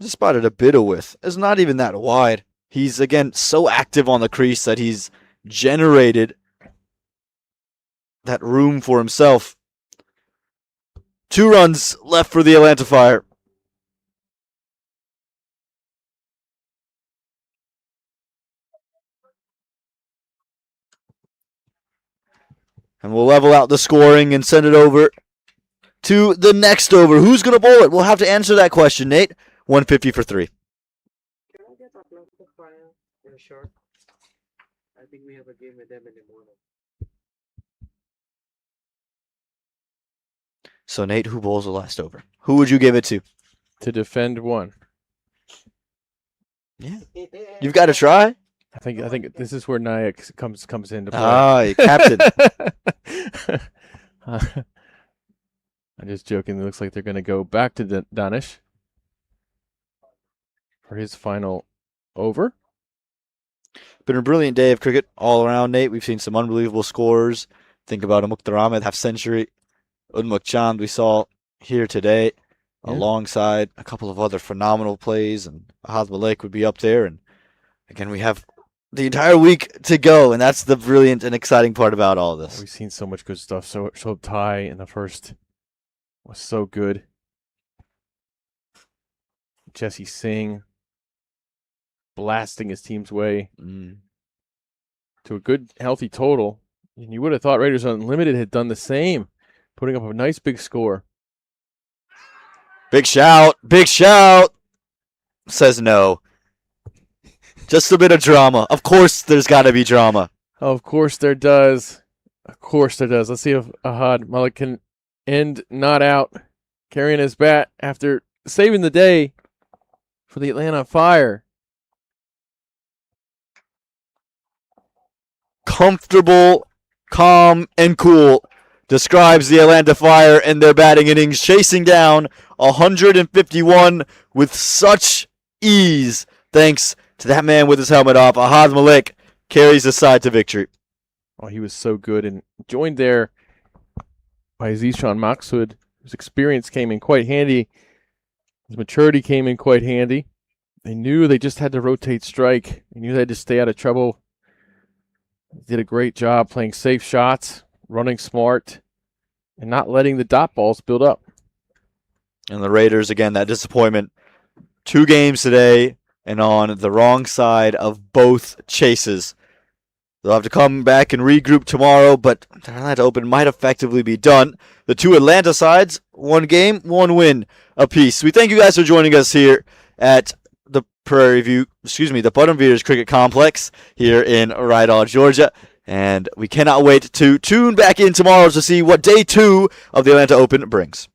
A: Just spotted a bit of width. It's not even that wide. He's, again, so active on the crease that he's generated that room for himself. 2 runs left for the Atlanta Fire. And we'll level out the scoring and send it over to the next over. Who's going to bowl it? We'll have to answer that question, Nate. 150 for 3.
C: Can I get a block of fire in a short? I think we have a game with them in the morning.
A: So, Nate, who bowls the last over? Who would you give it to?
B: To defend one.
A: Yeah. You've got to try.
B: I think this is where Nayak comes into play.
A: Ah, you captain.
B: I'm just joking. It looks like they're going to go back to Danish for his final over.
A: Been a brilliant day of cricket all around, Nate. We've seen some unbelievable scores. Think about Muktar Ahmed, half-century. Udmuk Chand we saw here today, alongside a couple of other phenomenal plays, and Ahad Malik would be up there. And again, we have the entire week to go, and that's the brilliant and exciting part about all this.
B: We've seen so much good stuff. So Shoaib Thai in the first was so good. Jesse Singh blasting his team's way to a good, healthy total. And you would have thought Raiders Unlimited had done the same, putting up a nice big score.
A: Big shout, says no. Just a bit of drama. Of course there's got to be drama.
B: Of course there does. Let's see if Ahad Malik can end not out, carrying his bat after saving the day for the Atlanta Fire.
A: Comfortable, calm, and cool describes the Atlanta Fire and their batting innings, chasing down 151 with such ease, thanks to that man with his helmet off. Ahad Malik carries the side to victory.
B: Oh, he was so good, and joined there by Zishan Maksud, whose experience came in quite handy. His maturity came in quite handy. They knew they just had to rotate strike. They knew they had to stay out of trouble. Did a great job playing safe shots, running smart, and not letting the dot balls build up.
A: And the Raiders, again, that disappointment. 2 games today and on the wrong side of both chases. They'll have to come back and regroup tomorrow, but the Atlanta Open might effectively be done. The 2 Atlanta sides, 1 game, 1 win apiece. We thank you guys for joining us here at the the Buttonbeaters Cricket Complex here in Rydal, Georgia. And we cannot wait to tune back in tomorrow to see what day 2 of the Atlanta Open brings.